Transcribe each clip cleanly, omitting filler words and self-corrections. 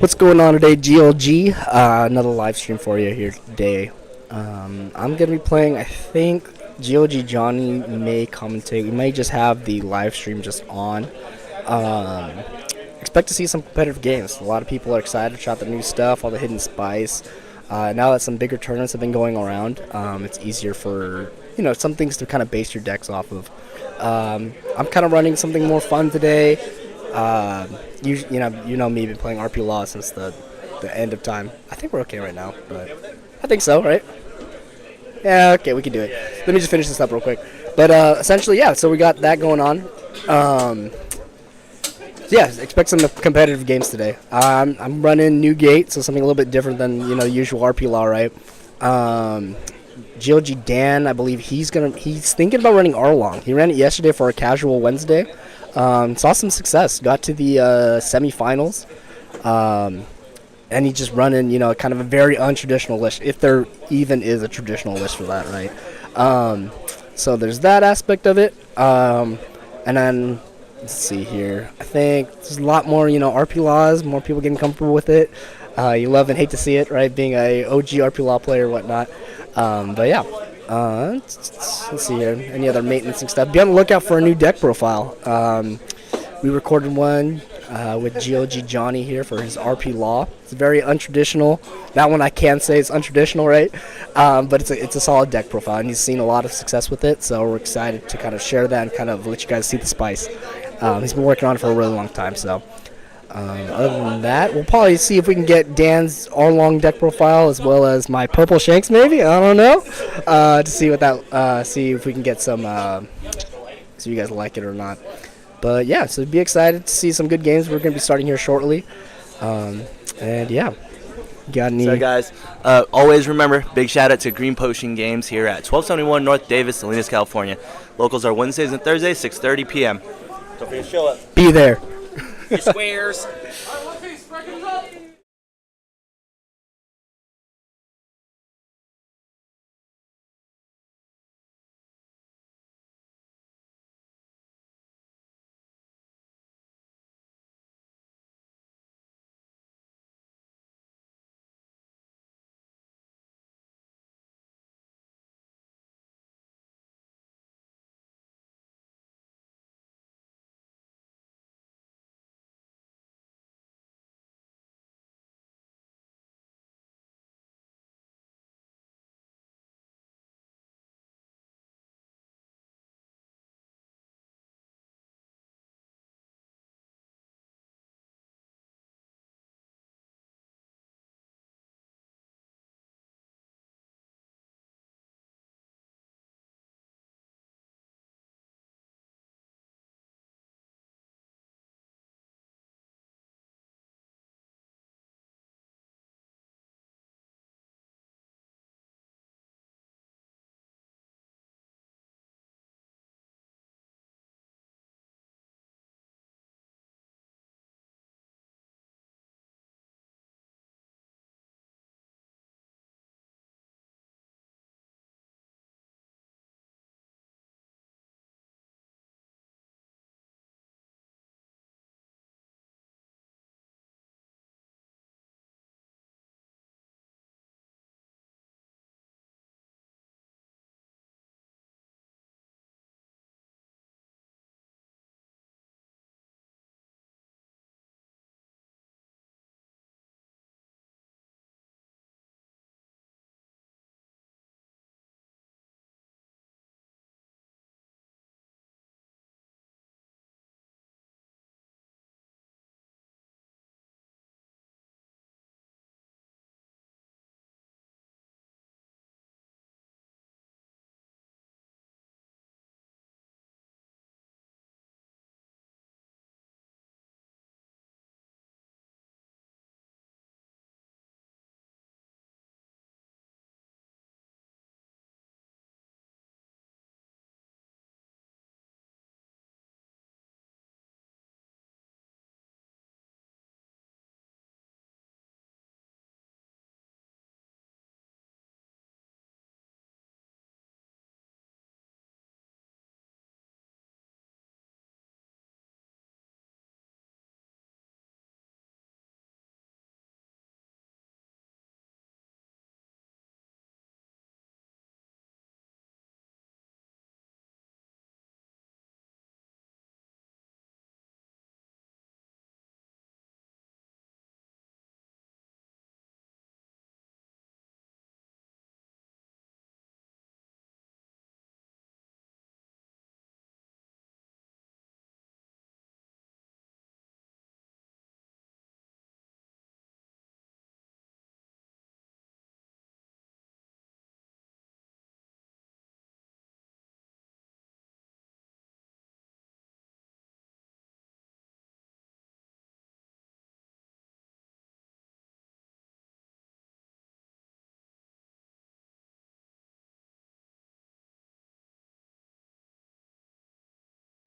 What's going on today, GLG? Another live stream for you here today. I'm gonna be playing. I think GLG Johnny may commentate. We may just have the live stream just on. Um, Expect to see some competitive games. A lot of people are excited to try out the new stuff, all the hidden spice. Now that some bigger tournaments have been going around, it's easier for some things to kind of base your decks off of. I'm kind of running something more fun today. You know me, been playing RP Law since the end of time. I think we're okay right now, but I think so, right? Yeah, okay, we can do it. Let me just finish this up real quick. But essentially, yeah. So we got that going on. Um, yeah, expect some competitive games today. I'm running New Gate, so something a little bit different than usual RP Law, right? Um, GLG Dan, I believe he's thinking about running Arlong. He ran it yesterday for a casual Wednesday. Saw some success. Got to the semifinals. Um, and he's just running, kind of a very untraditional list, if there even is a traditional list for that, right? So there's that aspect of it. And then let's see here. I think there's a lot more, RP laws, more people getting comfortable with it. You love and hate to see it, right? Being a OG RP law player or whatnot. But yeah. Let's see here. Any other maintenance and stuff? Be on the lookout for a new deck profile. We recorded one with GOG Johnny here for his RP Law. It's very untraditional. That one I can say it's untraditional, right? But it's a solid deck profile, and he's seen a lot of success with it. So we're excited to kind of share that and kind of let you guys see the spice. He's been working on it for a really long time. So other than that, we'll probably see if we can get Dan's all-long deck profile as well as my purple shanks, maybe. I don't know. To see what that see if we can get some. See if you guys like it or not. But yeah, so be excited to see some good games. We're going to be starting here shortly. And yeah, got any? So guys, always remember, big shout out to Green Potion Games here at 1271 North Davis, Salinas, California. Locals are Wednesdays and Thursdays, 6:30 p.m. Don't forget to show up. Be there. You squares.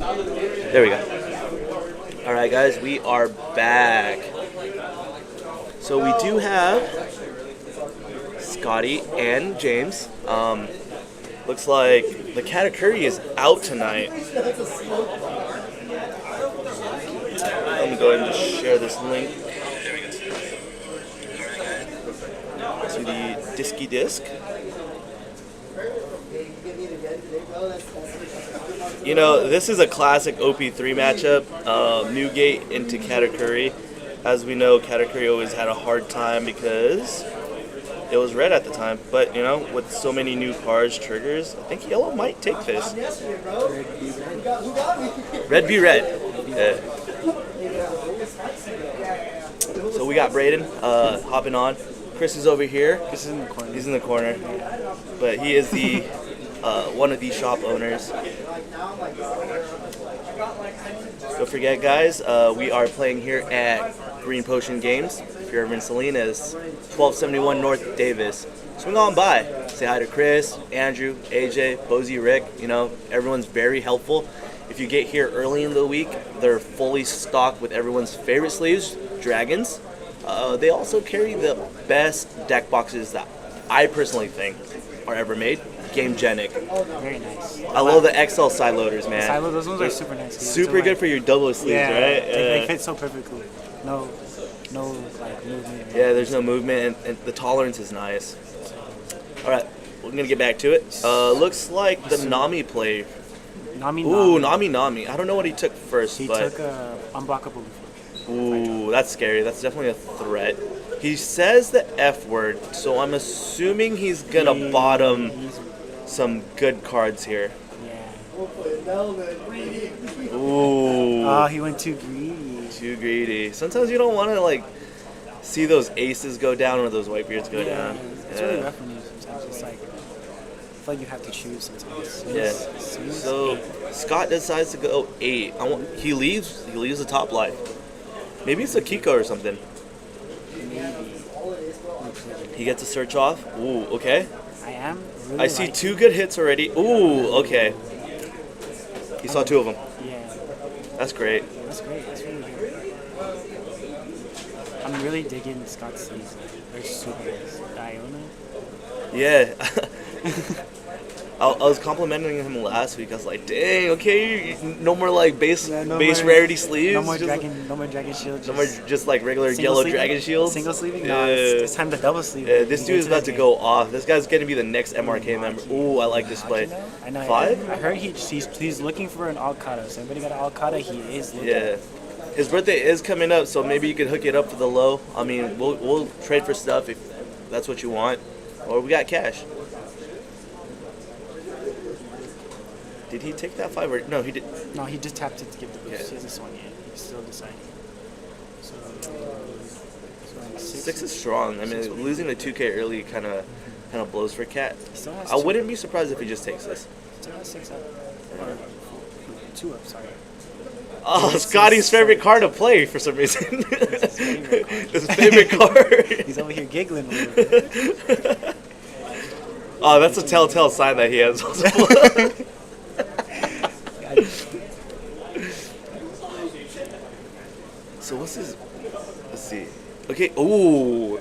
There we go. All right, guys, we are back. So we do have Scotty and James. Looks like the Katakuri is out tonight. Let me go ahead and just share this link to the Disky Disc. You know, this is a classic OP3 matchup, Newgate into Katakuri. As we know, Katakuri always had a hard time because it was red at the time. But, you know, with so many new cards, triggers, I think yellow might take this. Red be red. Yeah. So we got Braden hopping on. Chris is over here. Chris is in the corner. He's in the corner. But he is the one of these shop owners. Don't forget, guys, we are playing here at Green Potion Games. If you're ever in Salinas, 1271 North Davis. Swing on by. Say hi to Chris, Andrew, AJ, Bozy, Rick. You know, everyone's very helpful. If you get here early in the week, they're fully stocked with everyone's favorite sleeves, dragons. They also carry the best deck boxes that I personally think are ever made. Gamegenic. Very nice. I love the XL side loaders, man. Side loaders, those ones are super nice. Super good for your double sleeves, yeah, right? They fit so perfectly. No like movement. Yeah, there's no movement, and the tolerance is nice. All right, we're gonna get back to it. Looks like the Nami play. Ooh, Nami. I don't know what he took first, he but took unblockable. ooh, that's scary. That's definitely a threat. He says the F word, so I'm assuming he's gonna bottom some good cards here. Yeah. Ooh. Oh, he went too greedy. Too greedy. Sometimes you don't want to like see those aces go down or those Whitebeards go down. It's really rough when you sometimes it's like I feel like you have to choose sometimes. Yeah. So Scott decides to go 8. He leaves the top life. Maybe it's a Kiko or something. He gets a search off. Ooh, okay. I see 2 good hits already. Ooh, okay. He saw 2 of them. Yeah. That's great. That's great. That's really good. I'm really digging Scott's sleeves. They're super nice. Iona. Yeah. I was complimenting him last week. I was like, dang, okay, no more like base rarity sleeves. No more dragon shield. No more just like regular yellow dragon shields. Single sleeving? No, it's time to double sleeve. Yeah, this dude is about to go off. This guy's gonna be the next MRK member. Ooh, I like this play. I know. 5? I heard he's looking for an Alcata. So anybody got an Alcata, he is looking. Yeah. His birthday is coming up, so maybe you could hook it up for the low. I mean, we'll trade for stuff if that's what you want, or we got cash. Did he take that 5 or no? He did. No, he just tapped it to get the boost. Yeah. He hasn't swung yet. He's still deciding. So 6 is strong. I mean, losing the 2K early kind of blows for Cat. Still has I wouldn't be surprised if he just takes this. Still has 6 up. Or 2 up. Sorry. Oh, Scotty's favorite card to play for some reason. His favorite card. He's over here giggling a little bit. Oh, that's a telltale sign that he has. So what's his? Let's see. Okay. Ooh,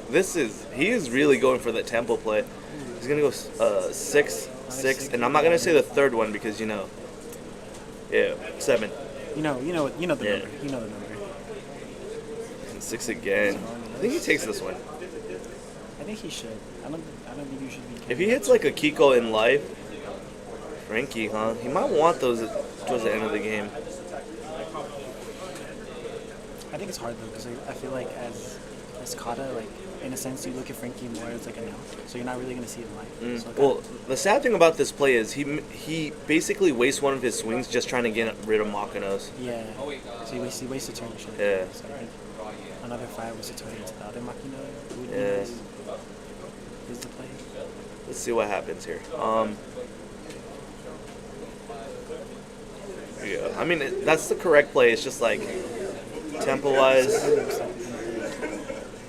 he is really going for that tempo play. He's gonna go 6, and I'm not gonna say the third one because yeah, 7. You know the number. You know the number. And 6 again. I think he takes this one. I think he should. I don't think you should be. If he hits like a Kiko in life, Frankie, huh? He might want those towards the end of the game. I think it's hard though because I feel like as Kata, like in a sense, you look at Frankie more as like a now, so you're not really gonna see it live. So well, the sad thing about this play is he basically wastes one of his swings just trying to get rid of Makanos. Yeah. So he wastes a turn. Yeah. So another 5 was a turn into the other Makino. Yeah. Is the play. Let's see what happens here. Yeah. I mean, that's the correct play. It's just like tempo-wise.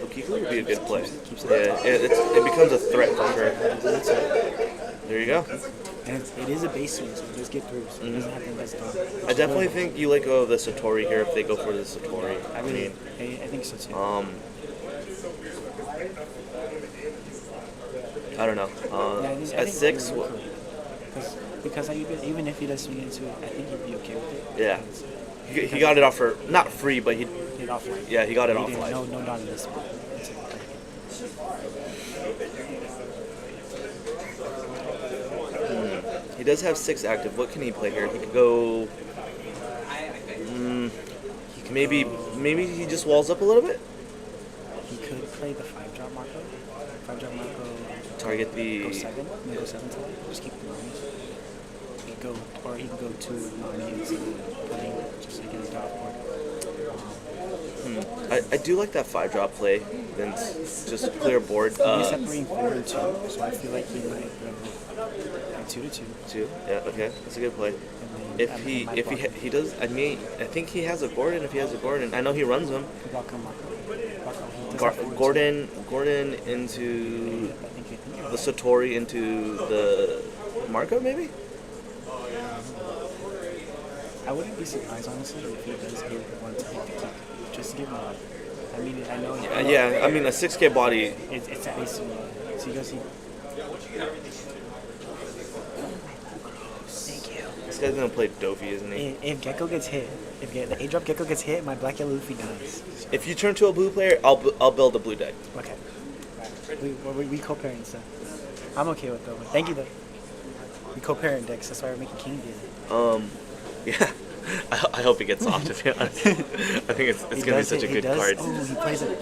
Okiko would be a good play. Yeah, it becomes a threat for sure. There you go. And it is a base swing, so it does get through. So it doesn't have the best dog. I definitely think you let go of the Satori here if they go for the Satori. I think so too. I don't know. I At think 6, you're correct. Because even if he does swing into it, I think he'd be okay with it. yeah. He got it off for, not free, but he Hit off life. yeah, he got it off didn't- life. No dog in this one. He does have 6 active. What can he play here? He could go. Maybe he just walls up a little bit. He could play the 5-drop Marco. 5-drop Marco. Target Go the. 7. Then go 7 to life. Just keep the money. He could go, or he can go 2 with money and putting just to get a dot board. I do like that 5-drop play. Then just clear board. He's separating 4 and 2, so I feel like he might go 2 to 2. 2. Yeah. Okay. That's a good play. And then If he does, I think he has a Gordon. If he has a Gordon, I know he runs him. Block on Marco. He does have 4 and 2. Gordon into the Satori into the Marco maybe. I wouldn't be surprised, honestly, if he does give one to hit the kick. Just to give him a... I mean, I know... Yeah, I mean a 6K body. It's at least... So he goes... Thank you. This guy's gonna play Dofi, isn't he? If Gecko gets hit, if the 8-drop Gecko gets hit, my Black Yellow Luffy dies. If you turn to a blue player, I'll build a blue deck. Okay. We co-parent, so... I'm okay with that. Thank you, though. We co-parent decks, that's why we're making King do. Yeah. I hope he gets off, to be honest. I think it's gonna be such a good card. Oh,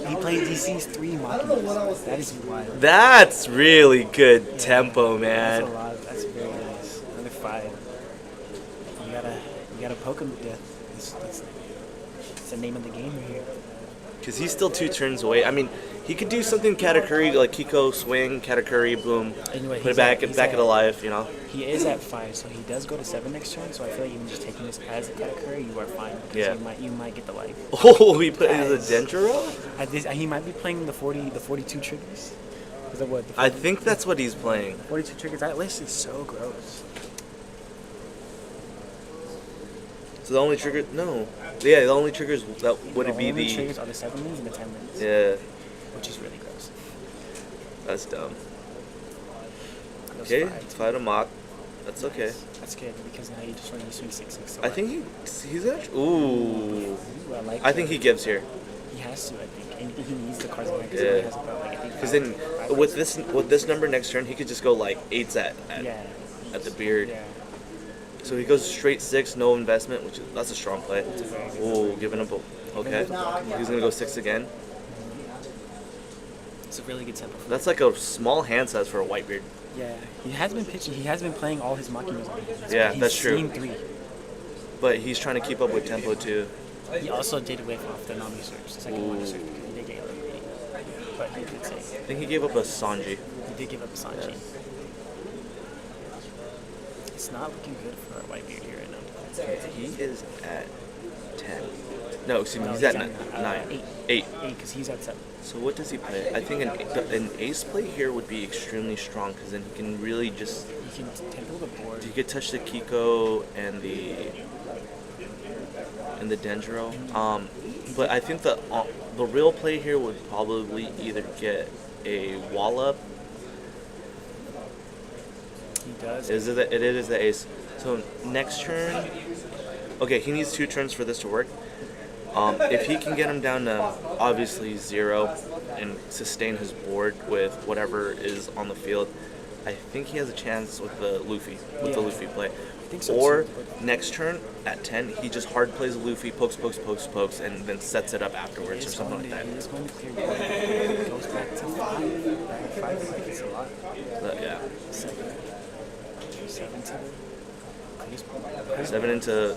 he plays DC's 3 Mockingbirds. That is wild. That's really good tempo, man. That's a lot. That's very nice. Another 5. You gotta poke him to death. That's the name of the game right here. Because he's still 2 turns away. I mean, he could do something Katakuri, like Kiko, swing, Katakuri, boom, Anyway, put it back into life, you know? He is at 5, so he does go to 7 next turn, so I feel like even just taking this as a Katakuri, you are fine. Because Yeah. you might get the life. Oh, he put it as a Dendro? He might be playing the 42 triggers. Is that what? I think that's what he's playing. 42 triggers. That list is so gross. So the only trigger, no. Yeah, the only triggers that would it be only the. triggers are the 7 lanes and the 10 lanes. Yeah, Which is really gross. that's dumb. Those Okay, 5. it's 5 to mock. That's okay. That's good because now you just want to swing 6/6. So I think he's gonna. Ooh. I think he gives here. He has to, I think. And he needs the cards in there because Yeah. he has about, like, I think. Because then with this number next turn, he could just go like 8s Yeah. at the beard. Yeah. So he goes straight 6, no investment, that's a strong play. Ooh, giving up. Okay, he's gonna go 6 again. It's a really good tempo. That's like a small hand size for a Whitebeard. Yeah. He has been pitching. He has been playing all his Mockingbirds on him. So Yeah, he's that's true. seen 3. But he's trying to keep up with tempo too. He also did whiff off the non-research, the second one research, because he did get eliminated. But he did say. I think he gave up a Sanji. He did give up a Sanji. Yeah. It's not looking good for our Whitebeard here right now. He is at 10. No, excuse me, No, he's at 9. 8. 8, because he's at 7. So what does he play? I think an ace play here would be extremely strong because then he can really just. He can tempo the board. He could touch the Kiko and the Dendro. But I think the real play here would probably either get a wall up. He does. It is the ace. So next turn, okay, he needs 2 turns for this to work. If he can get him down to obviously 0 and sustain his board with whatever is on the field, I think he has a chance with the Luffy play. I think so Or too. next turn at 10, he just hard plays Luffy, pokes, and then sets it up afterwards or something like that. He is going to clear board. It goes back to 5. 5 is like it's a lot. But yeah, 7 to clears board. 7 into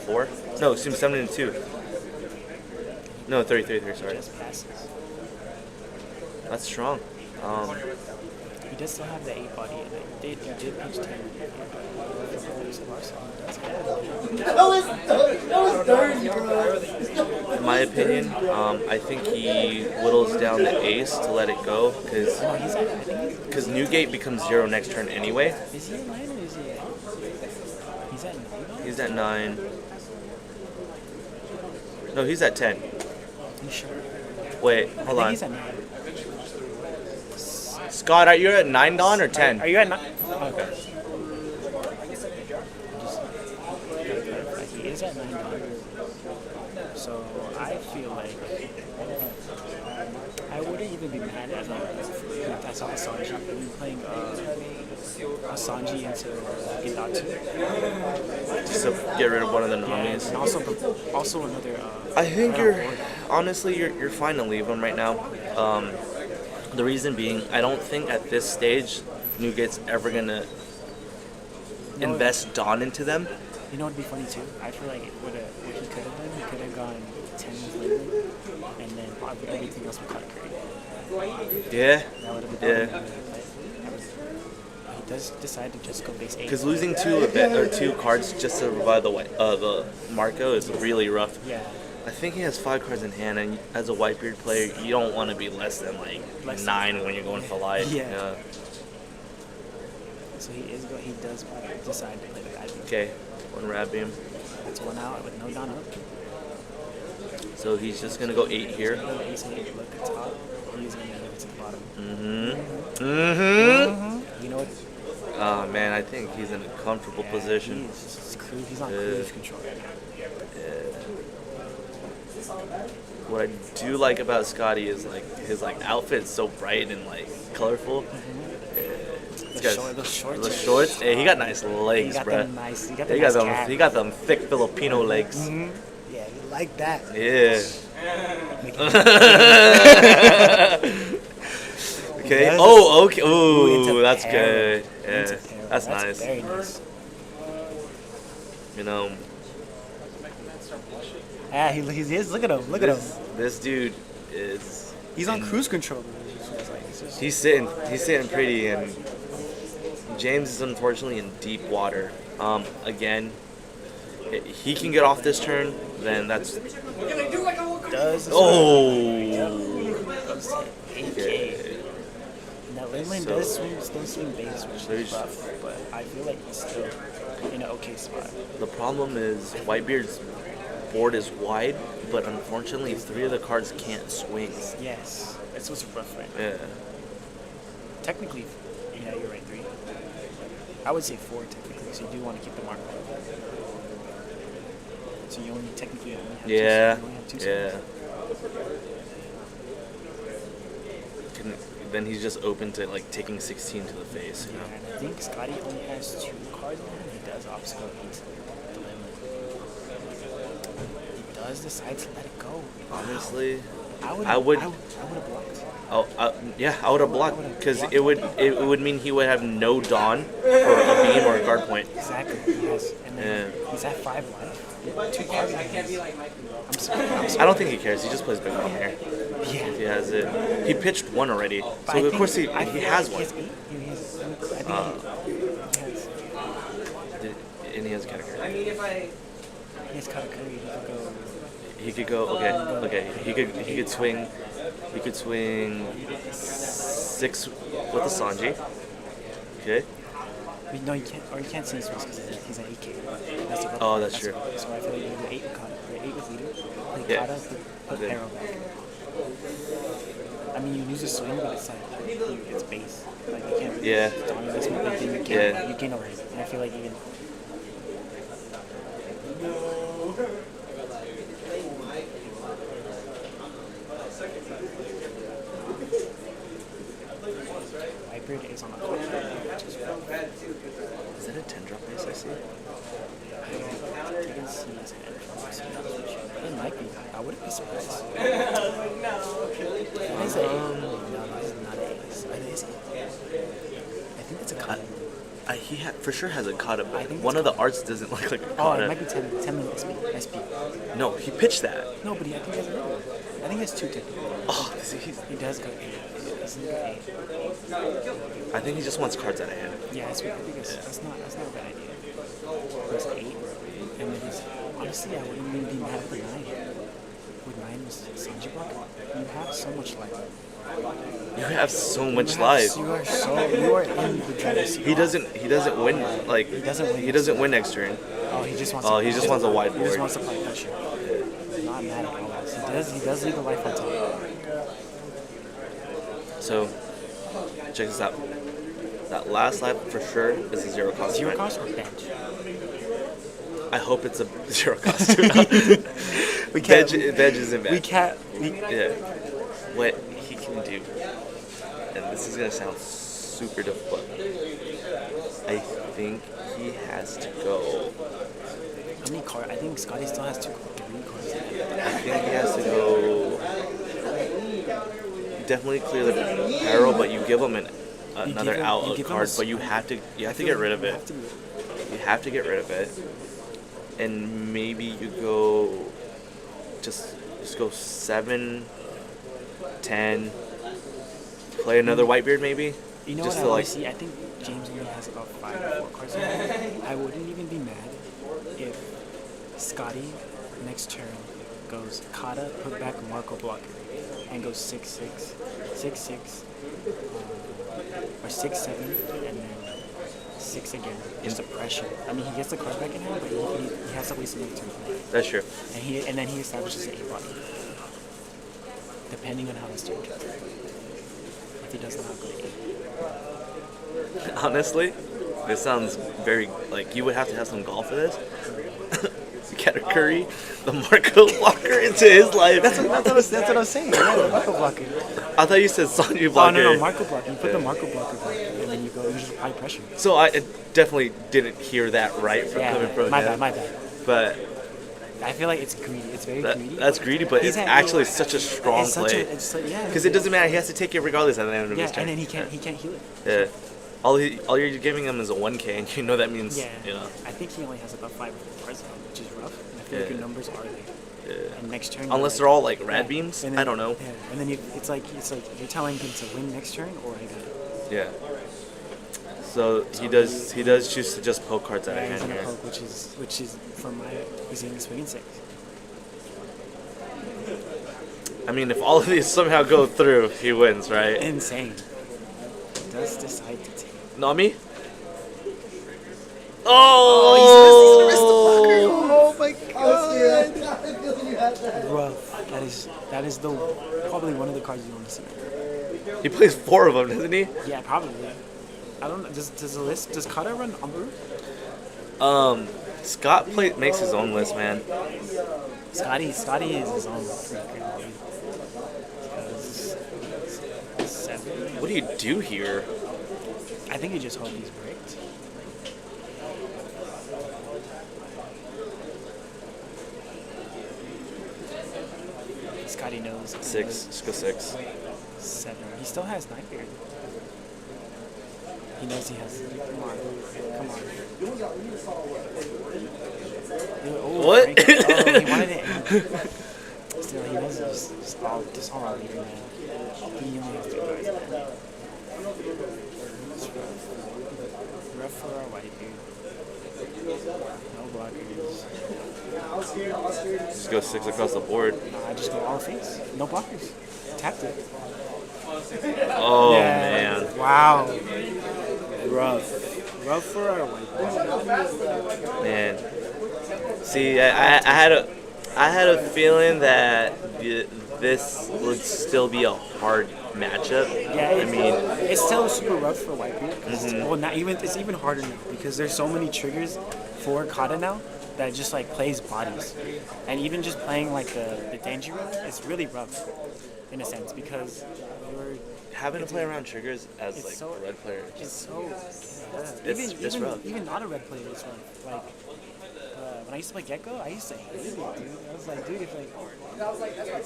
4. No, excuse me, 7 into 2. No, 3, sorry. Just passes. That's strong. He does still have the 8 body, and he did pitch 10. In my opinion, I think he whittles down the ace to let it go because Newgate becomes 0 next turn anyway. Is he a 9 or is he He's at 9. No, he's at 10. You sure? Wait, hold I think on. he's at 9. Scott, are you at 9 Don or 10? Are you at 9? Okay. He is at 9 Don. So I feel like I wouldn't even be mad at if I saw Asanji. I've been playing Asanji into Gindatsu. Just to get rid of one of the Yeah, nominees. and also another. I think honestly, you're fine to leave him right now. The reason being, I don't think at this stage Newgate's ever gonna invest Dawn into them. You know what'd be funny too? I feel like what he could have done, he could have gone 10 later, and then probably everything else with Katakuri. Yeah. That would have been Yeah. He does decide to just go base 8. Because losing two cards just to revive the Marco is really rough. Yeah. I think he has 5 cards in hand, and as a Whitebeard player, you don't want to be less than 9 when you're going for life. Yeah. So he does decide to play the Rad Beam. Okay, 1 Rad Beam. That's 1 out with no down up. So he's just gonna go 8 here. Go ace 8, look at top. He's gonna move it to the bottom. You know what? Oh man, I think he's in a comfortable position. He's on cruise control right now. What I do like about Scotty is his outfit's so bright and colorful. Those shorts. The shorts. Hey, he got nice legs, bro. He got them thick Filipino legs. Yeah, you like that. Yeah. Okay. Oh, okay. Ooh, that's good. Yeah, that's nice. Very nice. You know. Yeah, he is. Look at him. Look at him. This dude is. He's on cruise control. He's sitting pretty, and James is unfortunately in deep water. Again, he can get off this turn, then that's. Oh. Okay. Now Lindland does still swing base, which is rough, but I feel like he's still in an okay spot. The problem is Whitebeard's board is wide, but unfortunately 3 of the cards can't swing. Yes, that's what's rough right now. Yeah. Technically, yeah, you're right, 3. I would say 4 technically, so you do want to keep the mark. So you only technically only have Yeah. two Yeah. swings. Then he's just open to taking 16 to the face. You know? Yeah, and I think Scotty only has 2 cards in hand. He does obstacle 8 the limit. He does decide to let it go. Honestly, I would have blocked. Oh, yeah, I would have blocked because it would mean he would have no Dawn or a beam or a guard point. Exactly. Yes. And then he's at 5 life. 2 cards in hand. I'm sorry. I don't think he cares. He just plays big one here. Yeah. He has it. He pitched 1 already, so of course he has 1. He has 8. He has, I think And he has Katakuri. he has Katakuri. He could go. Okay. He could swing. He could swing 6 with the Sanji. Okay. No, you can't. Or you can't see his swings because he's at 8K. That's Oh, that's true. So I feel like you do 8 with Kata, or 8 with leader. Play Yeah. Kata, put Okay. arrow back. I mean, you use a swing, but it's it's base. You can't really Yeah. dominate this one, but then you gain over it. And I feel like even. Whitebeard is on a clock. Is that a 10-drop base I see? I didn't see his head from it might be. I wouldn't be surprised. It is a. No, this is not a. It is a. I think it's a cut. He for sure has a kata, I but think one it's of the arts doesn't look like a kata. Oh, it might be 10 minute SP. No, he pitched that. No, but I think he has another. I think he has 2 technically. Oh, He does go 8. He's in the 8. I think he just wants cards out of hand. Yeah, that's what I think. That's not a bad idea. He's 8, and then he's honestly I wouldn't even be mad for 9. With 9 was Sanji block. You have so much life. You have so much life. You are in the driver's seat. He doesn't win He doesn't win next turn. Oh, he just wants. Oh, he just wants a He whiteboard. just wants to play punch you. Not mad at all. He does leave a life on top. So, check this out. That last lap for sure is a zero cost. Zero right? cost or bench? I hope it's a zero cost. We can't. Veg isn't bad. We can't. Yeah. What he can do, and this is gonna sound super difficult. I think he has to go. How many cards? I think Scotty still has 3 cards. I think he has to go. Definitely clear the barrel, but you give him another outlet card. But you have to get rid of it. You have to get rid of it, and maybe you go. Just go 7, 10. Play another Whitebeard maybe. You know just what to I like. see? I think James only has about 5 or 4 cards. I wouldn't even be mad if Scotty next turn goes Kata, put back Marco blocker, and goes 6-6, 6-6, or 6-7, and then 6 again. Just a pressure. I mean, he gets the card back in hand, but he has to waste another turn. That's true. And then he establishes an 8 body, depending on how this turn goes. If he does not go to 8. Honestly, this sounds very like you would have to have some golf for this. Katakuri, the Marco blocker into his life. That's what I was saying. Yeah, the Marco blocker. I thought you said Sanji Oh, blocker. no, Marco blocker. You put the Marco blocker back, and then you just apply pressure. So I definitely didn't hear that right from coming from my him. bad. But I feel like it's greedy. It's very greedy. that's greedy, but it's actually such a strong play. Because it doesn't matter. He has to take it regardless at the end of his turn. And then he can't heal it. Yeah. All you're giving him is a 1K, and you know that means, you know. I think he only has about 5 cards now, which is rough. And I feel like your numbers are there. Yeah. And next turn. Unless they're all like rad beams, then, I don't know. Yeah. And then it's like you're telling him to win next turn, or I got it. Yeah. So he does choose to just poke cards out of He's hand gonna here. poke, which is he's gonna swing in 6. I mean, if all of these somehow go through, he wins, right? Insane. He does decide to take. Nami? Oh! Oh my god! Rough. That is probably one of the cards you want to see. He plays 4 of them, doesn't he? Yeah, probably. I don't know. Does Kata run Umbru? Scott makes his own list, man. Scotty is his own freak. What do you do here? I think you just hope he's bricked. Scotty knows. 6. Just go 6. 7. He still has Nightbeard. He knows he has. Come on. Oh, What? Frank. Oh, he wanted it. Still, he knows it's just all out here, man. He only has 2 guys. Rough for our Whitebeard. No blockers. Just go 6 across the board. I just go all face. No blockers. Tapped it. Oh, man. Wow. Rough for our Whitebeard. Man. See, I had a feeling that this would still be a hard matchup. Yeah, I mean, it's still super rough for Whitebeard. Well, it's even harder now because there's so many triggers for Kata now that just like plays bodies, and even just playing like the Danjiro, it's really rough in a sense because you're having to play around triggers as like so, a red player. It's so It's rough. Even not a red player, it's rough. Like when I used to play Gecko, I used to hate it, dude. I was like, dude, it's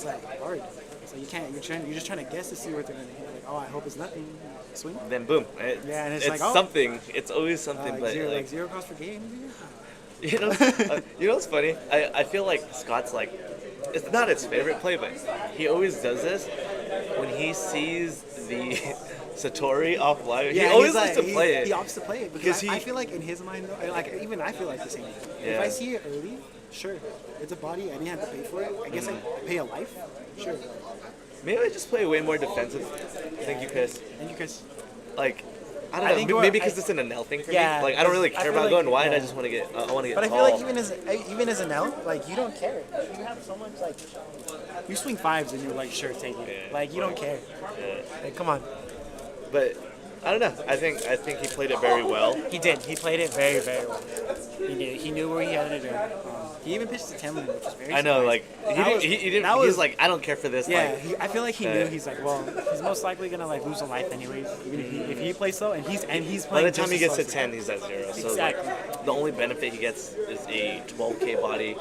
like hard. So you can't. You're just trying to guess to see what they're gonna hit. Like, oh, I hope it's nothing. Swing. Then boom. Yeah, and it's like, oh, something. It's always something. But zero cost per game. You know, you know what's funny? I feel like Scott's like, it's not his favorite play, but he always does this when he sees the Satori offline. Yeah, he always likes to play it. He opts to play it because I feel like in his mind, though, like even I feel like the same. Yeah. If I see it early, sure, it's a body. I didn't have to pay for it. I guess I pay a life. Sure. Maybe I just play way more defensive. Thank you, Chris. Thank you, Chris. Like, I don't I know. think Maybe because it's an Nl thing for Yeah, me. Like I don't really I care feel about like- going wide. yeah. I just want to get. I want to get But I tall. feel like even as an L, like you don't care. You have so much like you swing fives and you're like sure take it. Yeah. Like you don't care. Yeah. Like come on. But I don't know. I think he played it very well. He did. He played it very very well. He did. He knew where he had to go. He even pitched to Timlin, which was very. I know, surprising. like That was- he didn't. that He was was- like, I don't care for this. Yeah, Like, I feel like he knew. He's like, well, he's most likely gonna like lose a life anyways, even if he plays slow, and he's by playing. the time just he as gets slow to as 10, he's at 0. So Exactly. like, the only benefit he gets is a 12K body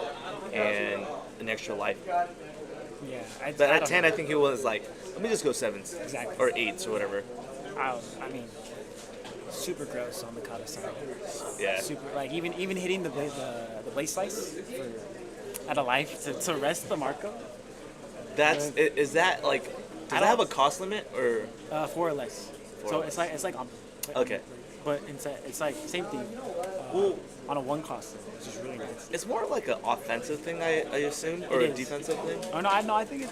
and an extra life. Yeah, But I at don't 10, know. I think he was like, let me just go 7s. Exactly. Or 8s or whatever. I mean, super gross on the kata side. Yeah. Super like even hitting the blade slice at a life to rest the Marco. Is that like, does I that have a don't- cost limit or? 4 or less. Four So or it's like on. Okay. But it's like same thing. Well, On a 1 cost, which is really nice. it's more like an offensive thing, I assume, or It a is. defensive thing. Oh no, I think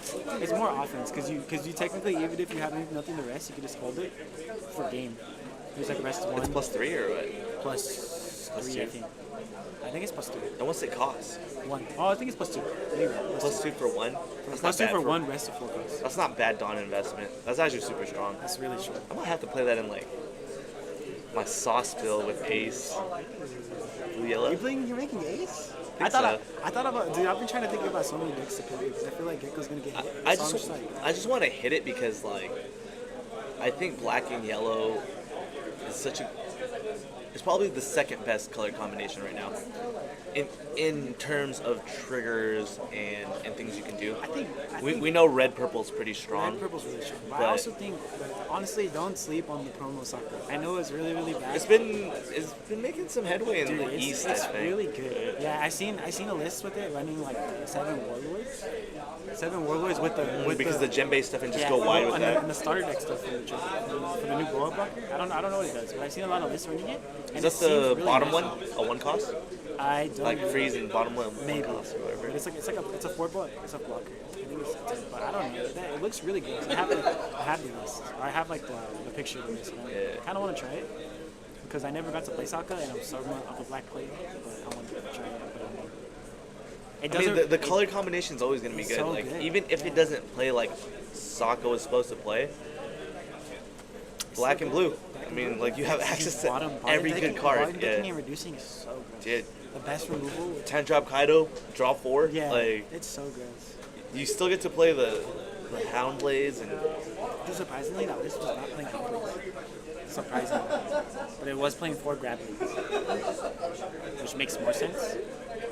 it's more offense because you technically even if you have nothing to rest, you can just hold it for game. There's like rest 1 It's +3 or what? plus 3, I two. think. I think it's +2. And what's it cost? 1. Oh, I think it's +2. Maybe. +2 for 1? That's not +2 bad for 1 rest of 4 costs. That's not bad Dawn investment. That's actually super strong. That's really short. I might have to play that in like my sauce bill with Ace. Blue yellow. You're making ace? I thought about, dude, I've been trying to think about so many decks to play because I feel like Gecko's gonna get hit. I So I'm just like, I just want to hit it because like I think black and yellow is such a it's probably the second best color combination right now. In terms of triggers and things you can do. I think We know red purple's pretty strong. red purple's really strong. But I but- also think, honestly, don't sleep on the promo soccer. I know it's really, really bad. It's been making some headway in Dude, the it's East, I think. really good. Yeah, I seen a list with it running like 7 warlords. 7 warlords with the Because the gem based stuff and just yeah, go wide with and that. the starter deck stuff for the new blow up blocker. I don't know what it does, but I've seen a lot of lists running it. Is and that it seems the really bottom nice. one? A 1 cost? I don't Like know. freeze and bottom one Maybe. cost or whatever. But it's a 4 block. It's a blocker. I think it's 10, but I don't know. It looks really good. I have the list. I have like the picture of this. I kind of want to try it because I never got to play Sokka and I'm so much of a black player, but I want to try it. But it I mean, doesn't. the color combination is always going to be it's good. so Like good. even if it doesn't play like Sokka was supposed to play, black and blue. I mean, like you have access to every good card. Bottom decking Yeah, and reducing is so good. dude. The best removal. 10 drop Kaido, draw 4. Yeah, Like it's so gross. you still get to play the Hound Blades and Dude, surprisingly, that list was not playing Katakuri. Surprisingly. But it was playing 4 grab leads, which makes more sense.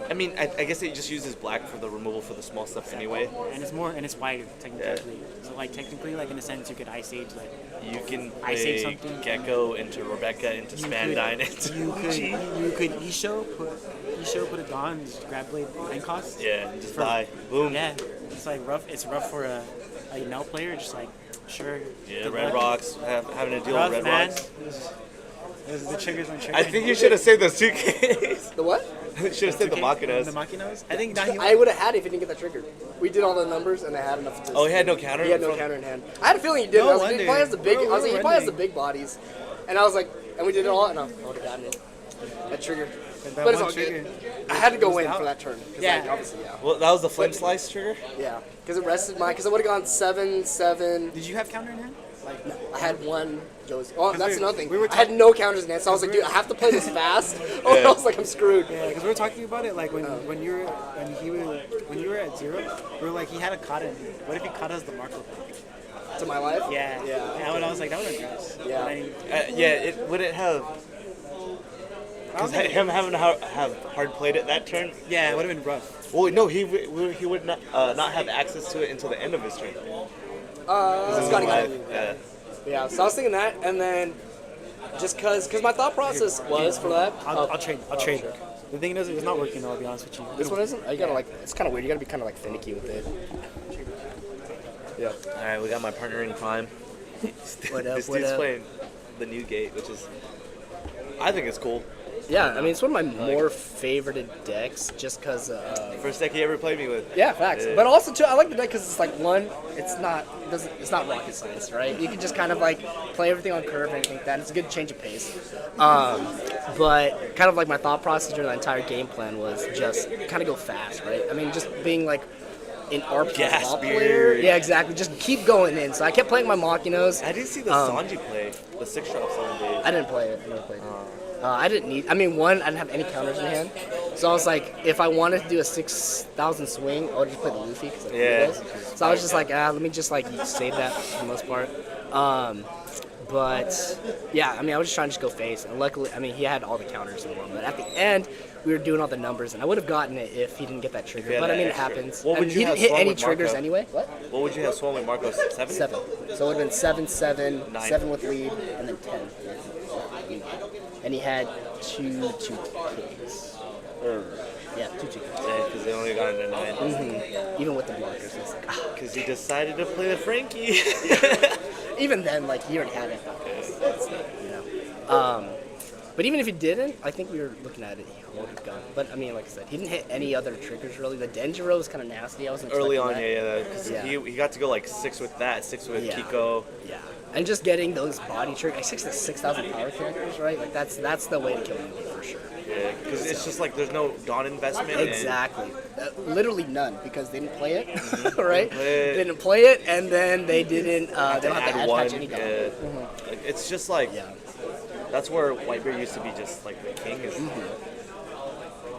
I mean, I guess it just uses black for the removal for the small stuff anyway. And it's wider technically. So like technically, like in a sense, you could Ice Age like You can I say play something. Gecko into Rebecca into Spandine into Uchi. you could Isho put a Dawn grab blade 9 cost. Yeah, just buy. Boom. Yeah, it's like rough. It's rough for a Nell player. Just like sure. Yeah, good Red luck. Rocks, having to deal Rough, with Red man. Rocks. The triggers on triggers. I think you should have saved those 2Ks. The what? You should have saved the Makinas. The Makinos. I think now he. I would have had it if he didn't get that trigger. We did all the numbers and I had enough to. Oh, he had no counter? He had no from- counter in hand. I had a feeling he did. No I was like, he wonder. probably has the big. I was like, he We're probably has the wondering. big bodies. And I was like, and we did it all, and I would have gotten it. That trigger. That But it's one all trigger. good. I had to go in out. for that turn. 'cause, Yeah. Like, obviously, yeah. Well, that was the Flame Slice trigger? Yeah. Because it rested mine. Because I would have gone 7-7. Did you have counter in hand? Like I had one Joe's. Oh, that's we- another thing. we were I had no counters in hand, so I was like, dude, I have to play this fast. Oh, I was like, I'm screwed. yeah, because we were talking about it like when you were at 0, we were like he had a kata in hand. What if he kata as the Marco? To my life? Yeah. Yeah. And I was like that would have been gross. Yeah. But I mean, Yeah, it wouldn't have. Because him having to have hard played it that turn. yeah, it would have been rough. Well, no, he would not have access to it until the end of his turn. Scotty got it. Yeah. Yeah, so I was thinking that, and then just because my thought process was for that. I'll trade. The thing is, it's not working though. I'll be honest with you. This one isn't? You gotta like, it's kind of weird. You gotta be kind of like finicky with it. Yeah. All right, we got my partner in crime. What up, This what dude's up? playing the new gate, which is, I think it's cool. Yeah, I mean, it's one of my more favorited decks just because of First deck he ever played me with. Yeah, facts. Yeah. But also too, I like the deck because it's like one, it's not rocket science, right? You can just kind of like play everything on curve and anything like that. It's a good change of pace. But kind of like my thought process during the entire game plan was just kind of go fast, right? I mean, just being like an RP Gas player. beard. Yeah, exactly. Just keep going in. So I kept playing my Machinos. I didn't see the Sanji play, the 6-drop Sanji. I didn't play it. I never played it. I didn't need. I mean, one, I didn't have any counters in hand, so I was like, if I wanted to do a 6,000 swing, I would just play the Luffy. Cause I Yeah. those. So I was just like, let me just like save that for the most part. But yeah, I mean, I was just trying to just go face, and luckily, I mean, he had all the counters in the world. But at the end, we were doing all the numbers, and I would have gotten it if he didn't get that trigger. Yeah, But I mean, it extra. happens. What would And you he have didn't hit swung any with triggers Marco? anyway. What? What would you have swung with Marco? 7? 7. So it would have been 7, 7, 9. 7 with lead, and then 10. And he had two Ks. Yeah, two Ks. Yeah, because they only got it at 9. Even with the blockers, it's like, Because he decided to play the Frankie. even then, like, he already had it. That's it, you know. But even if he didn't, I think we were looking at it, he would have gone. But I mean, like I said, he didn't hit any other triggers really. The Denjiro was kind of nasty. I wasn't Early on, expecting that. yeah. Because Yeah. he got to go like 6 with that, 6 with Yeah. Kiko. Yeah, and just getting those body triggers, like 6,000 power characters, right? Like that's the way to kill him for sure. Yeah, because it's just like there's no Dawn investment. Exactly. Literally none, because they didn't play it, right? play it. They didn't play it, and then they didn't. They don't have to add one. attach any dog. Like, it's just like Yeah. that's where Whitebeard used to be just like the king is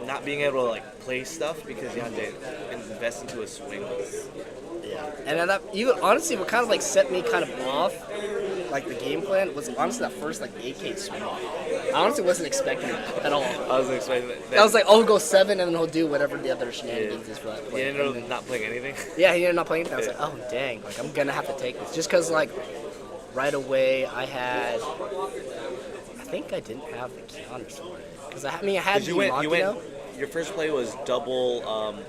not being able to like play stuff because you have to invest into a swing. Yeah. And that even honestly, what kind of like set me kind of off, like the game plan, was honestly that first like 8K swing. I honestly wasn't expecting that at all. I wasn't expecting that. I was like, oh, he'll go 7, and then he'll do whatever the other shenanigans is for that he play. ended And up then- not playing anything. Yeah, he ended up not playing anything. I was like, oh dang, like I'm gonna have to take this just because like right away I think I didn't have the counters for it because I had the you Makino. went. Your first play was double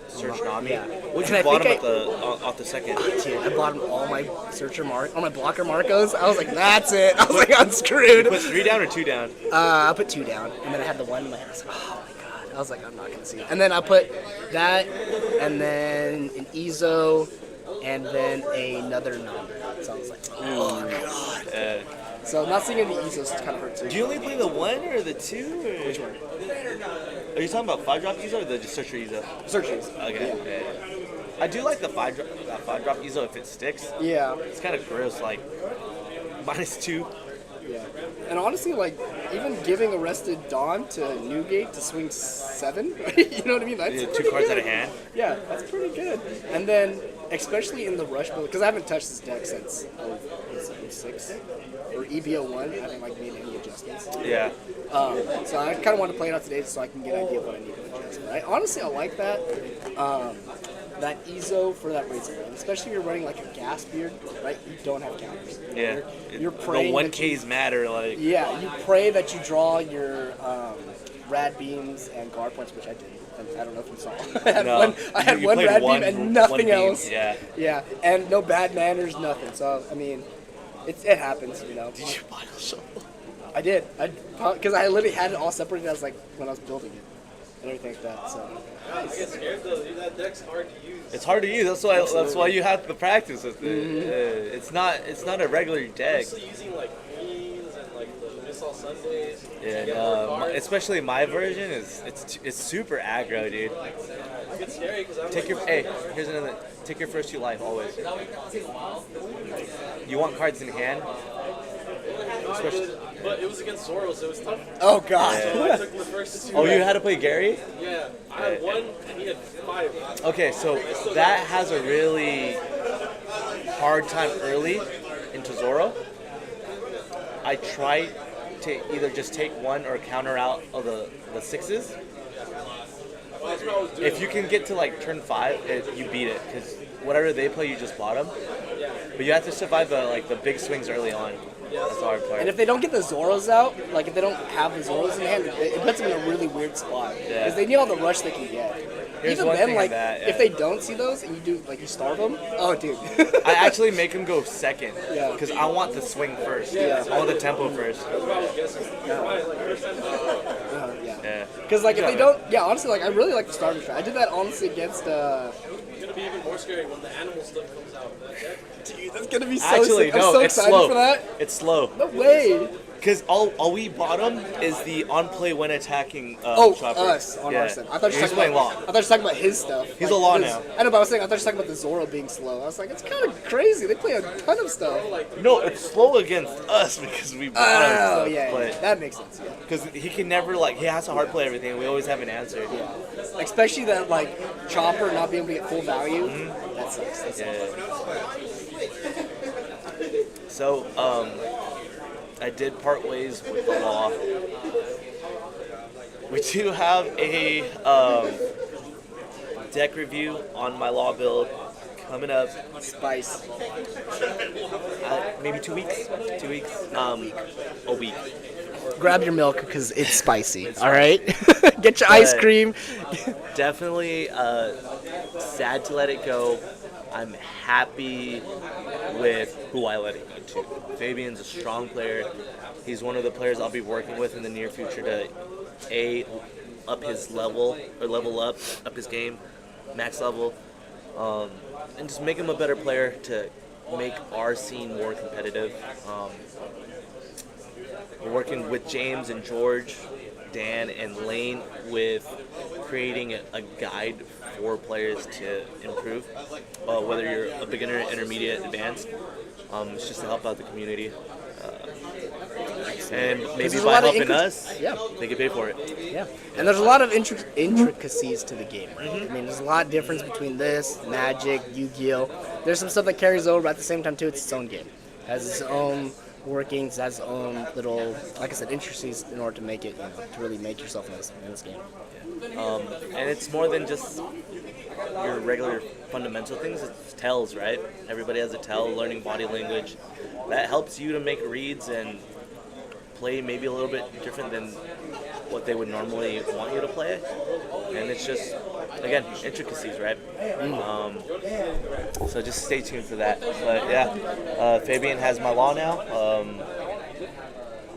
Search Nami. Yeah. Would And you I bought him think off the second? Dude, I bought him all my all my blocker Marcos. I was like, that's it. I was like, I'm screwed. Put 3 down or 2 down? I put 2 down, and then I had the 1 in my hand. I was like, oh my god. I was like, I'm not gonna see it. And then I put that, and then an Izo, and then another Nami. So I was like, oh god. So not seeing any Izos kind of hurt too. Do you only play the 1 or the 2? Or? Which one? Are you talking about 5-drop Izo or the just Searcher Izo? Searches. Okay. Yeah. I do like the 5-drop Izo if it sticks. Yeah. It's kind of gross, like -2. Yeah. And honestly, like, even giving Arrested Dawn to Newgate to swing 7, you know what I mean? That's Yeah, pretty 2 cards good. out of hand. Yeah, that's pretty good. And then, especially in the rush build, because I haven't touched this deck since 06 or EBO1, I haven't like made any adjustments. Yeah. So I kind of want to play it out today so I can get an idea of what I need to adjust. But honestly, I like that. That Izo for that race run, especially if you're running like a gas beard, right? You don't have counters. Yeah. You're praying. The that 1Ks matter, like. Yeah, you pray that you draw your rad beams and guard points, which I did. And I don't know if you saw. I had You one played rad one- beam and one nothing beam, else. Yeah. Yeah, and no bad manners, nothing. So I mean, it happens, you know. Did you bottle shovel? I did. Because I literally had it all separated as like when I was building it and everything like that. So. I get scared though. That deck's hard to use. It's hard to use. That's why you have to practice with it. It's not a regular I'm deck. still using like greens and like the Missile Sundays. Yeah, Get more cards. especially my version it's super aggro, dude. It gets scary because I'm Take like, your here's another. Take your first 2 life always. You want cards in hand. Especially, but it was against Zoro, so it was tough. Oh God. So I took the first 2. oh, you had to play Gary? Yeah, I had 1 and he had 5. Okay, so that has a really hard time early into Zoro. I tried to either just take 1 or counter out of the 6s. That's what I was doing. If you can get to like turn 5, you beat it because whatever they play, you just bottom. Yeah. But you have to survive the big swings early on. That's the hard part. And if they don't get the Zoros out, like if they don't have the Zoros in hand, it puts them in a really weird spot. Yeah. Because they need all the rush they can get. Here's even one then, thing like, that, if they don't see those and you do, like, you starve them, oh, dude. I actually make them go second. Yeah. Because I want the swing first. Yeah. I want the tempo first. Yeah. Because, like, if they don't, honestly, like, I really like the starving strat. I did that, honestly, against, It's gonna be even more scary when the animal stuff comes out. dude, that's gonna be so Actually, sick. no, I'm so it's excited slow. for that. It's slow. No way. Because all we bottom is the on play when attacking chopper. Us on our side. I thought you were He's talking playing about. law. I thought you were talking about his stuff. He's a law now. I know, but I was saying I thought you were talking about the Zoro being slow. I was like, it's kind of crazy. They play a ton of stuff. No, it's slow against us because we bottom Oh stuff. yeah, But that makes sense. Yeah. because he can never he has to hard play everything. We always have an answer. Yeah. Especially that like chopper not being able to get full value. That sucks. That sucks. Yeah. So I did part ways with the law. We do have a deck review on my law build coming up. Spice. Maybe 2 weeks. 2 weeks. A week. Grab your milk because it's spicy. All right. Get your ice cream. Definitely sad to let it go. I'm happy with who I let it go to. Fabian's a strong player. He's one of the players I'll be working with in the near future to up his level or level up his game, max level, and just make him a better player to make our scene more competitive. We're working with James and George, Dan and Lane with creating a guide for players to improve, whether you're a beginner, intermediate, advanced. It's just to help out the community. And maybe by helping us, they get paid for it. Yeah, and there's a lot of intricacies to the game, right? I mean, there's a lot of difference between this, Magic, Yu-Gi-Oh! There's some stuff that carries over, but at the same time, too, it's its own game. It has its own workings, has its own little, like I said, intricacies in order to make it, to really make yourself in this game. And it's more than just your regular fundamental things. It's tells, right? Everybody has a tell, learning body language. That helps you to make reads and play maybe a little bit different than what they would normally want you to play. And it's just, again, intricacies, right? So just stay tuned for that. But yeah, Fabian has my law now.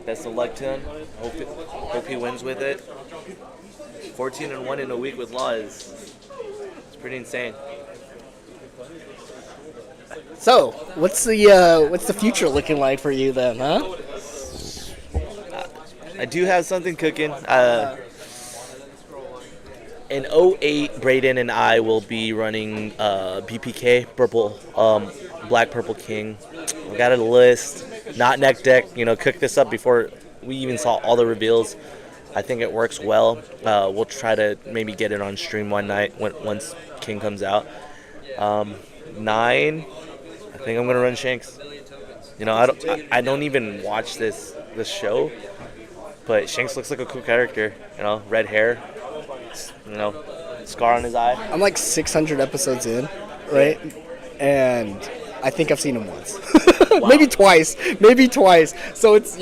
Best of luck to him. Hope he wins with it. 14-1 in a week with law is pretty insane. So, what's the future looking like for you then, huh? I do have something cooking. In 08, Braden and I will be running BPK, Black Purple King. We got a list, not neck deck. Cook this up before we even saw all the reveals. I think it works well. We'll try to maybe get it on stream one night once King comes out. 9, I think I'm gonna run Shanks. I don't even watch this show, but Shanks looks like a cool character. Red hair, scar on his eye. I'm like 600 episodes in, right? And I think I've seen him once. Wow. Maybe twice. So it's,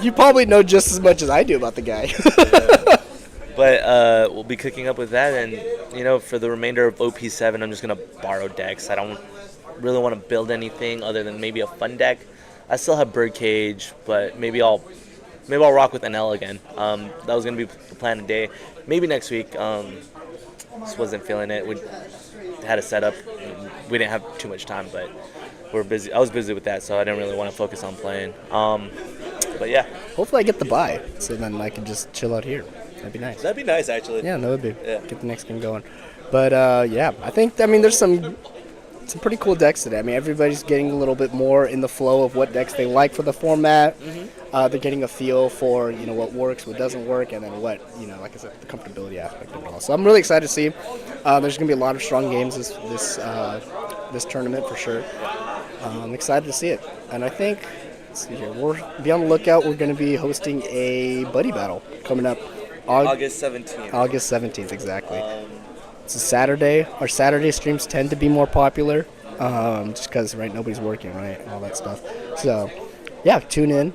you probably know just as much as I do about the guy. But we'll be cooking up with that, and for the remainder of OP7, I'm just gonna borrow decks. I don't really want to build anything other than maybe a fun deck. I still have Birdcage, but maybe I'll rock with NL again. That was gonna be the plan today. Maybe next week. Just wasn't feeling it. We had a setup. We didn't have too much time, but we're busy. I was busy with that, so I didn't really want to focus on playing. But yeah. Hopefully I get the buy, so then I can just chill out here. That'd be nice. That'd be nice, actually. Yeah, that would be. Yeah. Get the next game going. But I think there's some pretty cool decks today. I mean, everybody's getting a little bit more in the flow of what decks they like for the format. They're getting a feel for what works, what doesn't work, and then what like I said, the comfortability aspect of it all. So I'm really excited to see. There's gonna be a lot of strong games this tournament for sure. I'm excited to see it, and I think. Let's see here. Be on the lookout. We're going to be hosting a buddy battle coming up. August 17th. August 17th, exactly. It's a Saturday. Our Saturday streams tend to be more popular, just because nobody's working, right, and all that stuff. So, yeah, tune in.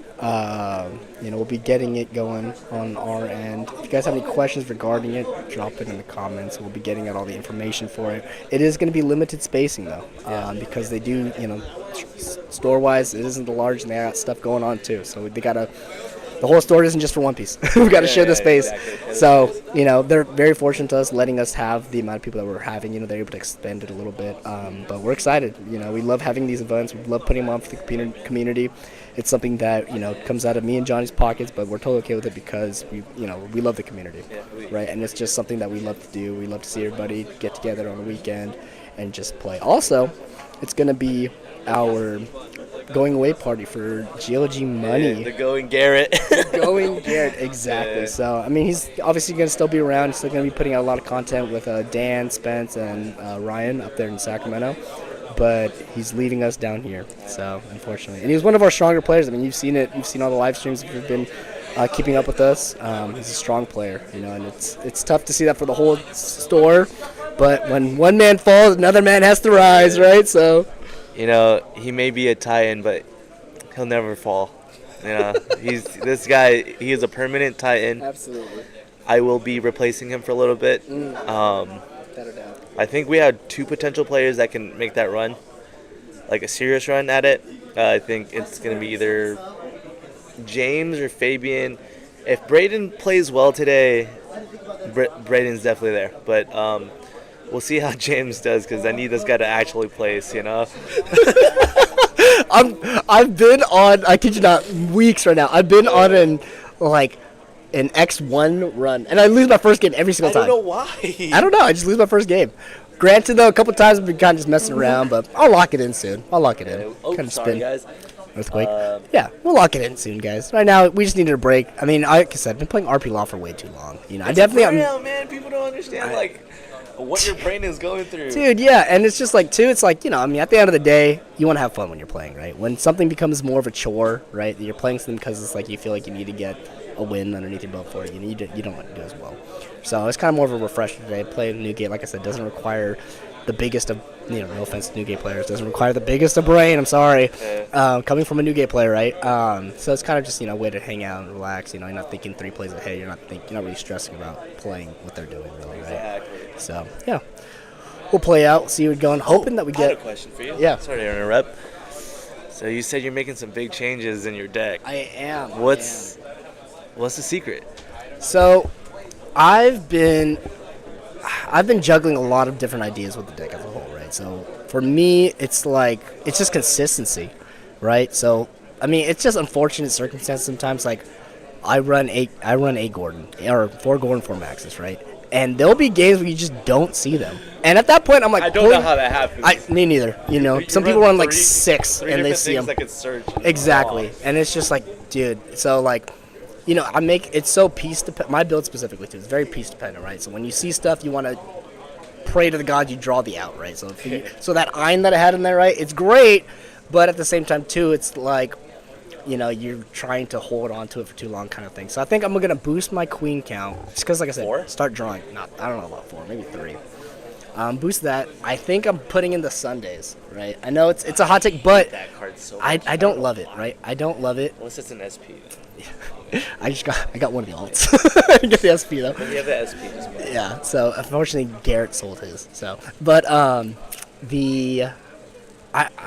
We'll be getting it going on our end. If you guys have any questions regarding it, drop it in the comments. We'll be getting out all the information for it. It is going to be limited spacing though, because they do, store-wise, it isn't the large, and they got stuff going on too. So they gotta. The whole store isn't just for One Piece. We've got to share the space. Exactly. So, they're very fortunate to us, letting us have the amount of people that we're having. They're able to expand it a little bit. But we're excited. We love having these events. We love putting them on for the community. It's something that, comes out of me and Johnny's pockets, but we're totally okay with it because we love the community, right? And it's just something that we love to do. We love to see everybody get together on the weekend and just play. Also, it's going to be our going away party for GLG Money. Yeah, the Going Garrett. Going Garrett, exactly. Yeah. So, he's obviously going to still be around. He's still going to be putting out a lot of content with Dan, Spence, and Ryan up there in Sacramento. But he's leaving us down here, so unfortunately. And he's one of our stronger players. You've seen it. You've seen all the live streams if you've been keeping up with us. He's a strong player, and it's tough to see that for the whole store. But when one man falls, another man has to rise, right? So. He may be a Titan, but he'll never fall. He's this guy. He is a permanent Titan. Absolutely. I will be replacing him for a little bit. I think we have 2 potential players that can make that run, like a serious run at it. I think it's going to be either James or Fabian. If Braden plays well today, Braden's definitely there. But we'll see how James does, because I need this guy to actually place, I've been on, I kid you not, weeks right now. I've been on an X1 run, and I lose my first game every single time. I don't know why. I don't know. I just lose my first game. Granted, though, a couple times I've been kind of just messing around, but I'll lock it in soon. Oh, Kind of sorry, spin. guys. Earthquake. Yeah, we'll lock it in soon, guys. Right now, we just needed a break. Like I said, I've been playing RP Law for way too long. I definitely. Man, people don't understand what your brain is going through. Dude, yeah, and it's just at the end of the day, you want to have fun when you're playing, right? When something becomes more of a chore, right? You're playing something because it's you feel like you need to get a win underneath your belt for it. You don't want to do as well. So it's kind of more of a refresher today. Playing Newgate, like I said, doesn't require the biggest of, no offense to Newgate players, doesn't require the biggest of brain. I'm sorry. Coming from a Newgate player, right? So it's kind of just, a way to hang out and relax. You're not thinking 3 plays ahead. You're not really stressing about playing what they're doing, really, right? Exactly. So, yeah. We'll play out, see where we're going, hoping that we I get... had a question for you. Yeah. Sorry to interrupt. So you said you're making some big changes in your deck. I am. What's the secret? So, I've been juggling a lot of different ideas with the deck as a whole, right? So, for me, it's just consistency, right? So, it's just unfortunate circumstances sometimes. I run 8 Gordon, or 4 Gordon, 4 Maxes, right? And there'll be games where you just don't see them. And at that point, I'm like, I don't know how that happens. Me neither. Some people run 6 and they see them. That could search. Exactly. And it's just dude. So it's so piece dependent. My build specifically too. It's very piece dependent, right? So when you see stuff, you want to pray to the gods you draw the out, right? So so that Ein that I had in there, right? It's great, but at the same time too, it's you're trying to hold on to it for too long, kind of thing. So I think I'm gonna boost my queen count, just because, like I said, 4? Start drawing. I don't know about 4, maybe 3. Boost that. I think I'm putting in the Sundays, right? I know it's a hot take, but That card's so I don't love it, right? I don't love it. Unless it's an SP. I got one of the alts. I didn't get the SP though. But you have the SP as well. Yeah. So unfortunately, Garrett sold his. So, but I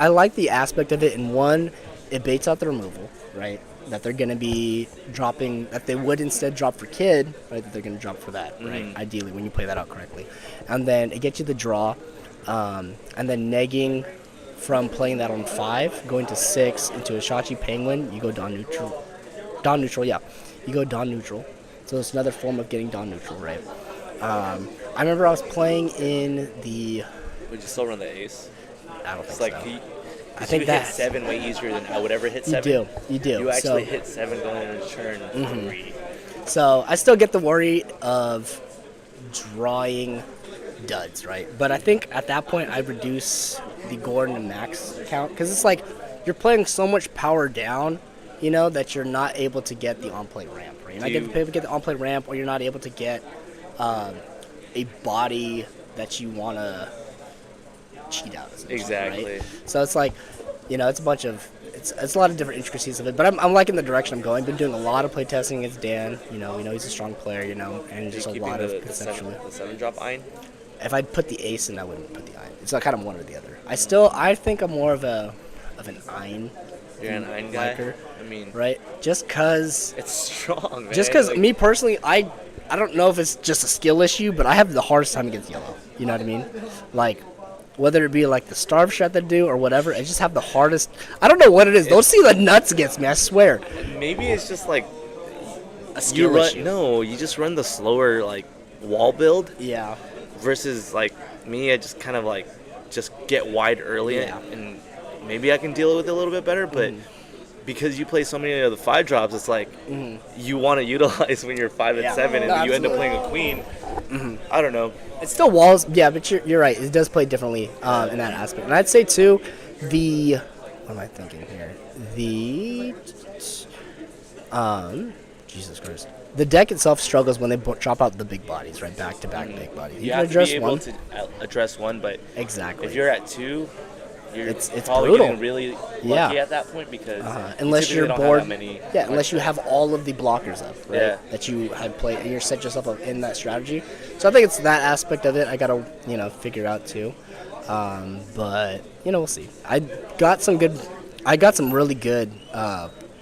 like the aspect of it. In one, it baits out the removal, right? That they're going to be dropping, that they would instead drop for Kid, right? That they're going to drop for that, right? Ideally, when you play that out correctly. And then it gets you the draw, and then negging from playing that on 5, going to 6 into a Shachi Penguin, you go Dawn Neutral. Dawn Neutral, yeah. You go Dawn Neutral. So it's another form of getting Dawn Neutral, right? I remember I was playing in the... Would you still run the ace? I don't think It's so. I think you hit 7 way easier than I would ever hit 7. You do. You actually hit 7 going into turn 3. So I still get the worry of drawing duds, right? But I think at that point I reduce the Gordon and Max count, because it's you're playing so much power down, that you're not able to get the on-play ramp, right? You're not able to get the on-play ramp, or you're not able to get a body that you want to cheat out. Exactly. Right? So it's You know, it's a bunch of it's a lot of different intricacies of it. But I'm liking the direction I'm going. Been doing a lot of playtesting against Dan. You know, we know he's a strong player. You know, and just a lot of conceptually. The 7-drop Ein? If I'd put the ace in, I wouldn't put the Ein. It's like kind of one or the other. I think I'm more of an Ein. You're an Ein guy? Liker, I mean, right? Just because. it's strong, man. Just because Like, me personally, I don't know if it's just a skill issue, but I have the hardest time against yellow. You know what I mean? Like, whether it be like the starve shot they do or whatever, I just have the hardest. I don't know what it is. Don't see the nuts against me. I swear. maybe it's just like A skill you run. issue. No, you just run the slower like wall build Yeah. versus like me. I just kind of like just get wide early, Yeah. and maybe I can deal with it a little bit better. But because you play so many of the 5 drops, it's like you want to utilize when you're 5 and Yeah. 7, and No, you end up absolutely. playing a queen. I don't know. It's still walls. Yeah, but you're right. It does play differently in that aspect. And I'd say too, what am I thinking here? Jesus Christ. The deck itself struggles when they drop out the big bodies, right? Back to back big bodies. You can have to address be able one. to address one, but Exactly. if you're at 2, you're It's probably brutal. getting really lucky Yeah. at that point because Unless typically you're don't have bored. that many. Yeah, unless you have all of the blockers up, right? Yeah. That you had played and you're set yourself up in that strategy. So I think it's that aspect of it I gotta, figure out too. But we'll see. I got some really good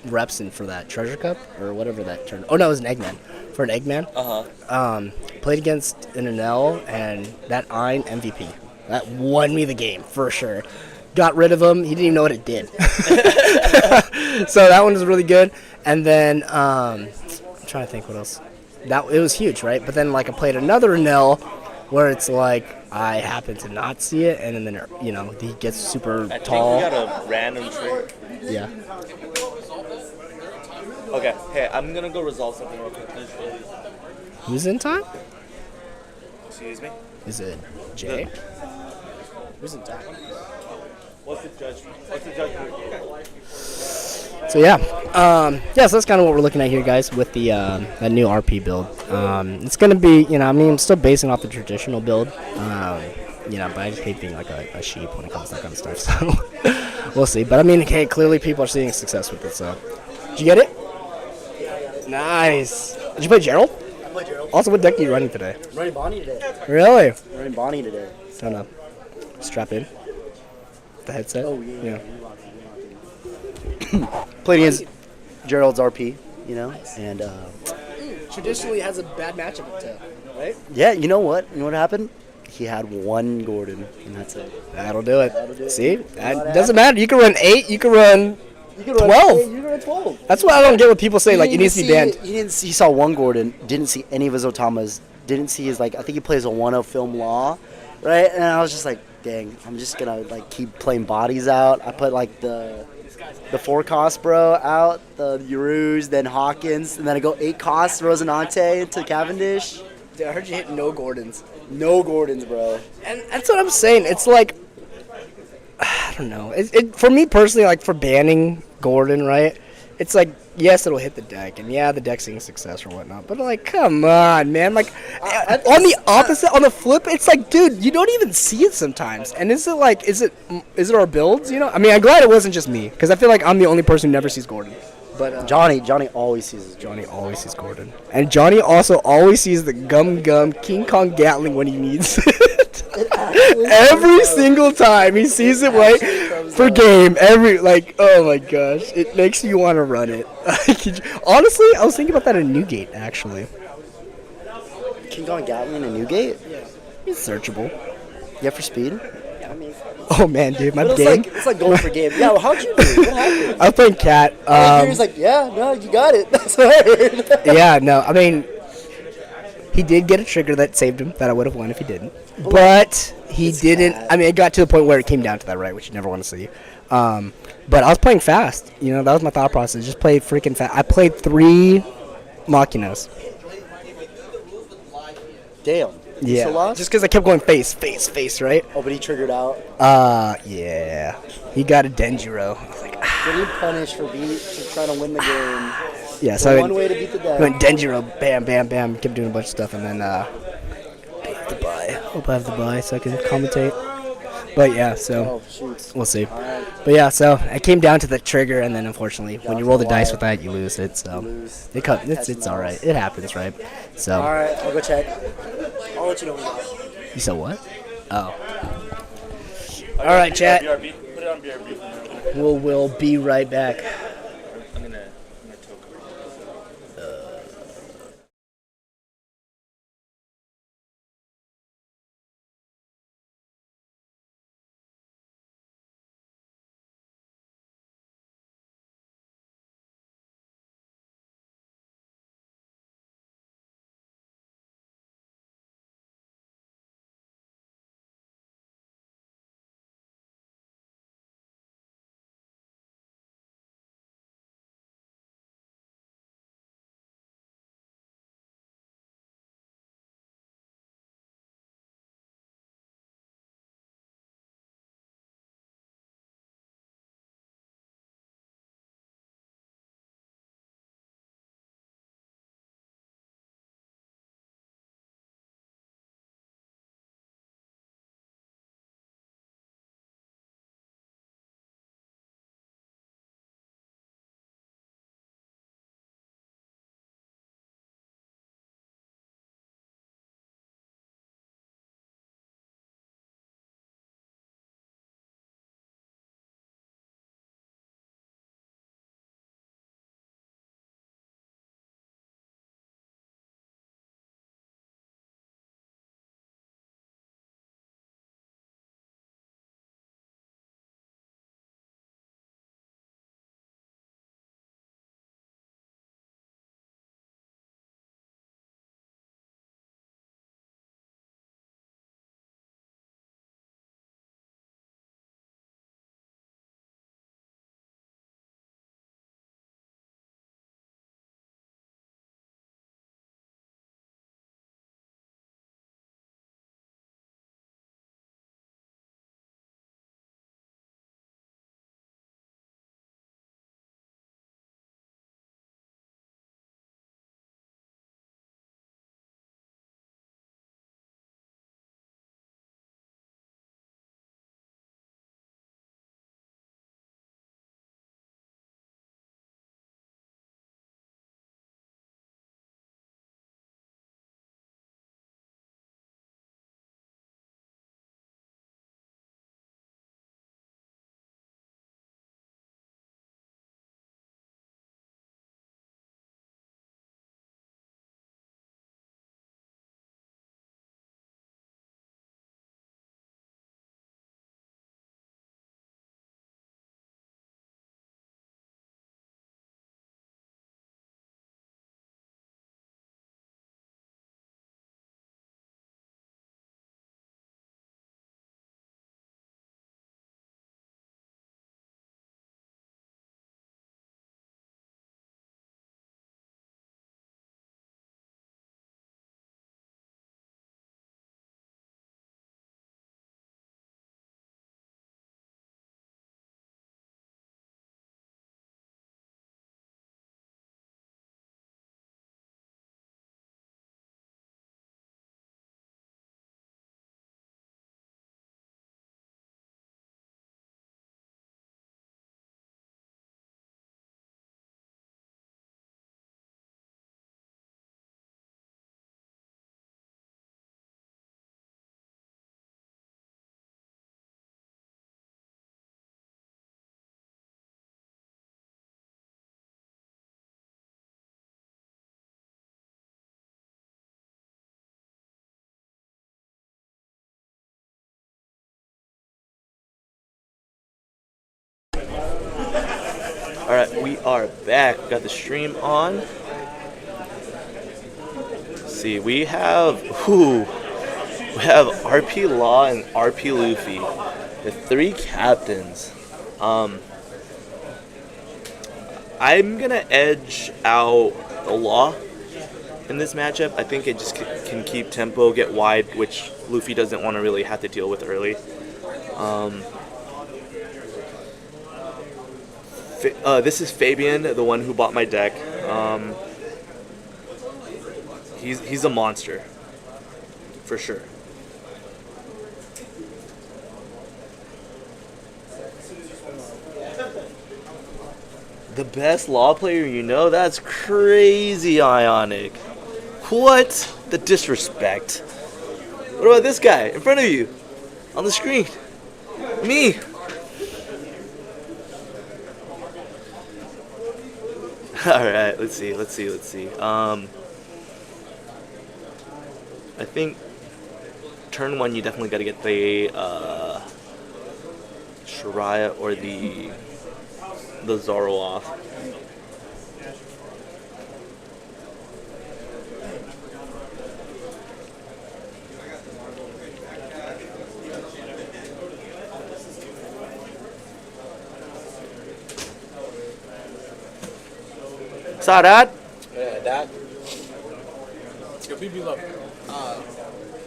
reps in for that treasure cup or whatever that turned. Oh no, it was an Eggman. For an Eggman. Played against an Enel and that Ein MVP. That won me the game for sure. Got rid of him. He didn't even know what it did. So that one was really good. And then I'm trying to think what else. It was huge, right? But then like I played another Enel where it's like I happen to not see it, and then he gets super I think tall. we got a random trick. Yeah. Okay, hey, I'm gonna go resolve something real quick. Who's in time? Excuse me? Is it Jay? Who's in time? What's the judgment? So yeah, so that's kind of what we're looking at here, guys, with the that new RP build. It's gonna be, I'm still basing off the traditional build, but I just hate being like a sheep when it comes to that kind of stuff. So we'll see. But I mean, hey, clearly people are seeing success with it. So did you get it? Nice. Did you play Gerald? I played Gerald. Also, what deck are you running today? I'm running Bonney today. Really? I'm running Bonney today. Don't know. Strap in. The headset. Oh, yeah. Yeah. Played against Gerald's RP, and Traditionally has a bad matchup with Tail, right? yeah, you know what? You know what happened? He had one Gordon, and that's it. That'll do it. That'll do it. See? know That what doesn't matter. You can run 8. You can run. You can run 12. You can run 12. That's what I don't get when people say, like, it needs to be banned. He saw one Gordon, didn't see any of his Otamas, didn't see his, I think he plays a 1-0 film law, right? And I was just like, dang, I'm just going to, keep playing bodies out. I put, the 4 cost, bro, out, the Uruz, then Hawkins, and then I go 8 costs, Rosinante to Cavendish. Dude, I heard you hit no Gordons. No Gordons, bro. And that's what I'm saying. It's like, I don't know. For me personally, like, for banning Gordon, right? It's like, yes, it'll hit the deck, and yeah, the deck's seeing success or whatnot. But like, come on, man. Like, on the opposite, on the flip, it's like, dude, you don't even see it sometimes. And is it our builds? I mean, I'm glad it wasn't just me, because I feel like I'm the only person who never sees Gordon. But Johnny always sees his Johnny always sees Gordon, and Johnny also always sees the Gum King Kong Gatling when he needs it. Every single time he sees it right for game. Oh my gosh, it makes you want to run it. Honestly, I was thinking about that in Newgate actually. King Kong Gatling in Newgate? Yeah, it's searchable. Yeah, for speed? Oh man, dude, my But game. it's like going for game. Yeah, well, how'd you do? What happened? I was playing Cat. He was like, yeah, no, you got it. That's what I heard. Yeah, no, I mean, he did get a trigger that saved him, that I would have won if he didn't. But he didn't. bad. I mean, it got to the point where it came down to that, right, which you never want to see. But I was playing fast. That was my thought process. Just play freaking fast. I played 3 Machinas. Damn. You still Yeah, lost? just because I kept going face, right? Oh, but he triggered out. Yeah. He got a Denjiro. I was like, Did he punish for trying to win the game? yeah, so I one way to beat the deck. went Denjiro, bam, bam, bam, kept doing a bunch of stuff, and then I have to buy. Hope I have to buy so I can commentate. But yeah, so Oh shoot. we'll see. Alright. But yeah, so it came down to the trigger, and then unfortunately, when you roll the dice with that, you lose it. So Lose. it's all right. It happens, right? So Alright, I'll go check. I'll let you know when you're done. you said what? Oh. All right, chat. BRB. Put it on BRB. We'll be right back. I'm gonna token. All right, we are back. Got the stream on. Let's see, we have RP Law and RP Luffy, the three captains. I'm gonna edge out the Law in this matchup. I think it just can keep tempo, get wide, which Luffy doesn't want to really have to deal with early. This is Fabian, the one who bought my deck. He's a monster, for sure. The best law player you know? That's crazy, Ionic. What? The disrespect. What about this guy in front of you? On the screen? Me. Alright, let's see. I think turn 1 you definitely gotta get the Shariah or the Zoro off. Saw that? Yeah, that. Yo, BB Luffy.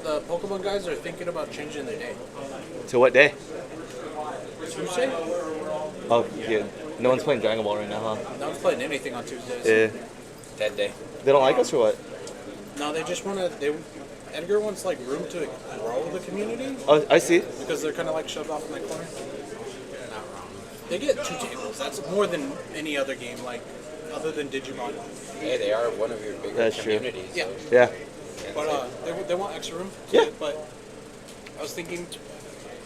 The Pokemon guys are thinking about changing their day. To what day? Tuesday? Oh, yeah. No one's playing Dragon Ball right now, huh? No one's playing anything on Tuesdays. Yeah. Dead day. They don't like us or what? No, they just want to. Edgar wants like room to grow the community Oh, I see. because they're kind of like shoved off in that corner. Not wrong. They get 2 tables. That's more than any other game, like other than Digimon. Hey, they are one of your bigger That's true. communities. Yeah. Yeah. But they want extra room. Yeah. But I was thinking,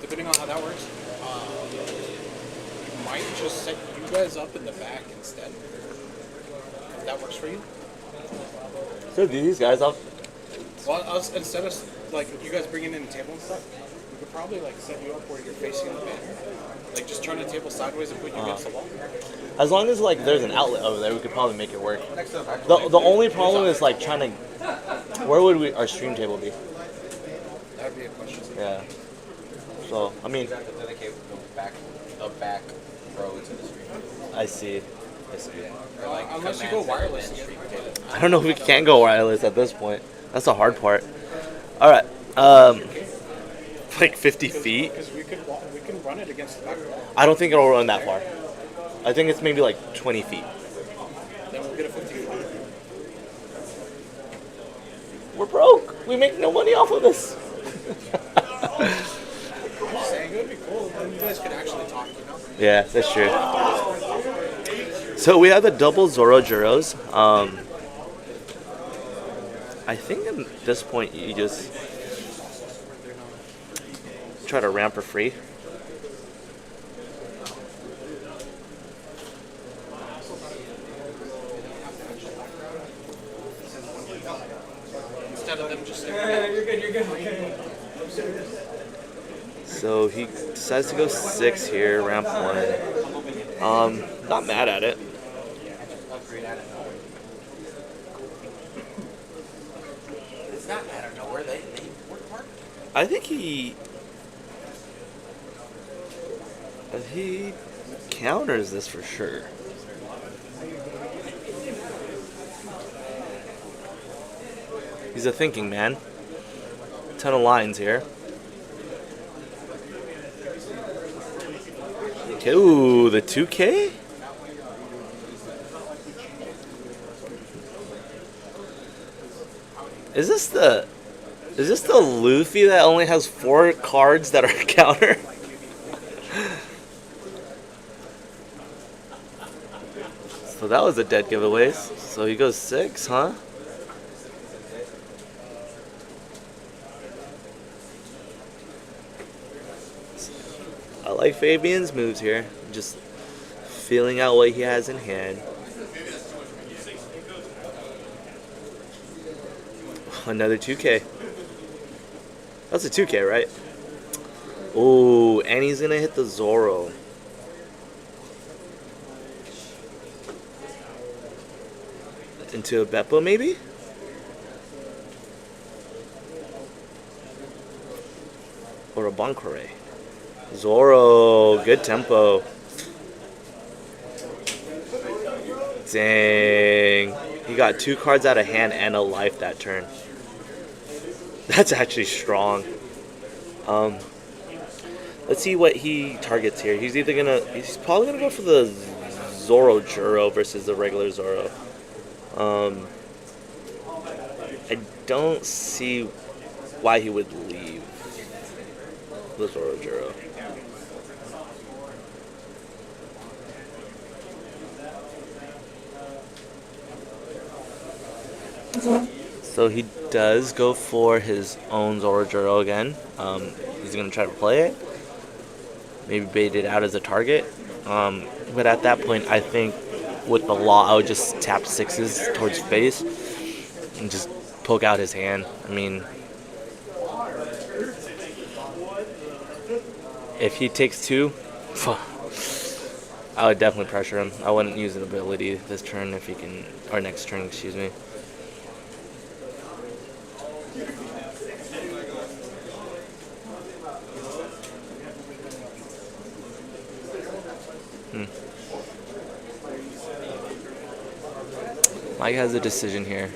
depending on how that works, you might just set you guys up in the back instead. If that works for you. So do these guys off? Well, instead of like you guys bringing in the table and stuff, we could probably like set you up where you're facing the banner. Like just turn the table sideways and put you against the wall. As long as like there's an outlet over there, we could probably make it work. The only problem is like trying to. Where would our stream table be? That would be a question. Yeah. So I mean, You have to dedicate a back row to the stream. I see. Or like Unless you command go center wireless and again. stream table. I don't know if we can go wireless at this point. That's the hard part. All right. Like 50 feet. Because we can run it against the back wall. I don't think it'll run that far. I think it's maybe like 20 feet. Then we'll get a 50 feet. We're broke. We make no money off of this. I'm just saying it would be cool. Then you guys could actually talk, you know? Yeah, that's true. So we have the double Zoro Juros. I think at this point you just try to ramp for free. Instead of them just So he decides to go 6 here, ramp 1. Not mad at it. It's not out of nowhere. They work hard. I think he counters this for sure. He's a thinking man. Ton of lines here. Okay, ooh, the 2K? Is this the Luffy that only has 4 cards that are counter? So that was a dead giveaways. So he goes 6, huh? I like Fabian's moves here. Just feeling out what he has in hand. Another 2K. That's a 2K, right? Oh, and he's gonna hit the Zoro. Into a Beppo, maybe? Or a Bankore. Zoro, good tempo. Dang. He got 2 cards out of hand and a life that turn. That's actually strong. Let's see what he targets here. He's probably gonna go for the Zoro Juro versus the regular Zoro. I don't see why he would leave the Zoro Juro. So he does go for his own Zorojuro again. He's going to try to play it. Maybe bait it out as a target. But at that point, I think with the law, I would just tap 6s towards face and just poke out his hand. I mean, if he takes 2, I would definitely pressure him. I wouldn't use an ability this turn if he can, or next turn, excuse me. Mike has a decision here.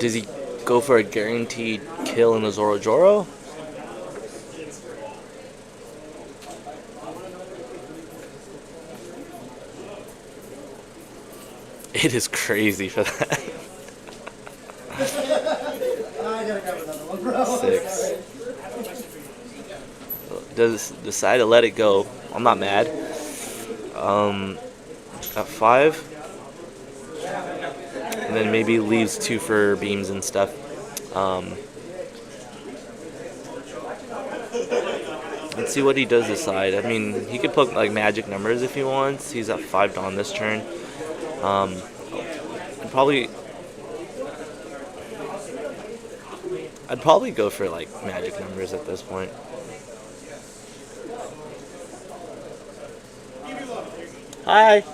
Does he go for a guaranteed kill in the Zorojuro? It is crazy for that. 6. Does decide to let it go. I'm not mad. At 5. And then maybe leaves 2 for beams and stuff. Let's see what he does decide. I mean, he could put like magic numbers if he wants. He's at 5 Dawn this turn. I'd probably go for like magic numbers at this point. Hi.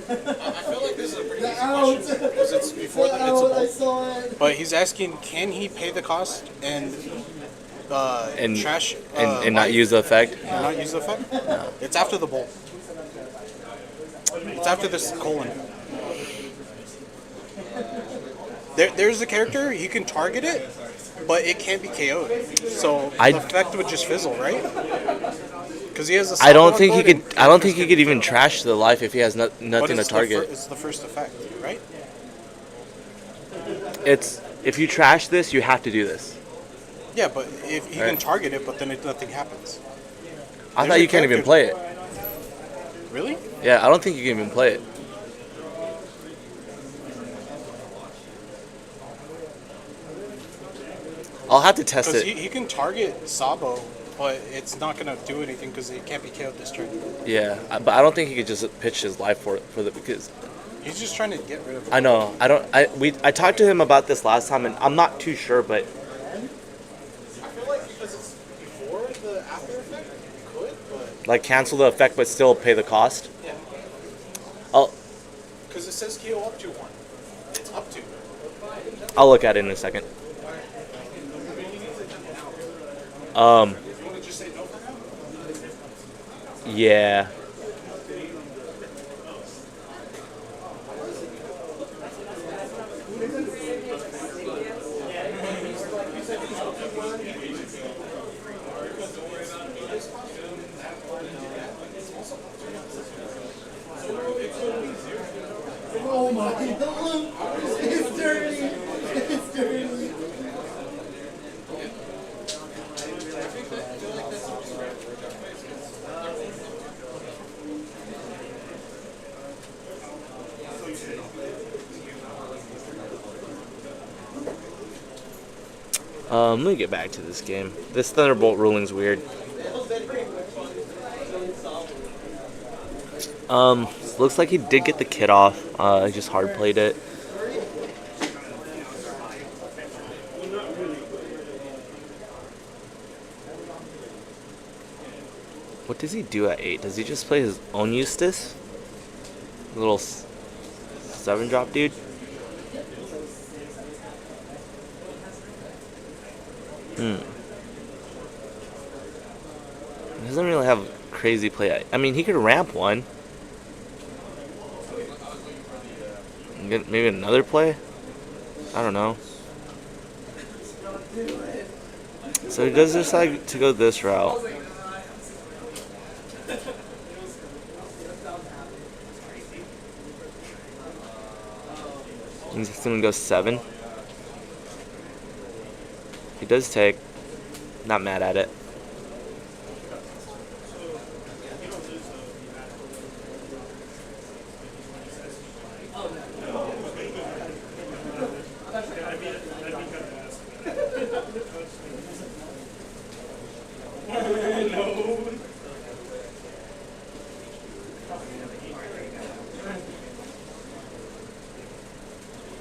I feel like this is a pretty easy question because it's before the it's a bolt. But he's asking, can he pay the cost and trash and not use the effect? And not use the effect? No. It's after the bolt. It's after this colon. There's a character, he can target it, but it can't be KO'd. So the effect would just fizzle, right? Because he has a. I don't think he could. I don't think he could even trash the life if he has nothing to target. It's the first effect, right? It's if you trash this, you have to do this. Yeah, but if he can target it, but then nothing happens. I thought you can't even play it. Really? Yeah, I don't think you can even play it. I'll have to test it. He can target Sabo, but it's not gonna do anything because it can't be KO'd this turn. Yeah, but I don't think he could just pitch his life for the because. He's just trying to get rid of it. I know. I talked to him about this last time, and I'm not too sure, but. I feel like because it's before the after effect, you could, but. Like cancel the effect, but still pay the cost. Yeah. I'll. Because it says KO up to 1. It's up to. I'll look at it in a second. You want to just say no for now? Yeah. Oh my, it's dirty. It's dirty. Let me get back to this game. This Thunderbolt ruling's weird. Looks like he did get the kit off. He just hard played it. What does he do at 8? Does he just play his own Eustace? Little 7-drop dude? He doesn't really have crazy play. I mean, he could ramp one. Get maybe another play? I don't know. So he does decide to go this route. He's going to go 7. He does take. Not mad at it.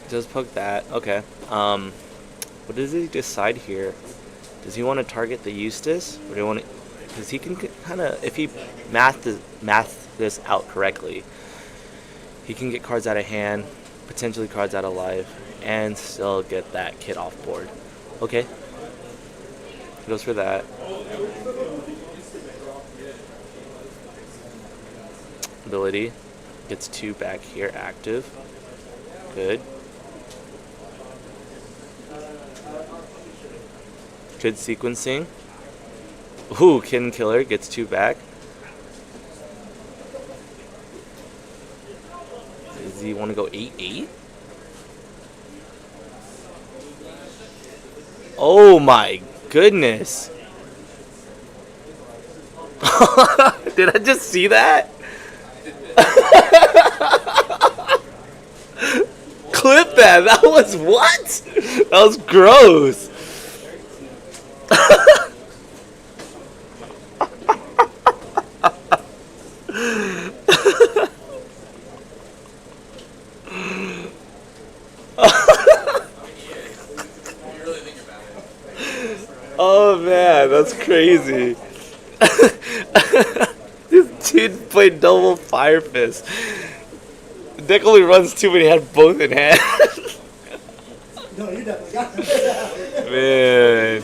Does poke that. Okay. What does he decide here? Does he want to target the Eustace? Or do he want to... Because he can kind of... If he math this out correctly, he can get cards out of hand, potentially cards out of life, and still get that kid off board. Okay. He goes for that. Ability. Gets 2 back here active. Good. Good sequencing. Ooh, Kid and Killer gets 2 back. Does he want to go 8-8? Oh my goodness. Did I just see that? Clip that. That was what? That was gross. Oh man, that's crazy. This dude played double Fire Fist. Deck only runs 2 when he had both in hand. No, you definitely got it. Man.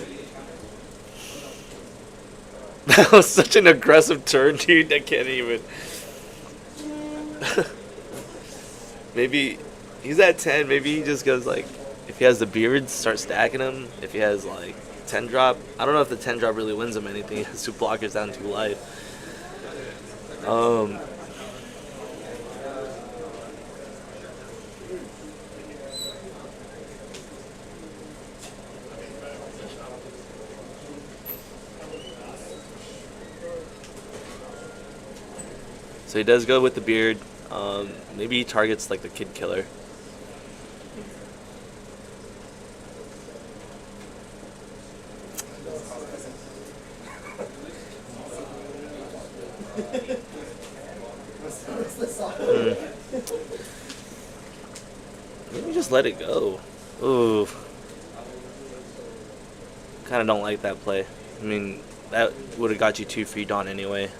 That was such an aggressive turn, dude. I can't even. Maybe he's at 10. Maybe he just goes like, if he has the beards, start stacking him. If he has like 10 drop, I don't know if the 10 drop really wins him anything. He has 2 blockers down 2 life. So he does go with the beard. Maybe he targets like the Kid Killer. Maybe just let it go. Ooh. Kind of don't like that play. I mean, that would have got you 2 free Dawn anyway.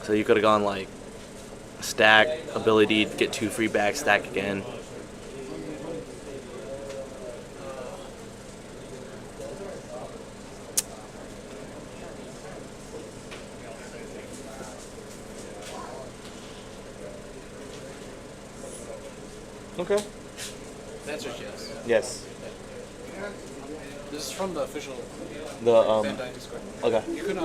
So you could have gone like stack, ability, get 2 free back, stack again. Okay. The answer is yes. Yes. This is from the official The Bandai Discord. Okay. You can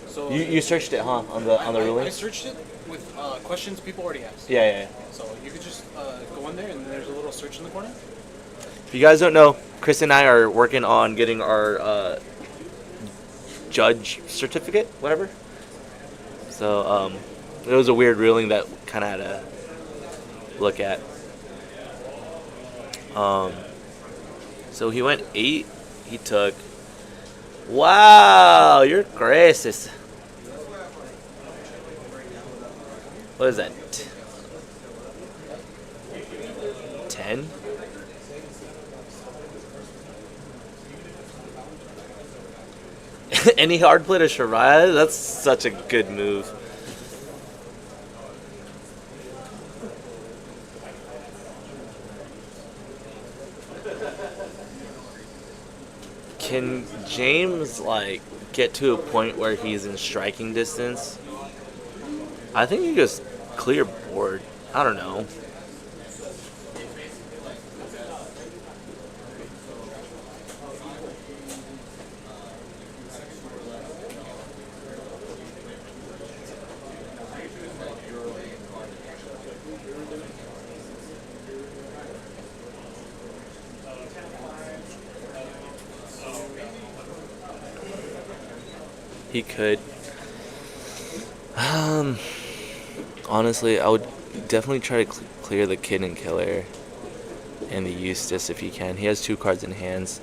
so You searched it, huh? On the ruling. I searched it with questions people already asked. Yeah. So you could just go in there and there's a little search in the corner. If you guys don't know, Chris and I are working on getting our judge certificate, whatever. So it was a weird ruling that kind of had to look at. So he went 8. He took. Wow, you're gracious. What is that? 10? Any hard play to Shariah? That's such a good move. Can James like get to a point where he's in striking distance? I think he just clear board. I don't know. He could. Honestly, I would definitely try to clear the Kid and Killer. and the Eustace if he can. He has 2 cards in hands.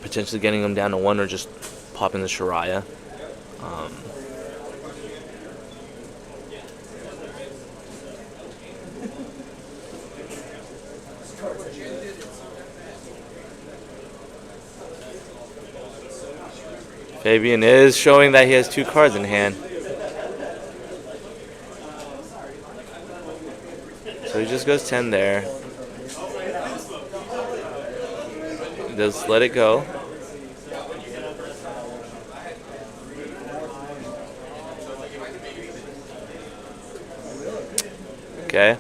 Potentially getting him down to 1 or just popping the Shariah. Fabian is showing that he has 2 cards in hand. So he just goes 10 there. He does let it go. Okay.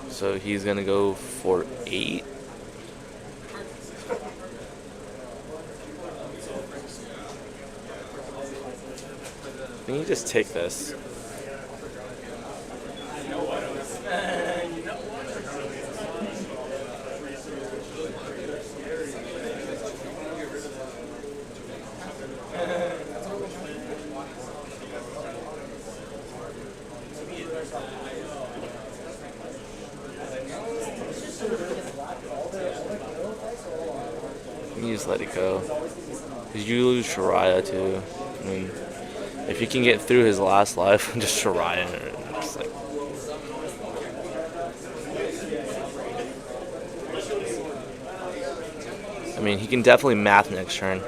So he's going to go for 8. I think you just take this. You just let it go. Because you lose Shariah too. I mean, if you can get through his last life, just Shariah. Just like, I mean, he can definitely math next turn.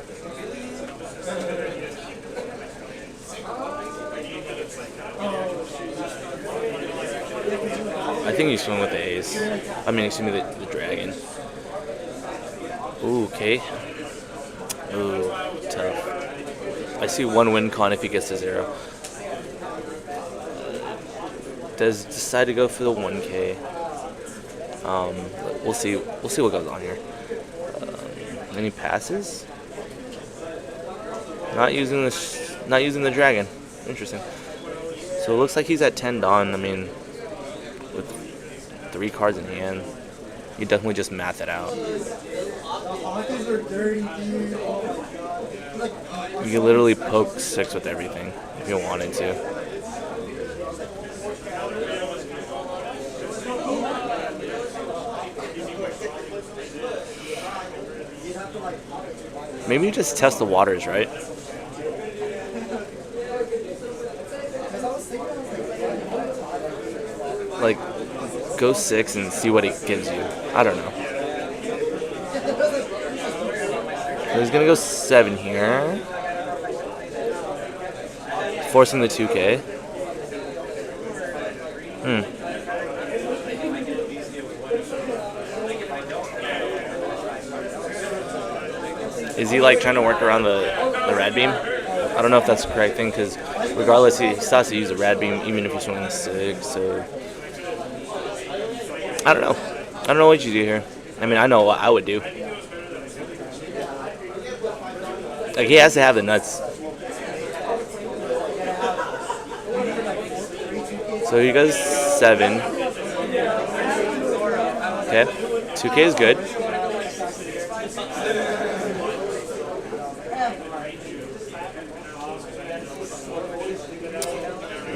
I think you swing with the ace. I mean, excuse me, the dragon. Ooh, okay. Ooh, tough. I see 1 win con if he gets to 0. Does decide to go for the 1K. We'll see. We'll see what goes on here. Then he passes. Not using the dragon. Interesting. So it looks like he's at 10 Dawn. I mean, with 3 cards in hand, you definitely just math it out. You can literally poke 6 with everything if you wanted to. Maybe you just test the waters, right? Like, go 6 and see what it gives you. I don't know. So he's gonna go 7 here. Forcing the 2K. Is he like trying to work around the rad beam? I don't know if that's the correct thing, because regardless, he still has to use a rad beam even if he's swinging 6. So I don't know. I don't know what you do here. I mean, I know what I would do. Like, he has to have the nuts. So he goes 7. Okay. 2K is good.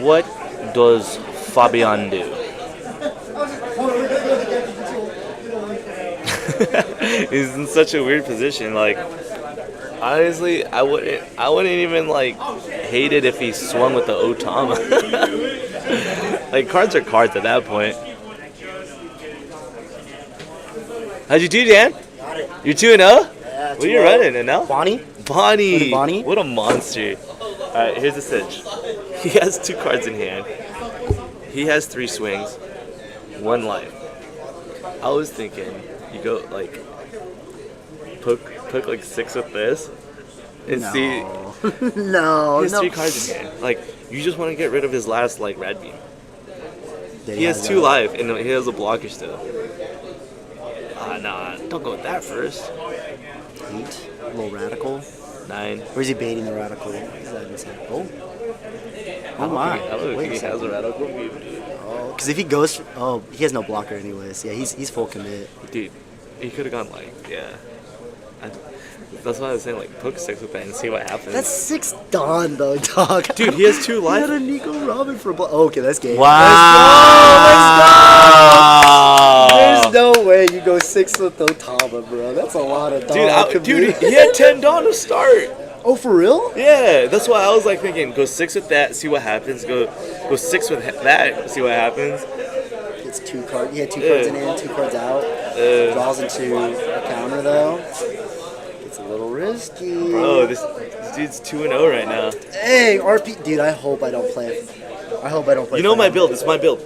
What does Fabian do? He's in such a weird position. Like, honestly, I wouldn't even like hate it if he swung with the Otama. Like, cards are cards at that point. How'd you do, Dan? Got it. You're 2-0? Yeah, What are you running in now? Bonney? Bonney. Bonney? What a monster. Alright, here's the cinch. He has 2 cards in hand. He has 3 swings. 1 life. I was thinking you go like poke like 6 with this and see No, he has no. 3 cards in hand. Like, you just want to get rid of his last like rad beam. Did He has have 2 that? life and he has a blocker still. Nah, don't go with that first. 8. A little radical. 9. Or is he baiting the radical? Is that insane? Oh. I Oh my. don't Wait think a he second. has a radical beam, dude. Oh, because if he goes, he has no blocker anyways. Yeah, he's full commit. Dude, he could have gone like, yeah. That's why I was saying, like, poke 6 with that and see what happens. That's 6 Dawn though, dog. Dude, he has 2 He life. had a Nico Robin for oh, okay, that's game. Wow. There's no way you go 6 with Otama, bro. That's a lot of Dawn. Dude, he had 10 Dawn to start. Oh, for real? Yeah, that's why I was like thinking, go 6 with that, see what happens. Go 6 with that, see what happens. It's 2 cards. He had 2 cards in hand, 2 cards out. Draws into a counter though. It's a little risky. Bro, this dude's 2-0 right now. Dang, RP, dude. I hope I don't play. I hope I don't play. You know for my him. build. It's my build.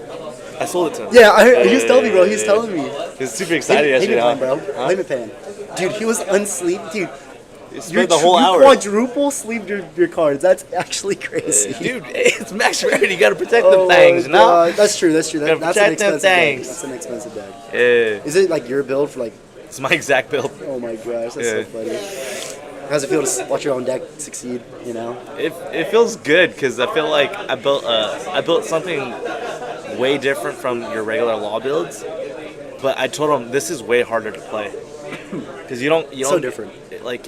I sold it to him. Yeah, he was telling me, bro. He was telling me. He was super excited yesterday. Limit Huh? plan, bro. Limit plan. Dude, he was unsleep. Dude, He spent the whole hour. You quadruple sleeved your cards. That's actually crazy. Dude, it's max rarity. You gotta protect Oh the things, my no? God. That's true. That's Gotta that's an protect them expensive deck. things. That's an expensive deck. Yeah. Is it like your build for like? It's my exact build. Oh my gosh, that's Yeah. so funny. How's it feel to watch your own deck succeed? You know. It feels good because I feel like I built something way different from your regular law builds, but I told him this is way harder to play because you don't So different. like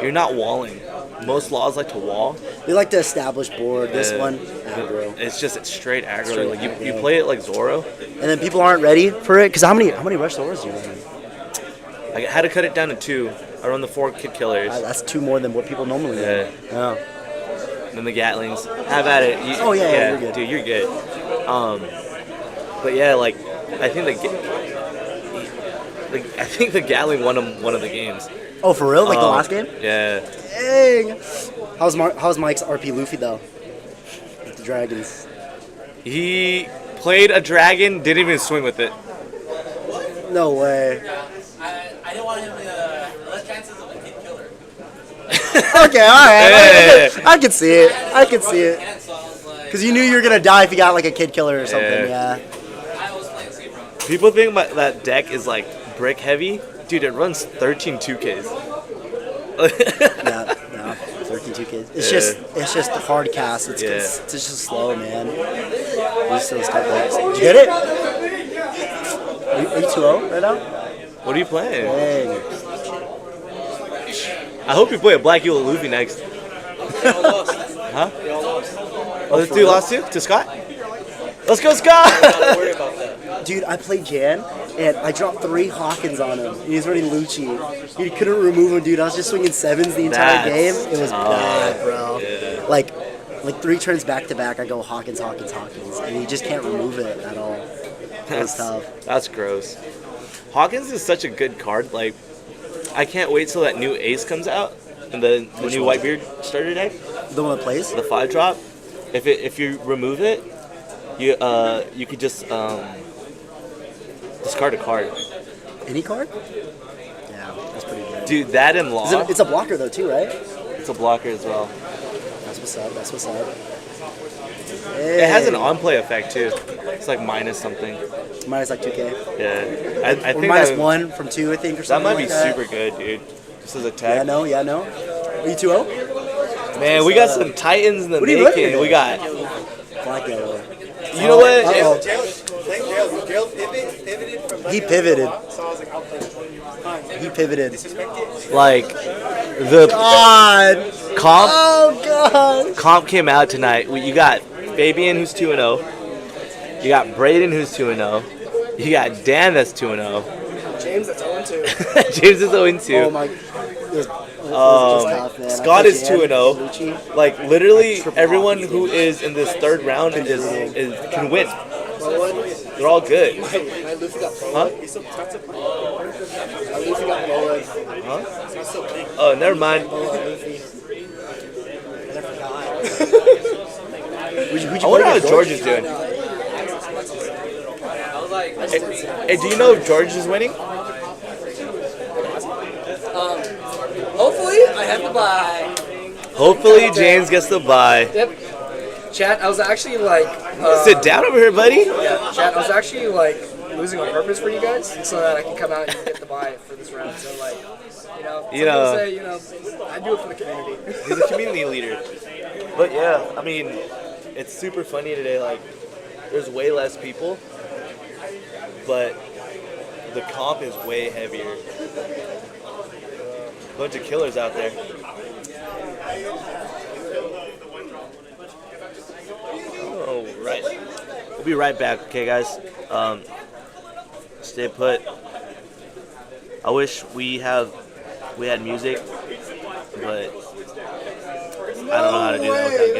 you're not walling. Most laws like to wall. They like to establish board. This one, aggro. It's straight aggro. Straight like you aggro. play it like Zoro. And then people aren't ready for it because how many rush Zoras do you run? I had to cut it down to 2. I run the 4 kid killers. That's 2 more than what people normally run. Yeah. Oh. Then the Gatlings. Have at it. Oh, yeah, you're good. Dude, you're good. But yeah, like I think the Gatling won him one of the games. Oh, for real? Like the last game? Yeah. Dang. How's Mike's RP Luffy though? With the dragons. He played a dragon, didn't even swing with it. No way. I didn't want him to less chances of a kid killer. Okay, all right. Yeah. I can see it. I can see it. And so I was like, Because you knew you were gonna die if you got like a kid killer or something. Yeah. Yeah. I was playing safe round. People think that deck is like brick heavy. Dude, it runs 13 2Ks. Yeah. No. 13 2Ks. It's just hard cast. It's Yeah. it's just slow, man. Use those type decks. Did you get it? Are you 2-0 right now? What are you playing? Dang. I hope you play a Black Eagle Luffy next. Huh? Oh, this dude lost to Scott? Let's go, Scott! Dude, I played Jan, and I dropped 3 Hawkins on him. He was running Lucci. He couldn't remove him, dude. I was just swinging 7s the entire game. It was bad, bro. Yeah. Like 3 turns back to back, I go Hawkins, and he just can't remove it at all. That was tough. That's gross. Hawkins is such a good card. Like, I can't wait till that new Ace comes out and the new one? Whitebeard starter deck, The one that plays? the 5-drop. If you remove it, you could just discard a card. Any card? Yeah, that's pretty good. Dude, that in law, It's a blocker though too, right? it's a blocker as well. That's what's up. That's what's up. It has an on-play effect too. It's like minus something. Minus like 2K. Yeah, I Or think minus that, 1 from 2, I think, or that something. might be like that. super good, dude. Just as a Yeah, tech. no. Are you 2-0? Man, we got some Titans in the What are you running making. We today? got. Black yellow. You know what? Uh-oh. Pivoted He pivoted. He pivoted. Like the God. comp Oh God. comp came out tonight. You got Fabian who's 2-0. You got Braden who's 2-0. You got Dan that's 2-0. James, that's 0-2. James is 0-2. Oh my. It was tough, man. Scott I is played Jan, 2-0. Lucci. Like literally everyone who is in this third round is can win. They're all good. My Luffy got pro. Huh? He's so toxic. My Luffy got pro. Huh? Oh, never mind. I wonder how George is doing. Hey, do you know if George is winning? Hopefully, I have to buy. Hopefully James gets the bye. Yep. Chat, I was actually like. Sit down over here, buddy. Yeah, chat, I was actually like losing on purpose for you guys so that I can come out and get the buy for this round. So, like, You know. say, I do it for the community. He's a community leader. But yeah, I mean, it's super funny today. Like, there's way less people, but the comp is way heavier. Bunch of killers out there. All right. We'll be right back, okay, guys? Stay put. I wish we had music, but I don't know how to do that without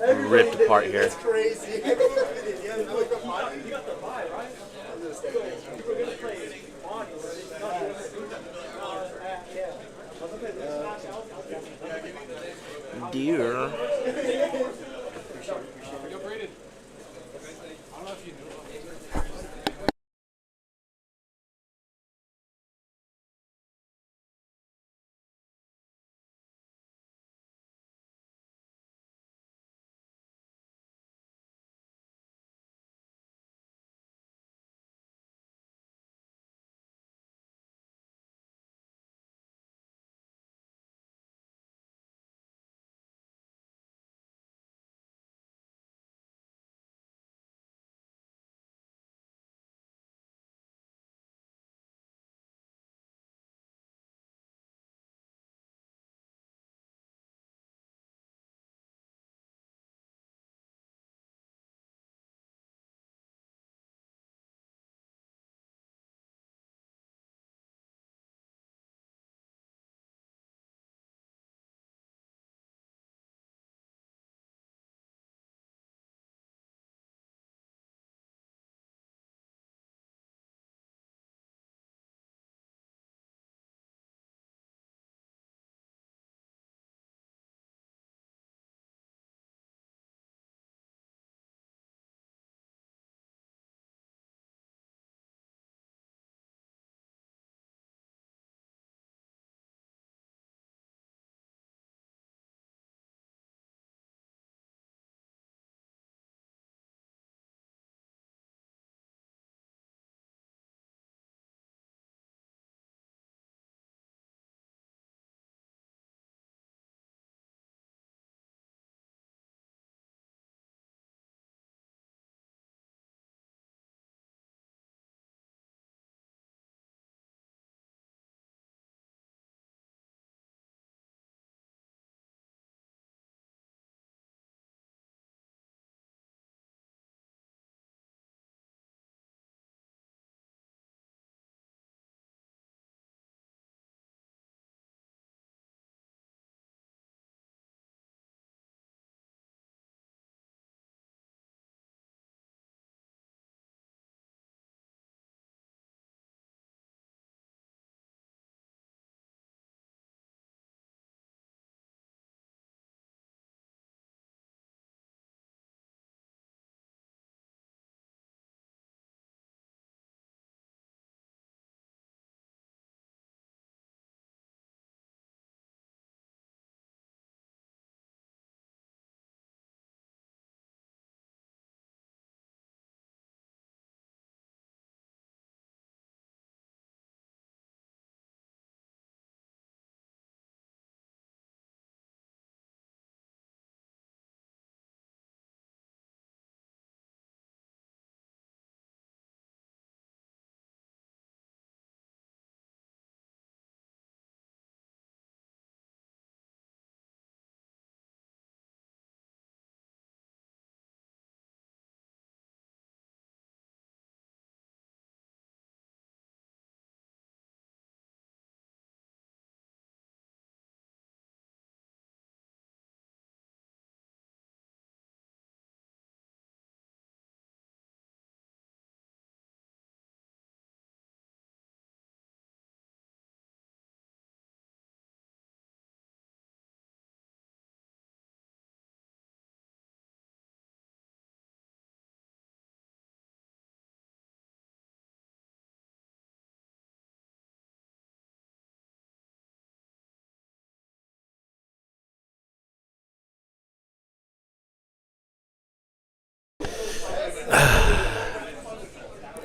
getting ripped apart here. Dear.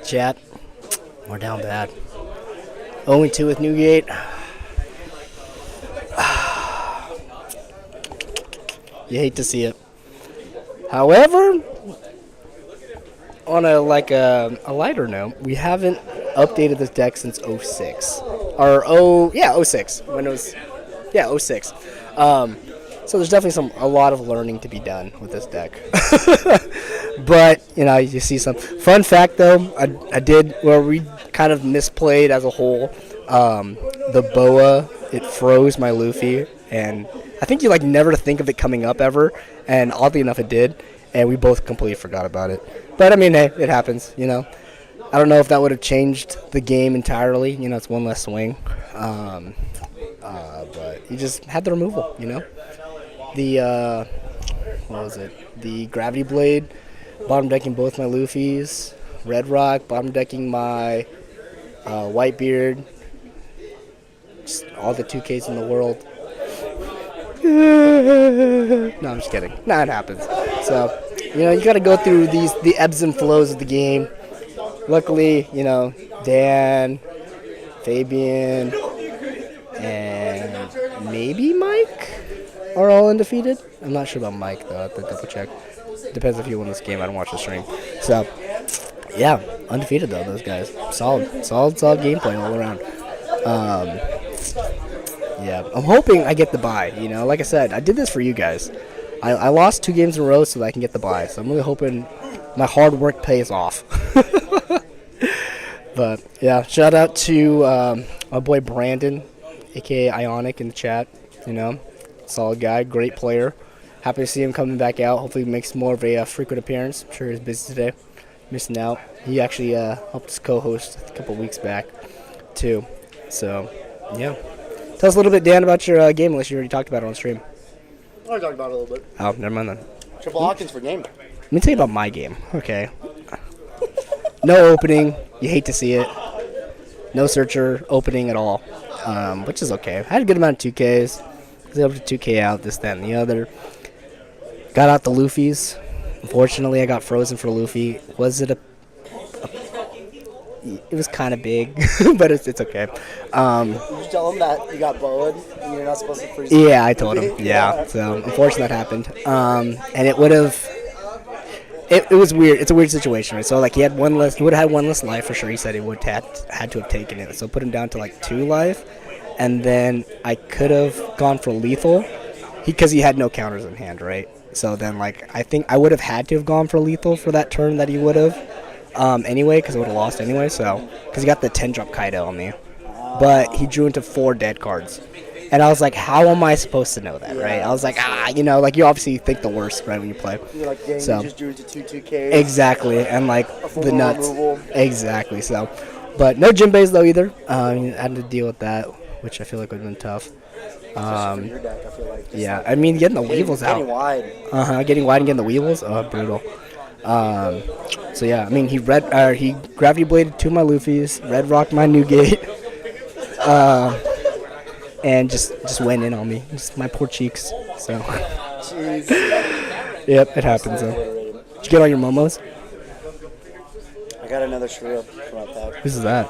Chat, we're down bad. 0-2 with Newgate. You hate to see it. However, on a lighter note, we haven't updated this deck since 06. or '06 when it was, '06. So there's definitely a lot of learning to be done with this deck. But you see some fun fact though. I did where we kind of misplayed as a whole. The boa, it froze my Luffy, and I think you like never think of it coming up ever, and oddly enough it did, and we both completely forgot about it. But I mean, hey, it happens. I don't know if that would have changed the game entirely. It's one less swing. But you just had the removal. The what was it? The gravity blade, bottom decking both my Luffys. Red Rock, bottom decking my Whitebeard. Just all the 2Ks in the world. No, I'm just kidding. Nah, it happens. So, you got to go through the ebbs and flows of the game. Luckily, Dan, Fabian, and maybe Mike are all undefeated. I'm not sure about Mike, though. I have to double check. Depends if you win this game. I don't watch the stream. So, yeah, undefeated, though, those guys. Solid gameplay all around. Yeah, I'm hoping I get the bye. Like I said, I did this for you guys. I lost 2 games in a row so that I can get the bye. So I'm really hoping my hard work pays off. But yeah, shout out to my boy Brandon, aka Ionic, in the chat. Solid guy, great player. Happy to see him coming back out. Hopefully he makes more of a frequent appearance. I'm sure he's busy today, missing out. He actually helped us co-host a couple weeks back too. So yeah, tell us a little bit, Dan, about your game, unless you already talked about it on stream. I already talked about it a little bit. Oh, never mind then. Triple Hawkins for game. Let me tell you about my game. Okay. No opening. You hate to see it. No searcher opening at all, which is okay. I had a good amount of 2Ks. I was able to 2K out this, that, and the other. Got out the Luffys. Unfortunately, I got frozen for Luffy. Was it it was kind of big, but it's okay. Did you tell him that you got bowed and you're not supposed to freeze? Yeah, I told him. Yeah, so unfortunately that happened. And it would have. It was weird. It's a weird situation, right? So like he had one less. He would have had one less life for sure. He said he would had to have taken it. So put him down to like 2 life, and then I could have gone for lethal, because he had no counters in hand, right? So then like I think I would have had to have gone for lethal for that turn that he would have, anyway, because I would have lost anyway. So because he got the 10-drop Kaido on me, but he drew into 4 dead cards. And I was like, how am I supposed to know that, right? I was like, like you obviously think the worst, right, when you play. You're like, dang, so, you just drew into 2Ks. Exactly, and like the nuts. Removal. Exactly, so. But no Jinbeis though either. I had to deal with that, which I feel like would have been tough. For your deck, I feel like. Yeah, I mean, getting the Weevils out. Getting wide. Getting wide and getting the Weevils, brutal. So yeah, I mean, he gravity bladed 2 of my Luffys, red rocked my Newgate. And just went in on me. Just my poor cheeks. So. Jeez. Yep, it happens though. Did you get all your momos? I got another shrew from my pack. Who's that?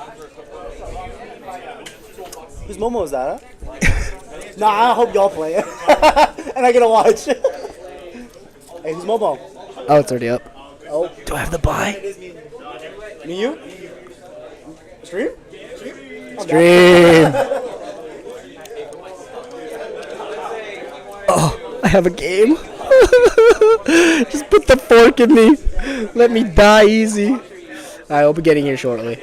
Whose Momo is that, huh? Nah, I hope y'all play it. And I get to watch. Hey, who's Momo? Oh, it's already up. Oh. Do I have the buy? Me, you? Stream? Stream. Oh, I have a game. Just put the fork in me. Let me die easy. I'll be getting here shortly.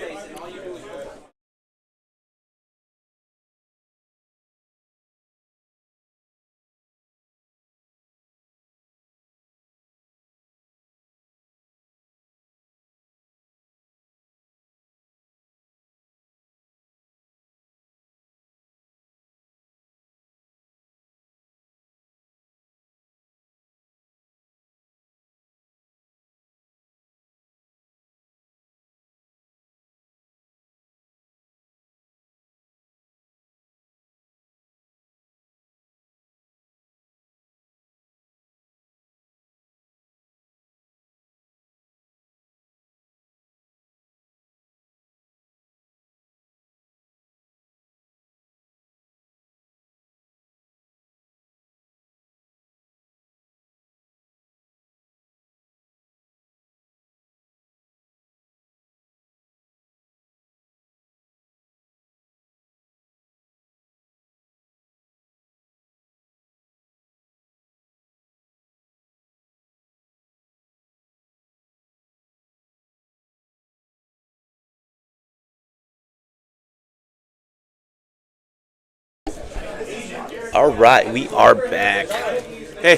All right, we are back. Hey,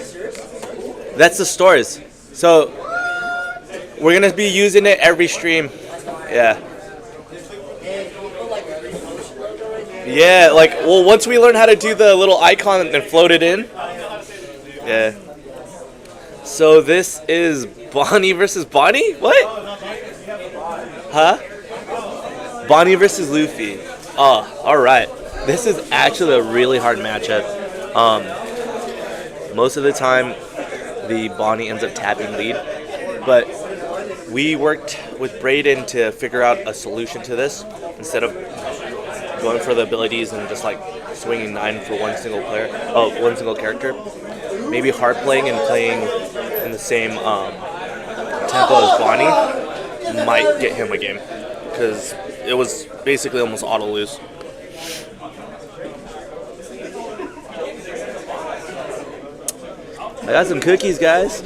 that's the stores. So we're gonna be using it every stream. Yeah. Yeah, like, well, once we learn how to do the little icon and float it in. Yeah. So this is Bonney versus Bonney? What? Huh? Bonney versus Luffy. Oh, alright. This is actually a really hard matchup. Most of the time, the Bonney ends up tapping lead. But we worked with Brayden to figure out a solution to this. Instead of going for the abilities and just like swinging 9 for one single character. Maybe hard playing and playing in the same tempo as Bonney might get him a game. Because it was basically almost auto lose. I got some cookies, guys.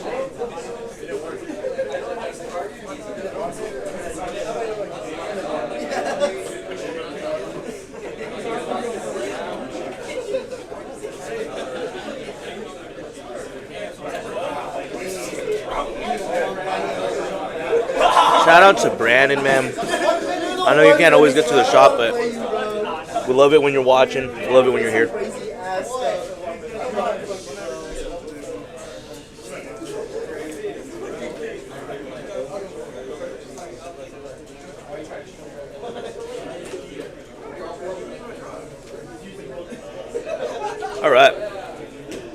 Shout out to Brandon, man. I know you can't always get to the shop, but we love it when you're watching. We love it when you're here. All right.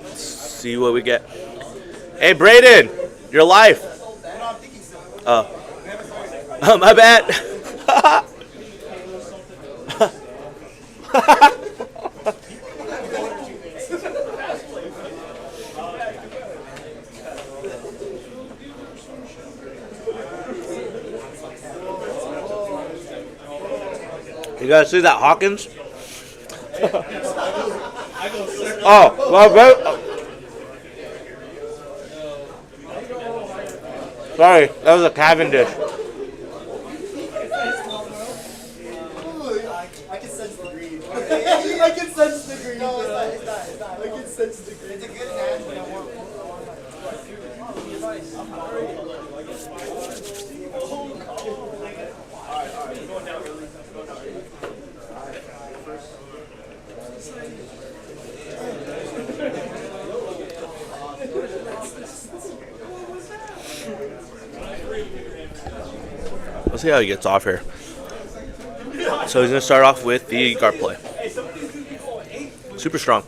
Let's see what we get. Hey, Brayden, your life. Oh, my bad. You guys see that Hawkins? Oh, my bad. Sorry, that was a Cavendish. I can sense the green. I can sense the green. No, it's not. I can sense the green. It's a good hand, but I want. Let's see how he gets off here. So he's going to start off with the guard play. Super strong.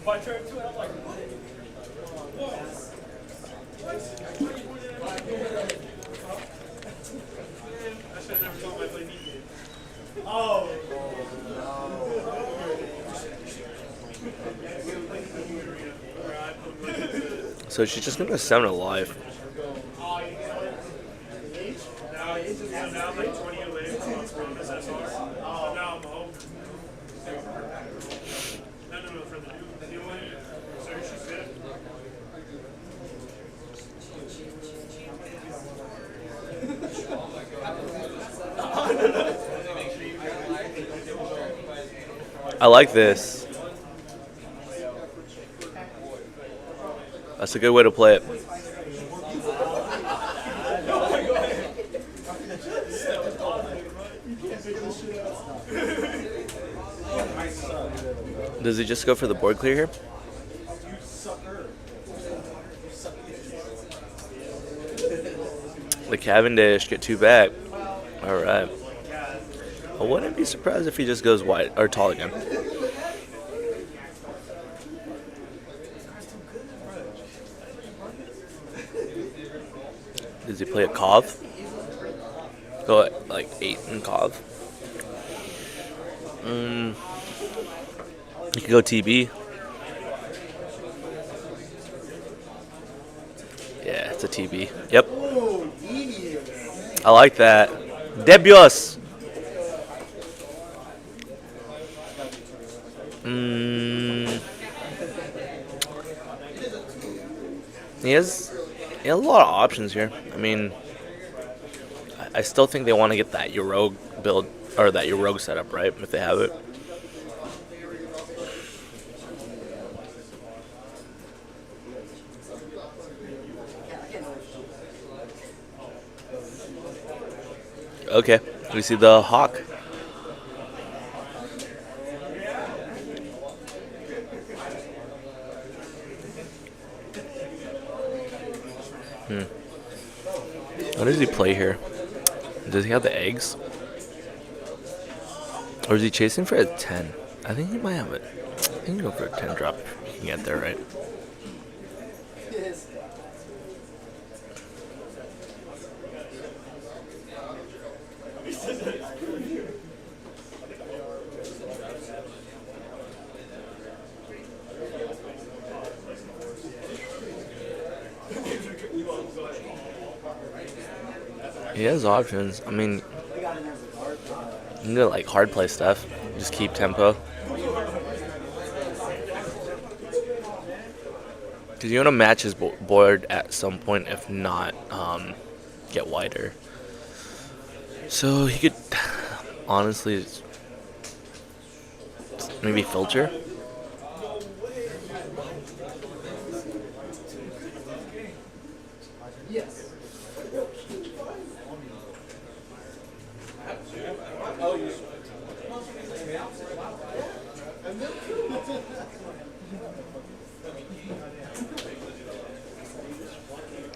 So she's just going to summon a life. I like this. That's a good way to play it. Does he just go for the board clear here? The Cavendish get 2 back. All right. I wouldn't be surprised if he just goes wide or tall again. Does he play a Cov? Go at like 8 in Cov. You could go TB. Yeah, it's a TB. Yep. I like that. Debios. He has a lot of options here. I mean, I still think they want to get that Rogue build or that Rogue setup, right? If they have it. Okay, we see the hawk. What does he play here? Does he have the eggs? Or is he chasing for a 10? I think he might have it. I think he'll go for a 10 drop if he can get there, right? He has options. I mean, you can go like hard play stuff. Just keep tempo. Because you want to match his board at some point, if not, get wider. So he could honestly maybe filter.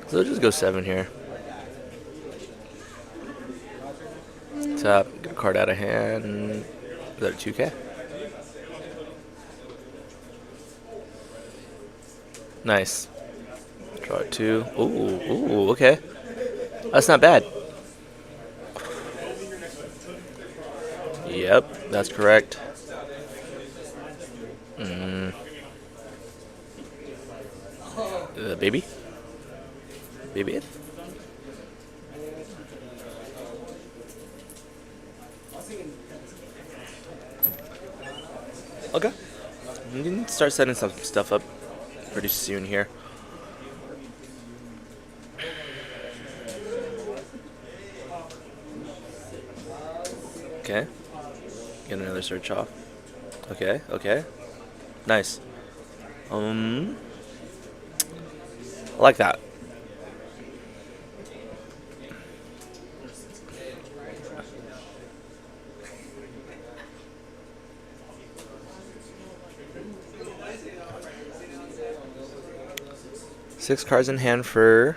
So just go 7 here. Tap, get a card out of hand. Is that a 2K? Nice. Draw a 2. Ooh, okay. That's not bad. Yep, that's correct. Baby? Baby? Okay. We can start setting some stuff up pretty soon here. Okay. Get another search off. Okay, okay. Nice. I like that. Six cards in hand for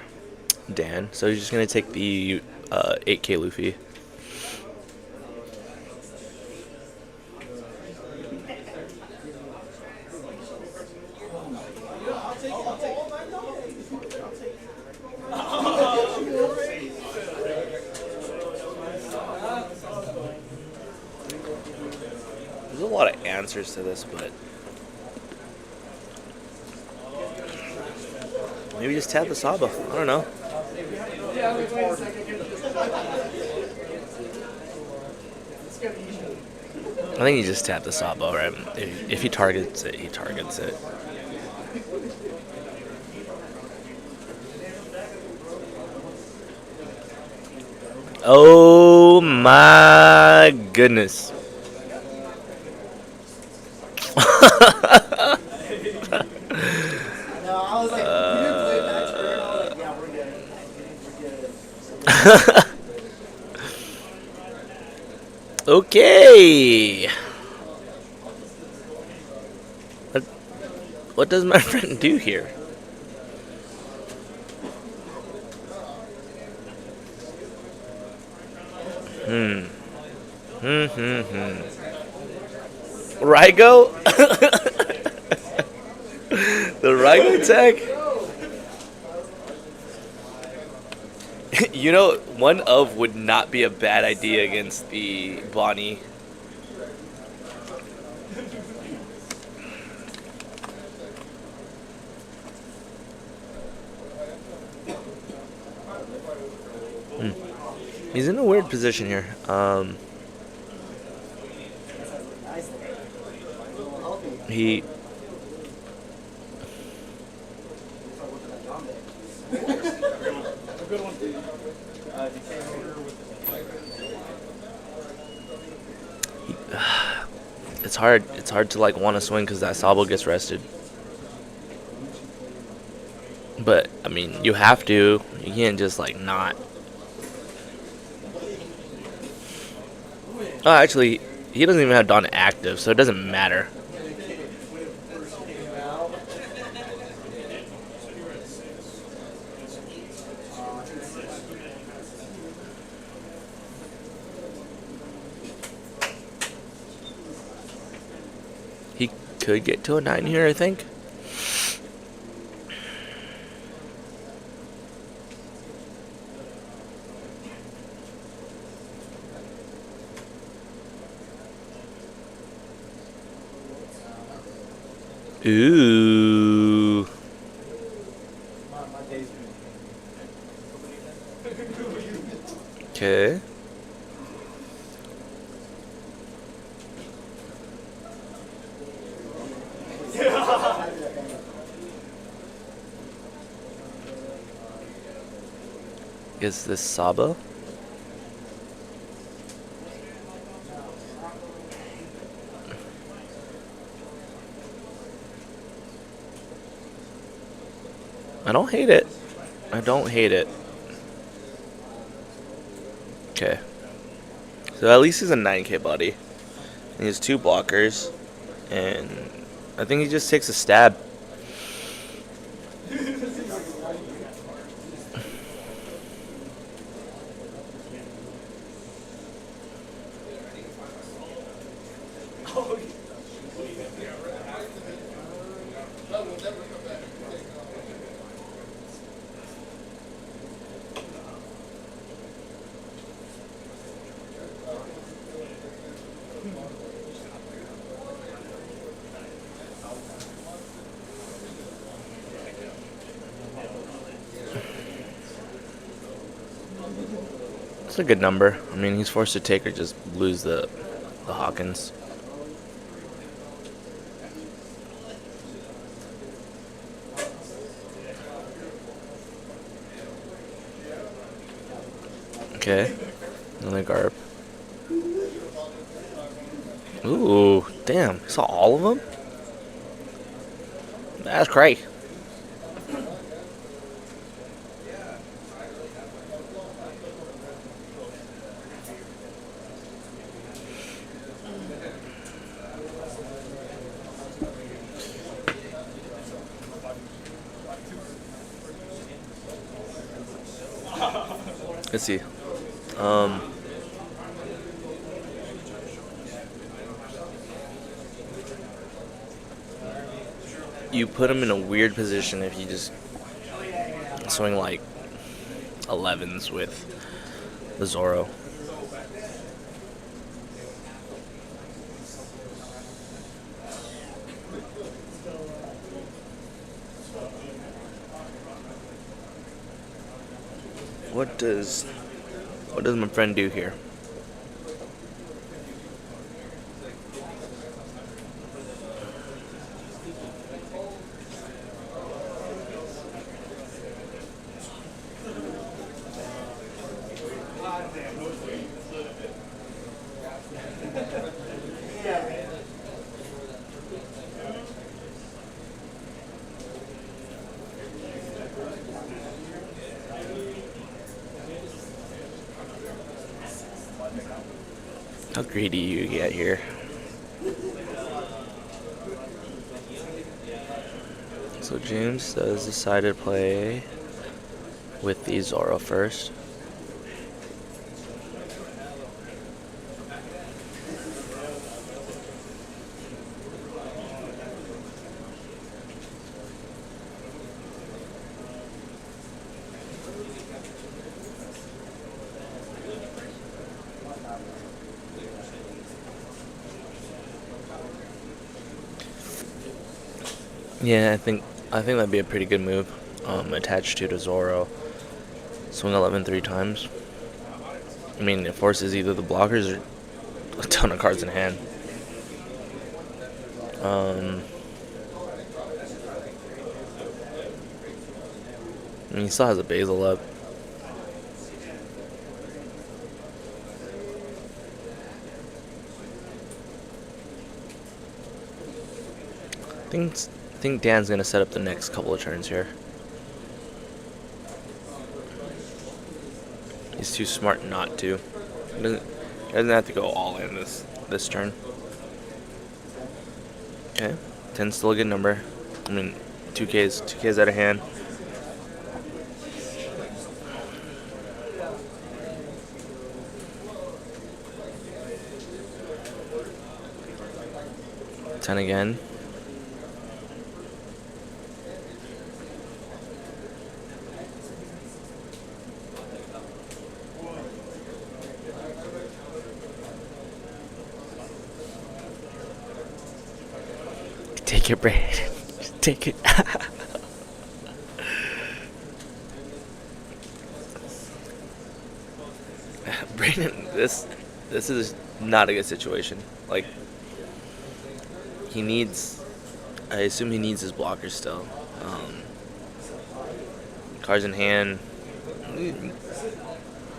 Dan, so he's just gonna take the 8K Luffy. There's a lot of answers to this, but maybe just tap the Saba. I don't know. I think he just tapped the Saba, right? If he targets it, he targets it. Oh my goodness. Okay. What does my friend do here? Rygo? The Rygo tech? You know, one of would not be a bad idea against the Bonney. He's in a weird position here. He... It's hard. It's hard to like want to swing because that Sabo gets rested. But I mean, you have to. You can't just like not. Oh, actually, he doesn't even have Dawn active, so it doesn't matter. He could get to a 9 here, I think. Ooh. Okay. Is this Sabo? I don't hate it. I don't hate it. Okay. So at least he's a 9k body. He has 2 blockers. And I think he just takes a stab. It's a good number. I mean, he's forced to take or just lose the Hawkins. Okay. Another Garb. Ooh, damn. Saw all of them? That's crazy. Let's see. You put him in a weird position if you just swing like 11s with the Zoro. What does my friend do here? How greedy you get here. So James does decide to play with the Zoro first. Yeah, I think that'd be a pretty good move. Attached to Zoro. Swing 11 3 times. I mean, it forces either the blockers or a ton of cards in hand. I mean, he still has a Basil up. I think Dan's gonna set up the next couple of turns here. He's too smart not to. Doesn't have to go all in this turn. Okay, 10's still a good number. I mean, 2K's out of hand. Ten again. Take your brain. Take it. Brandon, this is not a good situation. Like, he needs, I assume he needs his blockers still. Cards in hand.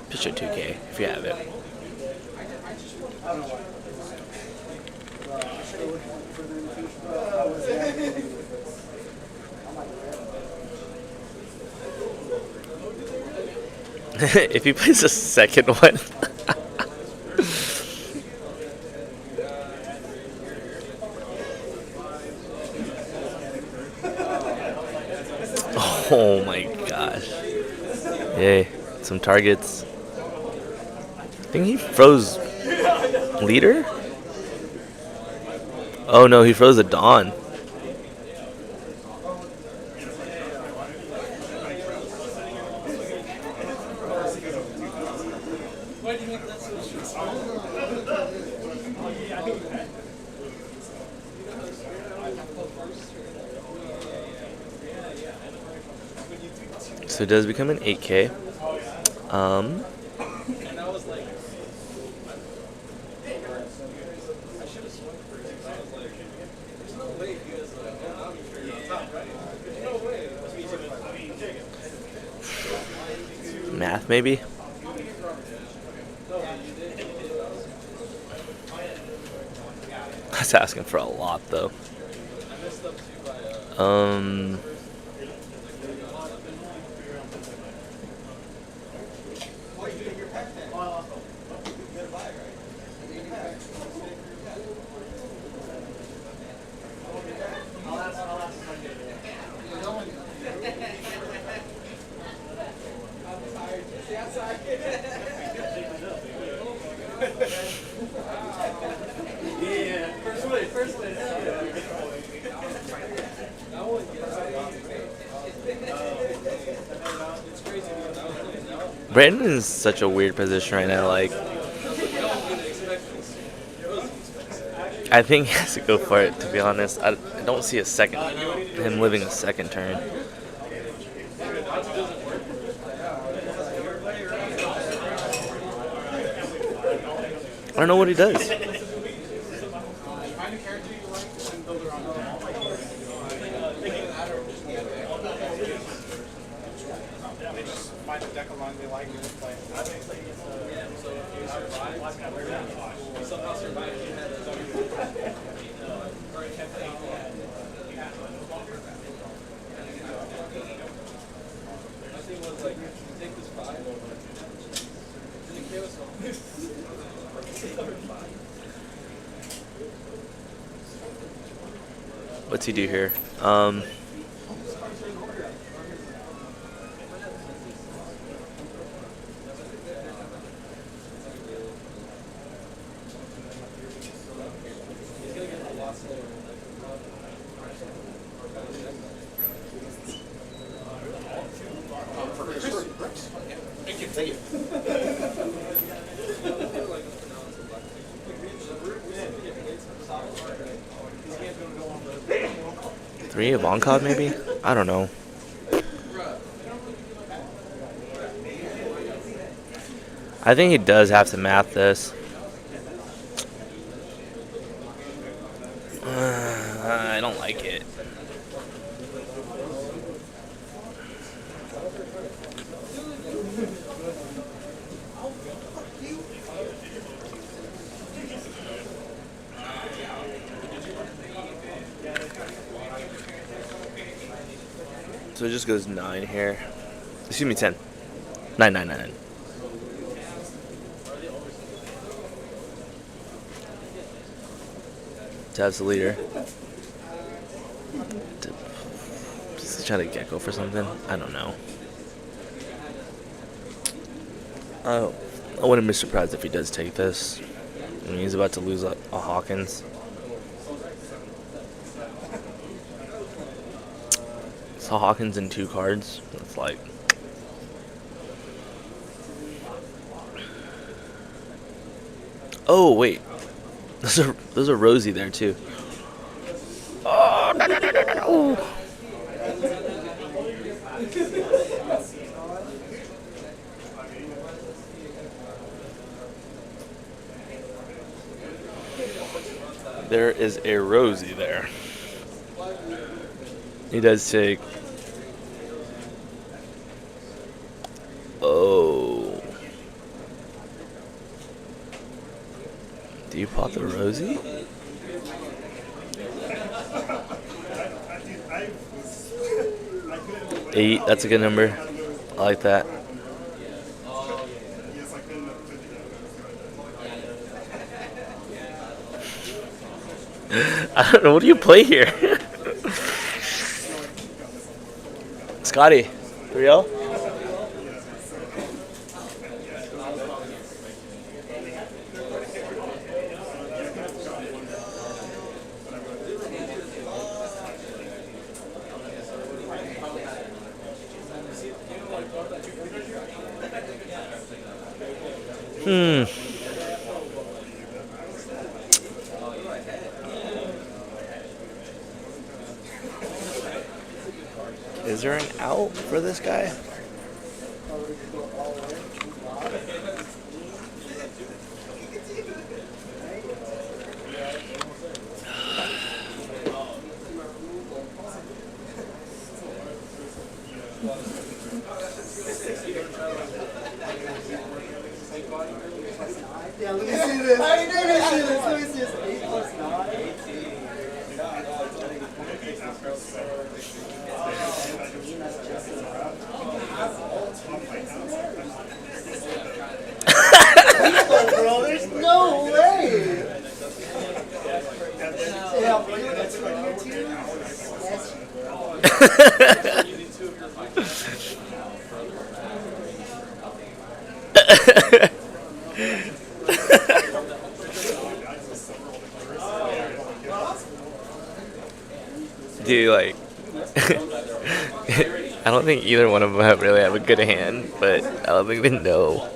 Pitch a 2K if you have it. If he plays a second one. Oh my gosh. Yay. Some targets. I think he froze leader? Oh no, he froze a Dawn. So it does become an 8K. Math maybe? That's asking for a lot though. Brandon is such a weird position right now. Like, I think he has to go for it, to be honest. I don't see him living a second turn. I don't know what he does. What's he do here? Thank you. Three of on-card maybe? I don't know. I think he does have to math this. I don't like it. So it just goes 9 here. Excuse me, 10. 9, 9, 9, 9. Tab's the leader. Does he try to gecko for something? I don't know. I wouldn't be surprised if he does take this. I mean, he's about to lose a Hawkins. It's a Hawkins and 2 cards. It's like... Oh, wait. There's a Rosie there, too. Oh, no, no, no, no, no. There is a Rosie there. He does take... Oh. Do you pop the Rosie? Eight, that's a good number. I like that. I don't know, what do you play here? Scotty, 3-0? Is there an out for this guy? Yeah, let me see this. I need to see this. Let me see this. 8 plus 9. Bro, there's no way. Yeah, bro, you got 22. Dude, like, I don't think either one of them really have a good hand, but I don't think they know.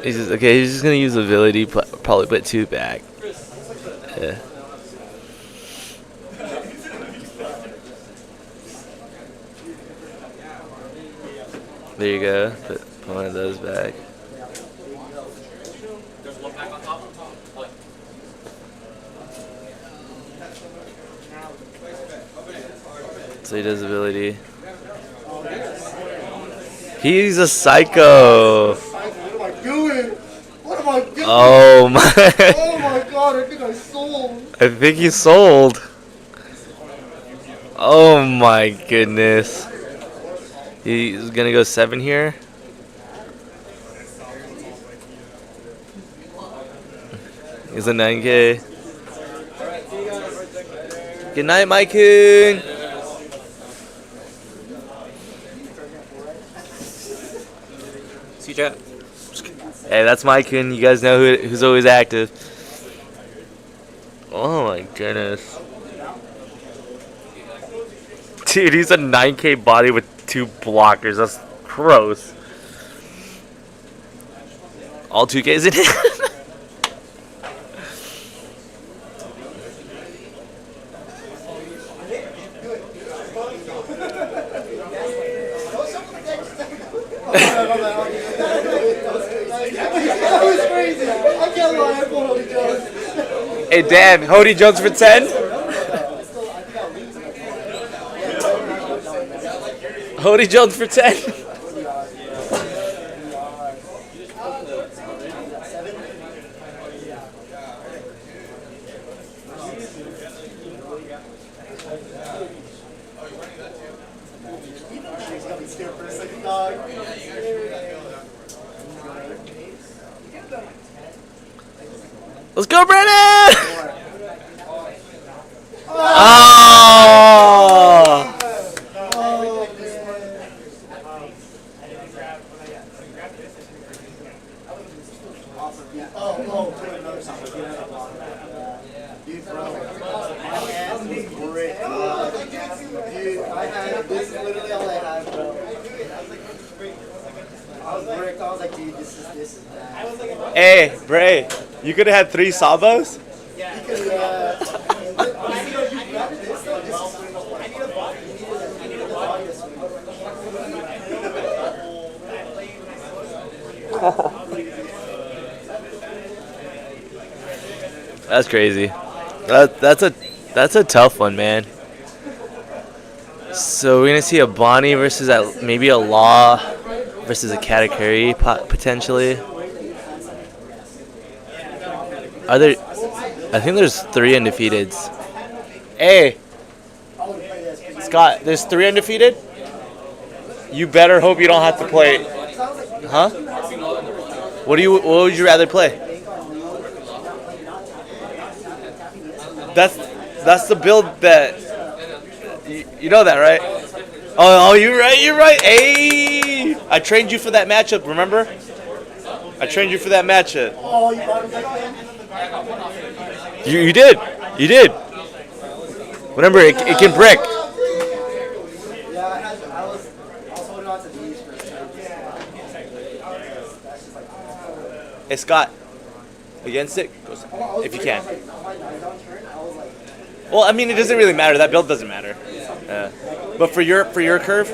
He's just, okay, he's just gonna use ability, probably put 2 back. Yeah. There you go, put one of those back. So he does ability. He's a psycho. What am I doing? What am I doing? Oh my. Oh my god, I think I sold. I think he sold. Oh my goodness. He's gonna go 7 here. He's a 9K. Good night, Mike-kun. See you, chat. Hey, that's Mike-kun. You guys know who's always active. Oh my goodness. Dude, he's a 9K body with 2 blockers. That's gross. All 2Ks in it. Hey Dan, Hody Jones for 10? Hody Jones for 10? Let's go, Brandon! Oh! This is literally all I had, bro. I was bricked. I was like, dude, this is bad. Hey, Bray, you could have had 3 Sabos? That's crazy. That's a tough one, man. So we're gonna see a Bonney versus maybe a Law versus a Katakuri potentially. Are there? I think there's 3 undefeateds. Hey, Scott, there's 3 undefeated. You better hope you don't have to play. Huh? What would you rather play? That's the build that you know that, right? Oh, you're right. Hey, I trained you for that matchup. Remember? I trained you for that matchup. You did. Remember, it can brick. Hey, Scott. Against it, if you can. Well, I mean, it doesn't really matter. That build doesn't matter. But for your curve.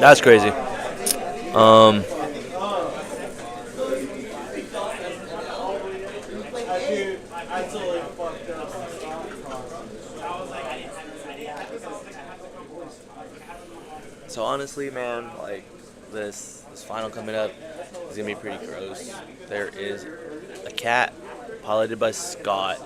That's crazy. So honestly, man, like this final coming up is gonna be pretty gross. There is a cat piloted by Scott.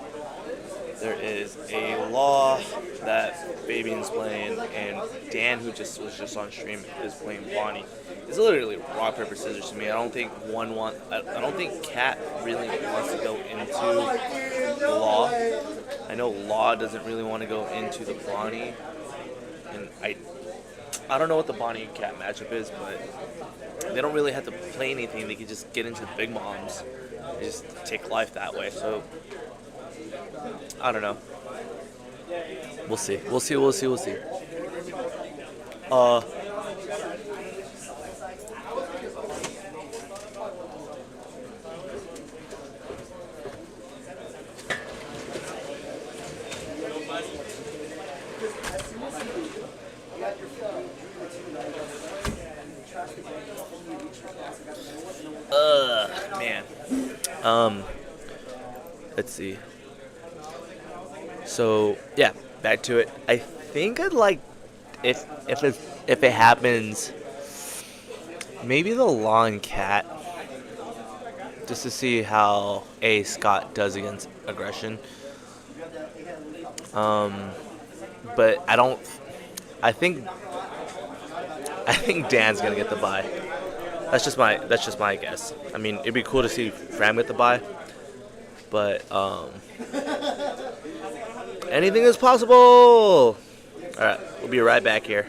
There is a Law that Fabian's playing, and Dan, who was just on stream, is playing Bonney. It's literally rock paper scissors to me. I don't think I don't think Cat really wants to go into the Law. I know Law doesn't really want to go into the Bonney, and I don't know what the Bonney and Cat matchup is, but they don't really have to play anything. They can just get into the big moms and just take life that way. So I don't know. We'll see. Man. Let's see. So yeah, back to it. I think I'd like if it happens, maybe the Law and Cat, just to see how Scott does against aggression. But I think Dan's gonna get the bye. That's just my guess. I mean, it'd be cool to see Fram get the bye, but anything is possible. All right, we'll be right back here.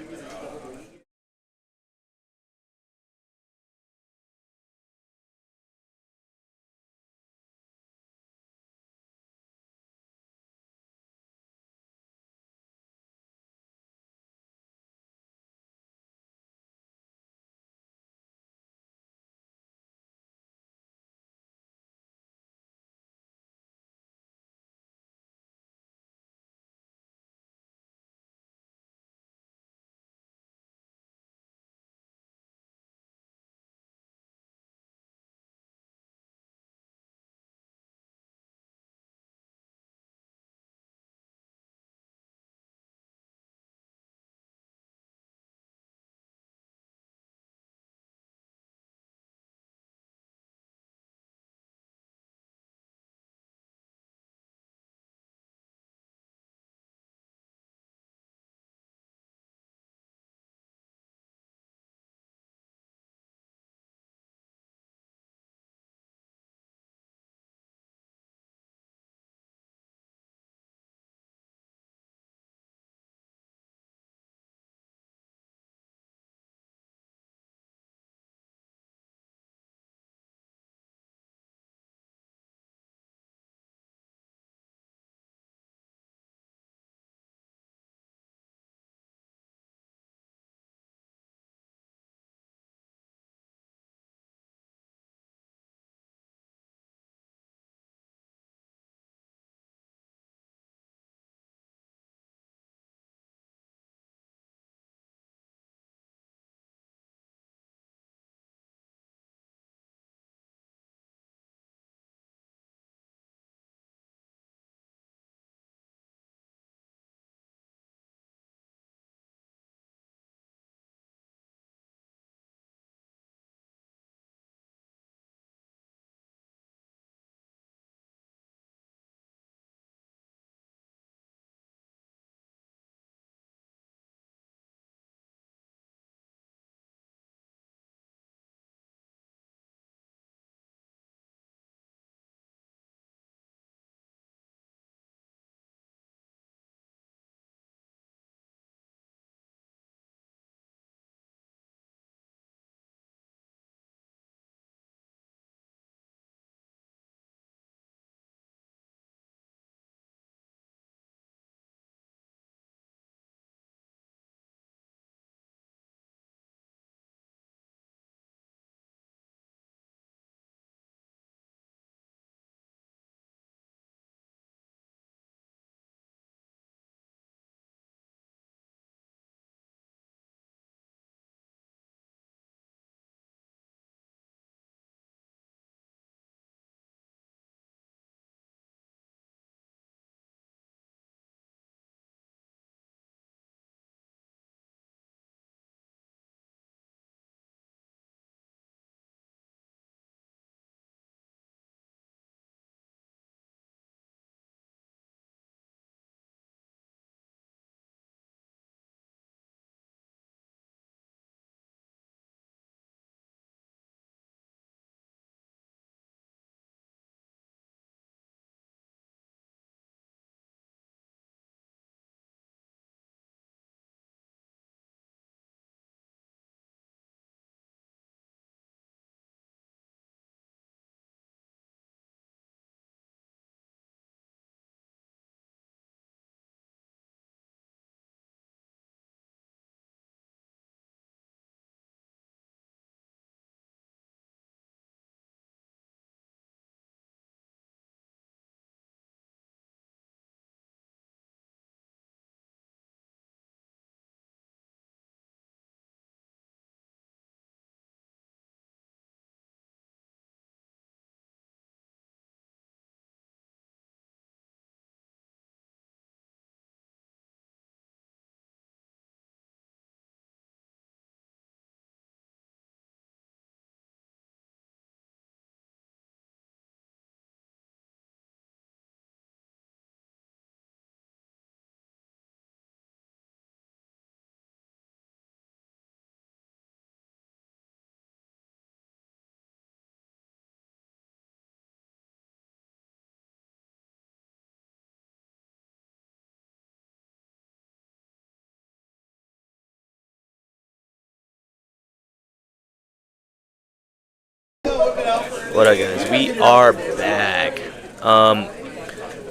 What up, guys? We are back.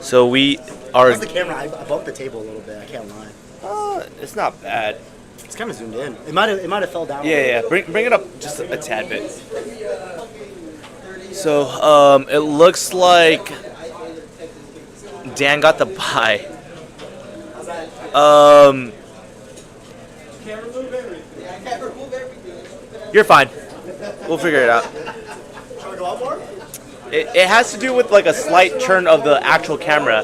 So we are. How's the camera? I bumped the table a little bit. I can't lie. It's not bad. It's kind of zoomed in. It might have fell down. Yeah. Bring it up just a tad bit. So it looks like Dan got the bye. You're fine. We'll figure it out. It has to do with like a slight turn of the actual camera.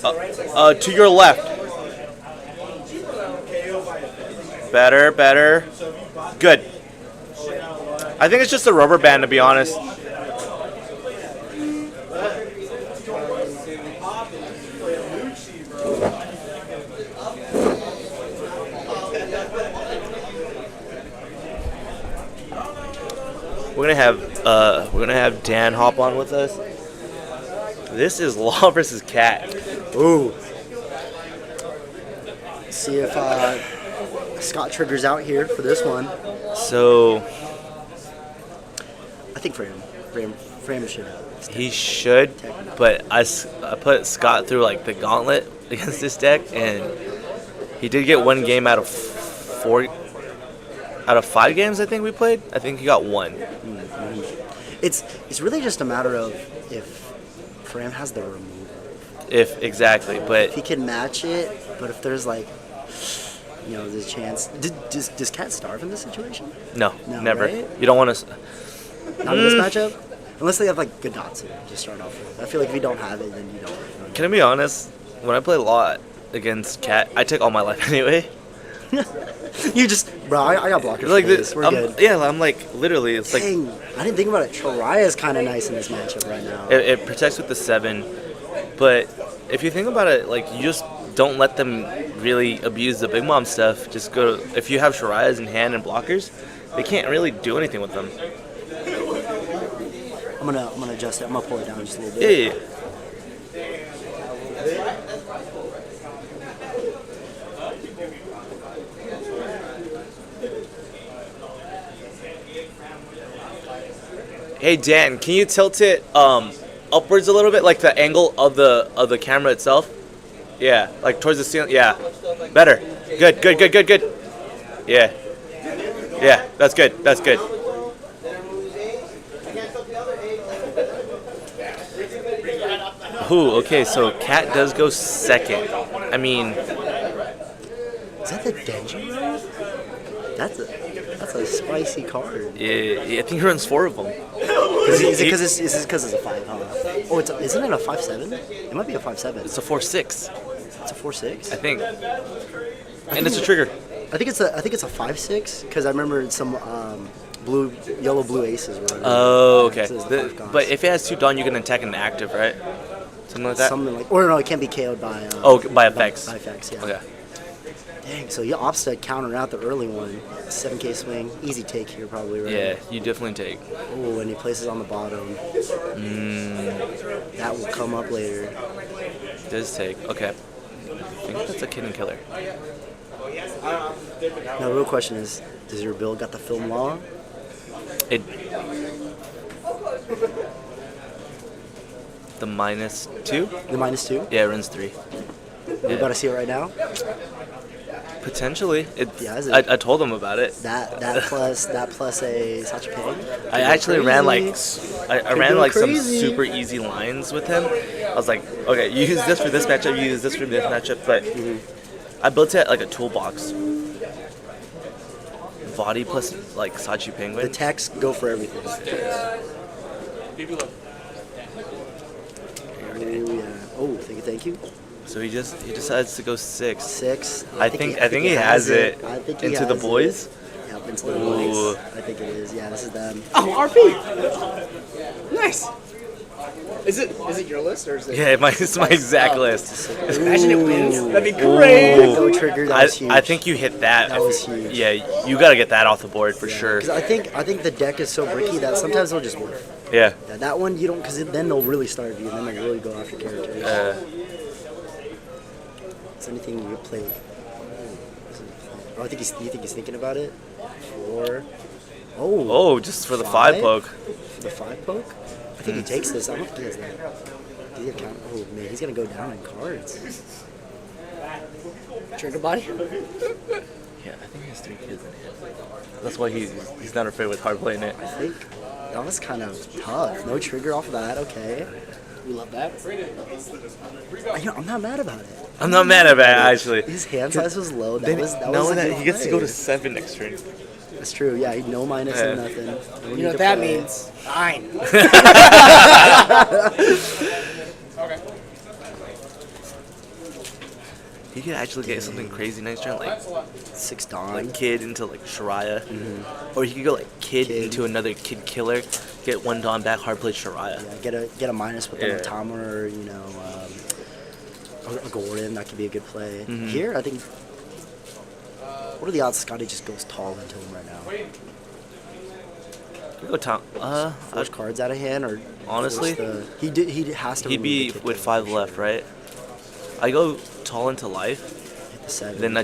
To your left. Better. Good. I think it's just a rubber band, to be honest. We're gonna have Dan hop on with us. This is Law versus Cat. Ooh. See if Scott triggers out here for this one. So I think Frame should. he should, but I put Scott through like the gauntlet against this deck, and he did get one game out of 5 games I think we played. I think he got one. It's really just a matter of if Frame has the removal. If exactly, but If he can match it, but if there's like, there's a chance. Does Cat starve in this situation? no, No, never. right? You don't want to. Not in this matchup? Unless they have like good Natsu to start off with. I feel like if you don't have it, then you don't. Can I be honest? When I play Law against Cat, I take all my life anyway. You just, bro, I got blockers Like for this. We're good. Yeah, I'm like literally. It's like Dang, I didn't think about it. Chiraya's kind of nice in this matchup right now. it protects with the 7, but if you think about it, like you just don't let them really abuse the big mom stuff. Just go. If you have Shirayas in hand and blockers, they can't really do anything with them. I'm gonna adjust it. I'm gonna pull it down just a little bit. Yeah. Hey Dan, can you tilt it upwards a little bit, like the angle of the camera itself? Yeah, like towards the ceiling. Yeah, better. Good. Yeah, that's good. Ooh, okay, so Cat does go second. I mean, Is that the Denji road? That's a spicy card. yeah, I think he runs 4 of them. Is it because it's a 5, huh? Oh, isn't it a 5/7? It might be a 5/7. It's a 4/6, It's a 4/6. I think, and it's a trigger. I think it's a 5/6 because I remember some yellow blue aces were running. Oh, okay. So it's a 5 cost. But if it has 2 dawn, you can attack an active, right? Something like that. Something like, or no, it can't be KO'd by. By effects. By effects, yeah. Okay. Dang, so you offset counter out the early one. 7K swing, easy take here probably, right? Yeah, you definitely take. Oh, and he places on the bottom. That will come up later. Does take. Okay. I think that's a kid and killer. Now, the real question is, does your build got the film law? It. The -2? The -2? Yeah, it runs 3. We about to see it right now. Potentially. Yeah, is it? I told him about it. That plus a Sachapang. I actually ran like I ran go like some crazy. super easy lines with him. I was like, okay, you use this for this matchup, you use this for this matchup, but I built it like a toolbox. Body plus like Sachi The Penguin. techs go for everything. Oh yeah. Oh, thank you. So he decides to go 6. 6. I think he has it. I think he into the has boys. it. Yep, into the Ooh. boys. I think it is. Yeah, this is them. Oh, RP. Nice. Is it your list or is it? Yeah, it's my exact list. Imagine it wins. That'd be great. Go trigger. That was huge. I think you hit that. That was huge. Yeah, you gotta get that off the board for sure. Because I think the deck is so bricky that sometimes they'll just whiff. Yeah. That one you don't, because then they'll really starve you, and then they'll really go after characters. Is there anything you play? Oh, you think he's thinking about it? 4. Oh, just for the 5 poke. For the 5 poke? I think he takes this. I don't think he has that. Does he have count? Oh, man, he's going to go down in cards. Trigger body? Yeah, I think he has 3 kids in it. That's why he's not afraid with hard playing it. I think that was kind of tough. No trigger off of that. Okay. We love that. I'm not mad about it. I'm not mad about it, actually. His hand size was low. That Then was a knowing that good he gets to play. go to 7 next turn. That's true. Yeah, no minus and nothing. No You need know to what that play. means? Fine. He could actually get something crazy next turn, like 6 Dawn. like kid into like Shariah, or he could go like kid into another kid killer, get 1 Dawn back, hard play Shariah. Yeah, get a minus with Yeah. an Otama or a Gordon. That could be a good play. Here, I think. What are the odds Scotty just goes tall into him right now? We go Tom. Force cards out of hand, or Honestly, force he has to. he'd remove be the kick with out 5 for sure. left, right? I go tall into life, Hit the 7. then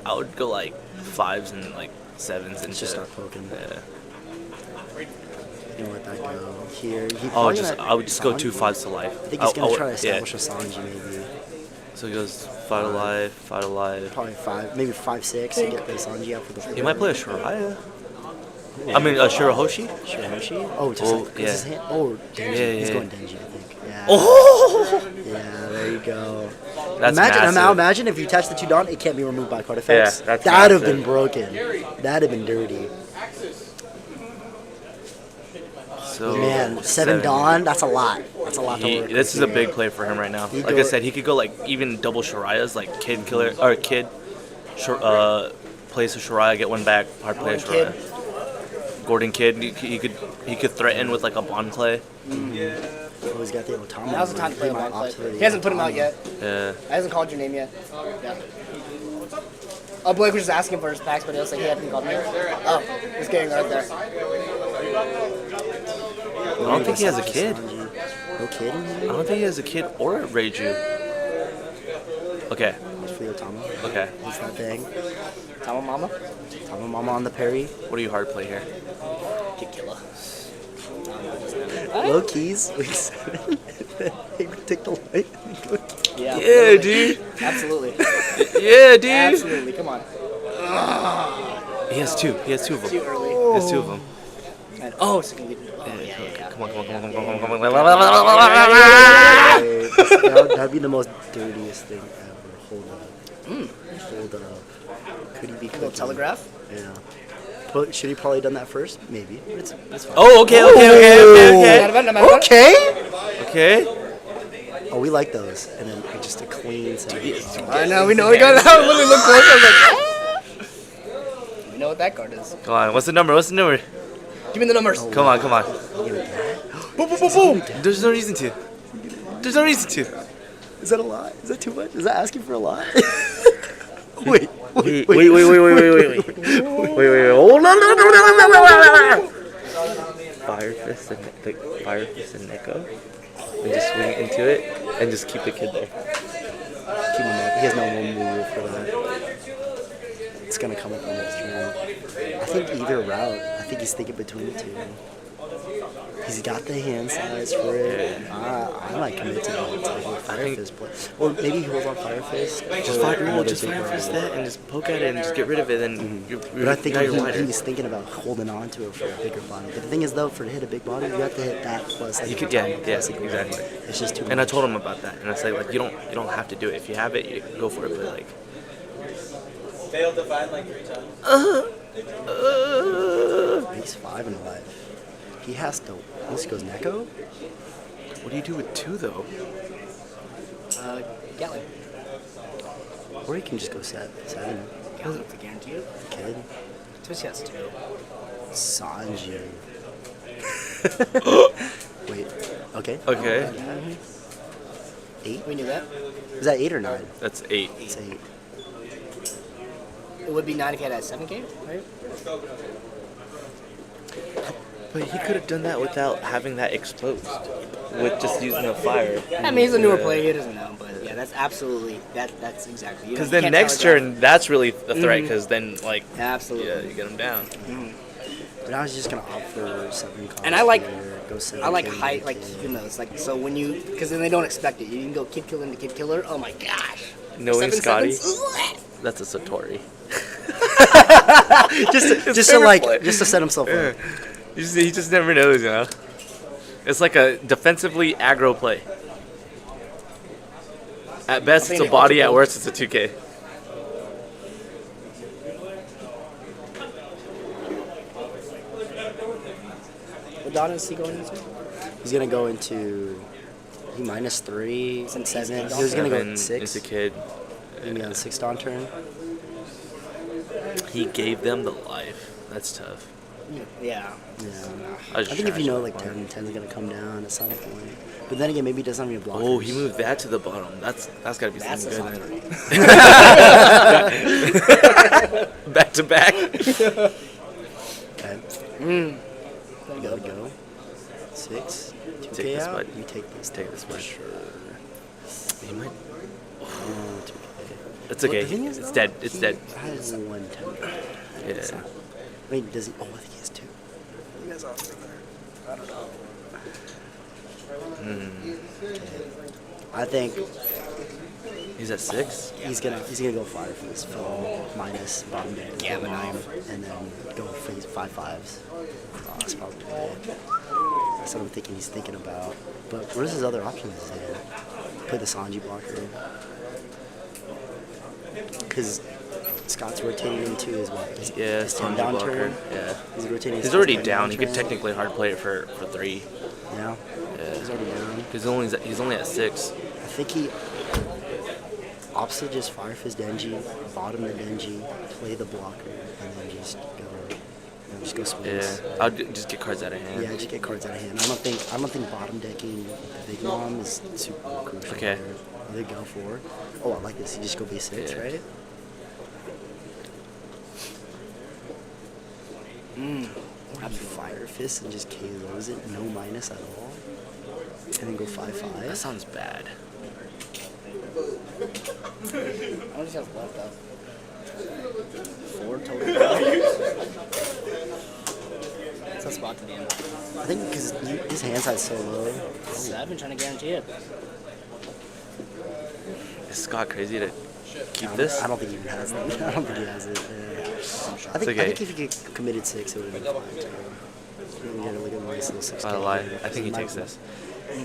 I would go like 5s and like 7s and just start poking. Yeah. You know, let that go. Here, I would just go 2 5s to life. I think he's gonna try to yeah. establish a Sanji maybe. So he goes 5 to life, 5 to life. Probably 5, maybe 5 6 to get the Sanji out for the. He might play a Shariah. I mean, a Shirahoshi? Shirahoshi? Oh, just Oh, like, 'cause yeah. his hand. Oh, Denji. Yeah, He's yeah. going Denji, I think. Yeah. Oh! Yeah, there you go. That's Now massive. imagine if you attach the 2 Dawn, it can't be removed by card effects. Yeah, that's That'd have massive. been broken. That'd have been dirty. So, Man, 7 Dawn, that's a lot. That's a lot to work This is with. a big play for him right now. He Like go- I said, he could go like even double Shariahs, like kid killer or kid, plays a Shariah, get 1 back, hard play a Shariah. Gordon Kid, he could threaten with like a Bond clay. Oh, he's got the Otama. Now's the time to play a He might Bond opt play. for the He hasn't put him out Otama. yet. Yeah. He hasn't called your name yet. Yeah. Oh, Blake was just asking for his packs, but he was like, he hadn't called me. Oh, he's getting right there. I don't think he has a kid. No kid in I here? don't think he has a kid or a Reiju. Okay. Just for the Otama. Okay. He's that thing. Tama Mama? Otama Mama on the parry. What do you hard play here? Kid killer. Low keys. Week 7. He would take the light. Yeah. Yeah, dude. Absolutely. Yeah, dude. Absolutely. Come on. He has 2. He has 2 of them. Too early. He has 2 of them. And, oh, so yeah. Come on. That'd be the most dirtiest thing ever. Hold up. Hold up. Could he be Little cooking? telegraph. Yeah. But should he probably done that first? Maybe. It's fine. Oh, okay. Not about it, not about it. Okay. Okay. Oh, we like those. And then just a clean set. I know, we know. We got that. Literally look close. I was like, ah. We know what that card is. Come on. What's the number? Give me the numbers. Come on. Boom, boom, boom, boom. There's no reason to. Is that a lot? Is that too much? Is that asking for a lot? Wait. Wait. Hold on. Fire Fist and Neko. And just swing into it and just keep the kid there. Keep him up. He has no one move for that. It's gonna come up on next turn. I think either route. I think he's thinking between the 2. He's got the hand size for it. I might commit to the Fire Fist play. Or maybe he holds on Fire Fist. Just fire fist that and just poke at it and just get rid of it. And But I think now you're wider. he's thinking about holding on to it for a bigger body. But the thing is, though, for to hit a big body, you have to hit that plus. Like, You could, Otama yeah, plus a Gordon. exactly. It's just too much. And I told him about that, and I said like you don't have to do it. If you have it, you go for it. But like, Failed to find like 3 times. He's 5 in life. He has to. This goes Neko. what do you do with 2 though? Gatling. Or he can just go 7. Gatling to guarantee you. Kid. Twitch has 2. Sanji. Wait. Okay. Okay, 8? We knew that. Is that 8 or 9? that's 8. It's 8. It would be 9 if you had that 7K, right? But he could have done that without having that exposed, with just using a fire. I mean, he's a newer player. He doesn't know, but yeah, that's absolutely that's exactly. You Because know, you then can't next telegraph. turn, that's really the threat. Because then like, Absolutely. yeah, you get him down. But I was just gonna opt for 7 cost. And I like- here, go 7 I like K, height, 8K. like keeping those. Like so when you, because then they don't expect it. You can go kid killer into kid killer. Oh my gosh. Knowing 7 Scotty, sevens? that's a Satori. just to like just to set himself up. He just never knows, you know. It's like a defensively aggro play. At best, it's a body. At worst, it's a 2K. What dot is he going into? He's gonna go into he -3 and 7. He was gonna go Seven, 6. It's a kid. Gonna be on 6 dawn turn. He gave them the life. That's tough. Yeah. Yeah. I I think if you know like 10's gonna come down at some point. But then again, maybe he doesn't have any blockers. Oh, he moved that to the bottom. That's gotta be That's a something Satori. good. Back to back. Okay. Go. 6. 2K Take this, out. bud. You take this. Take this, bud. Sure. He might. 2K. It's okay. Well, the thing is, It's though, dead. It's he dead. has 1 10. Yeah. Wait, does he? Oh, I think he has 2. You guys all I don't know. I think He's at 6. he's gonna go 5 for this film minus bottom deck, Yeah, but mom, knife. and then go for his 5/5s. Oh, that's probably it. That's what I'm thinking he's thinking about. But what is his other options then? Play the Sanji blocker. Because Scott's rotating into his what? Yeah, his 10 Sanji down blocker. turn. Yeah. He's rotating. He's his already 10 down. He could turn. technically hard play it for 3. Yeah. Yeah. He's already down. He's only at 6. I think he opposite just fire fist Denji, bottom the Denji, play the blocker, and then just go swings. Yeah. I'll just get cards out of hand. Yeah, just get cards out of hand. I don't think bottom decking Big Mom is super crucial. Okay. Here. Either go for. Oh, I like this. You just go B6, Yeah. right? Grab fire fist and just KOs it, no minus at all, and then go 5/5. That sounds bad. How much has left up? 4 total. What's that spot to the end? I think because his hand size so low. 7, trying to guarantee it. Is Scott crazy to keep this? I don't think he even has it. I don't think he has it. Yeah. I okay. think if he committed 6, it would have been fine too. We get a look at nice little 6K. I lie. I think he takes this.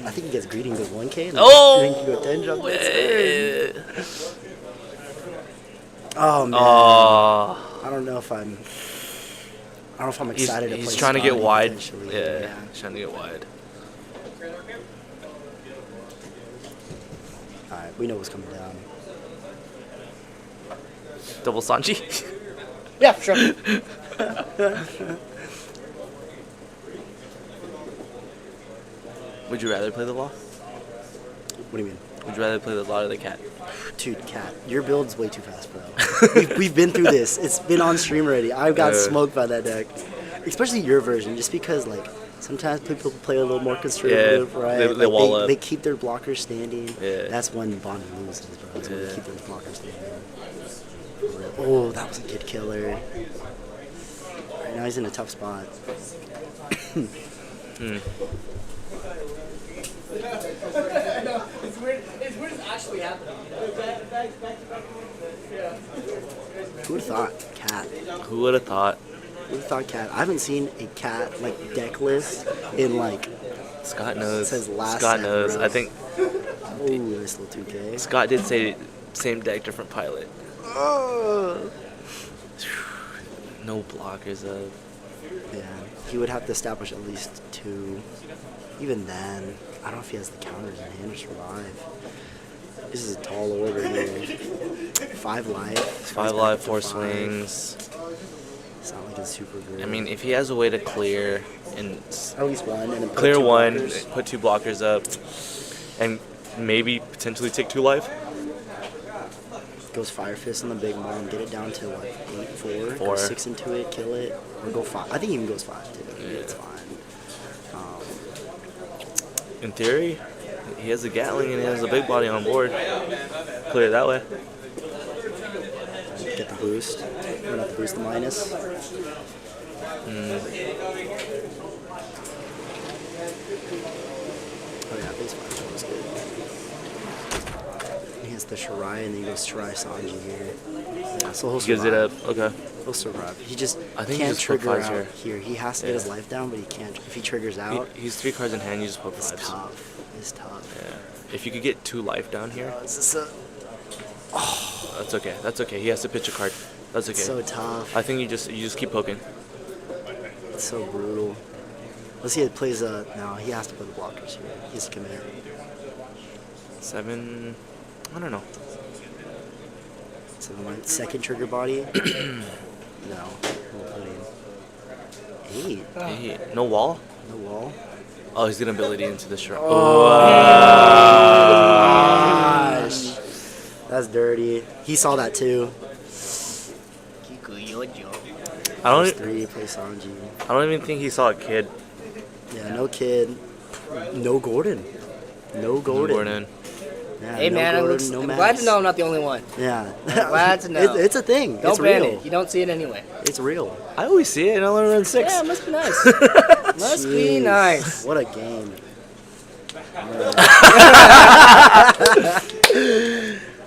I think he gets greedy and goes 1K. And Oh! then he can go 10 drop that turn. Eh. Oh man. Oh. I don't know if I'm excited to play. He's trying to get Scotty wide. potentially. Yeah. He's trying to get wide. All right, we know what's coming down. Double Sanji. Yeah, sure. Would you rather play the law? What do you mean? Would you rather play the law or the cat? Dude, Cat, your build's way too fast, bro. we've been through this. It's been on stream already. I got smoked by that deck. Especially your version, just because, like, sometimes people play a little more conservative, Yeah, right? they Like, wall up. They keep their blockers standing. Yeah. That's when Bonney loses, bro. That's when Yeah. they keep their blockers standing. Oh, that was a good killer. Right now he's in a tough spot. It's weird it's actually happening. Who would have thought? Cat. Who would have thought? Who would have thought Cat? I haven't seen a Cat, like, deck list in, like, Scott knows. Says last Scott set, knows. bro. I think oh, nice little 2K. Scott did say same deck, different pilot. Oh. No blockers up. Yeah, he would have to establish at least 2. Even then, I don't know if he has the counters in hand to survive. This is a tall order here. 5 life. 5 live, 4 swings. It's not like it's super good. I mean, if he has a way to clear and at least 1 and then put clear 2 1, blockers. put 2 blockers up, and maybe potentially take 2 life. Goes Fire Fist on the big mom, get it down to what, 8-4, 4. go 6 into it, kill it, or go 5. I think he even goes 5 too. Yeah. It's fine. In theory, he has a Gatling and he has a big body on board. Clear it that way. Get the boost. Or not the boost, the minus. Oh yeah, base 5 was good. He has the Shirai and then he goes Shirai Sanji here. Yeah, so he'll Gives it survive. up. Okay. He'll survive. He just I think he can't just put trigger fives out here. here. He has to get his life down, but he can't. If he triggers out, He's 3 cards in hand. You just put it's 5s. tough. It's tough. Yeah. If you could get 2 life down here, It's that's okay. That's okay. He has to pitch a card. That's okay. so tough. I think you just keep poking. It's so brutal. Let's see. It plays no. He has to play the blockers here. He has to commit. 7. I don't know. 7 second trigger body. No. We'll put in 8. 8. No wall. No wall. Oh, he's gonna ability into the shrine. Gosh. That's dirty. He saw that too. I don't. 3 play Sanji. I don't even think he saw a kid. Yeah, no kid. No Gordon. No Gordon. Gordon. Yeah, Hey no man, Gordon, no I'm Max. glad to know I'm not the only one. Yeah. Glad to know. It's a thing. Don't it's ban real. it. You don't see it anyway. It's real. I always see it, and I only run 6. Yeah, it must be nice. Must be Jeez. nice. What a game.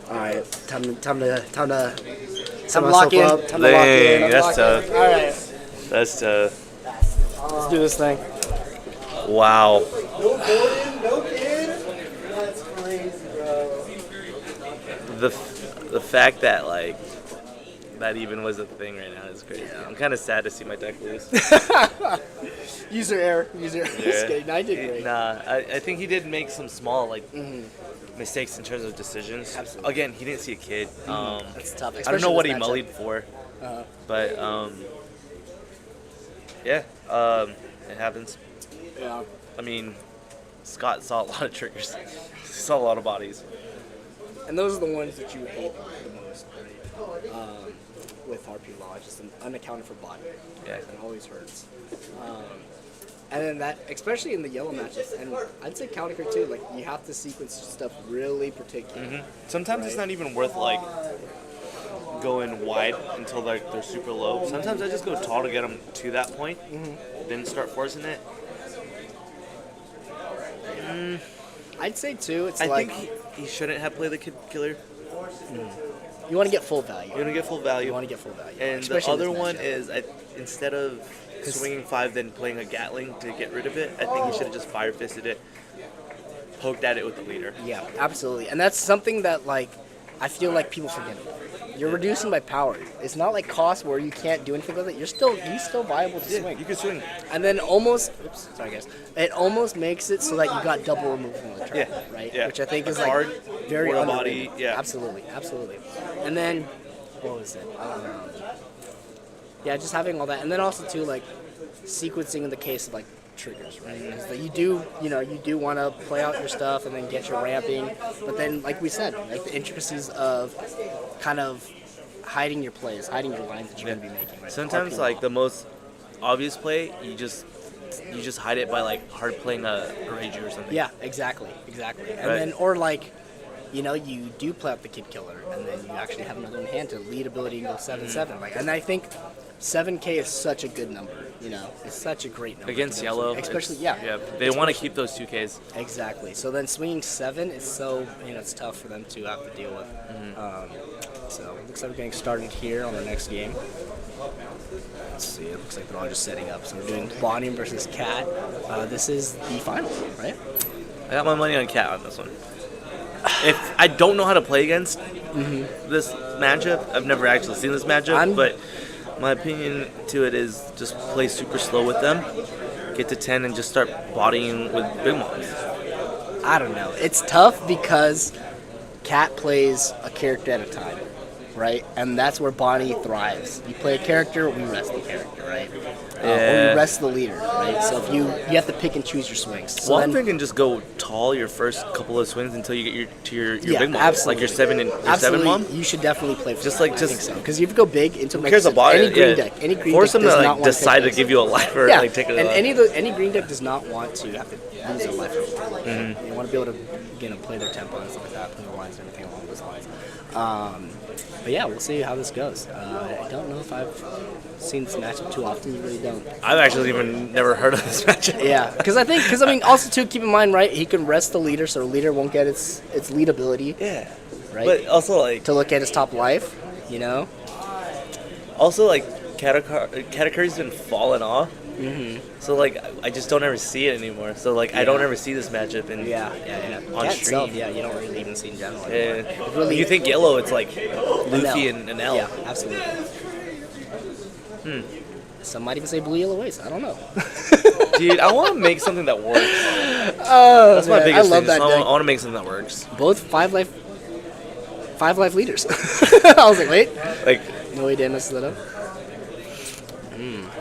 Alright, time to set lock myself in. up. Time to lock in. Dang, that's tough. All right, That's tough. let's do this thing. Wow. No kid. That's crazy, bro. The fact that like that even was a thing right now is crazy. I'm kind of sad to see my deck lose. User error. User error. Just kidding. No, I did great. Nah, I think he did make some small like mistakes in terms of decisions. Absolutely. Again, he didn't see a kid. That's tough. I don't know what he especially mullied for, Uh-huh. but yeah, it happens. Yeah. I mean, Scott saw a lot of triggers. He saw a lot of bodies. And those are the ones that you hate the most, right? With RP law, it's just an unaccounted for body. Yeah. It always hurts. And then that, especially in the yellow matches, and I'd say Katakuri too, like you have to sequence stuff really particular. Sometimes it's not even worth like going wide until like they're super low. Sometimes I just go tall to get them to that point, then start forcing it. I'd say too, it's I like think he shouldn't have played the kid killer. you want to get full value. You want to get full value. You want to get full value. And the especially in other this one matchup. is, instead of swinging 5, then playing a Gatling to get rid of it, I think he should have just fire fisted it, poked at it with the leader. Yeah, absolutely. And that's something that, like, I feel like people forget about. You're reducing by power. It's not like cost where you can't do anything with it. You're still viable to swing. You can swing. And then almost, oops, sorry guys, it almost makes it so that you got double removal on the turn, Yeah, right? yeah. Which I think A is card like very or a underrated. body, yeah. Absolutely, absolutely. And then, what was it? Yeah, just having all that, and then also too like sequencing in the case of like triggers, right? Because you do want to play out your stuff and then get your ramping, but then like we said, like the intricacies of kind of hiding your plays, hiding your lines that you're going to be making. Right? Sometimes RP like law. the most obvious play, you just hide it by like hard playing a Reiju or something. Yeah, exactly. And Right. then, or like, you do play out the kid killer, and then you actually have another in hand to lead ability and go 7/7. Like, and I think 7K is such a good number. It's such a great number Against to yellow, especially yeah. They want to keep those 2Ks. Exactly. So then swinging 7 is so it's tough for them to have to deal with. So it looks like we're getting started here on our next game. Let's see. It looks like they're all just setting up. So we're doing Bonney versus Cat. This is the final, right? I got my money on Cat on this one. If I don't know how to play against this matchup, I've never actually seen this matchup, but my opinion to it is just play super slow with them, get to 10, and just start bodying with big mons. I don't know. It's tough because Cat plays a character at a time, right? And that's where Bonney thrives. You play a character, we rest the character, right? Or you rest the leader, right? So if you have to pick and choose your swings. So Well, then, I'm thinking just go tall your first couple of swings until you get to your yeah, big mons, absolutely. like your 7 and your 7 absolutely, mom. you should definitely play for Just that. like- I just- think so. Because if you go big into Who cares about any it? green Yeah. deck, any green Force deck them to does not like want to decide to pick give you a life or yeah, like take it. and off. any green deck does not want to have to lose their life. They want to be able to play their tempo and stuff like that, play their lines and everything along those lines. But yeah, we'll see how this goes. I don't know if I've seen this matchup too often. You really don't. I've actually even never heard of this matchup. Yeah, because I mean, also too, keep in mind, right? He can rest the leader, so the leader won't get its lead ability. Yeah. Right. But also like to look at his top life, you know. Also like Katakuri's been falling off. Mm-hmm. So like I just don't ever see it anymore. So like I don't ever see this matchup in Yeah. on Cat stream. itself, yeah, you don't really even see in general. Yeah. It's really, You think yellow? It's like Anel. Luffy and L. Yeah, absolutely. Some might even say blue yellow ace. I don't know. Dude, I want to make something that works. Oh, That's my man, biggest I love thing. that So deck. I want to make something that works. Both five life leaders. I was like, wait, Like, no way, Dan messed that up.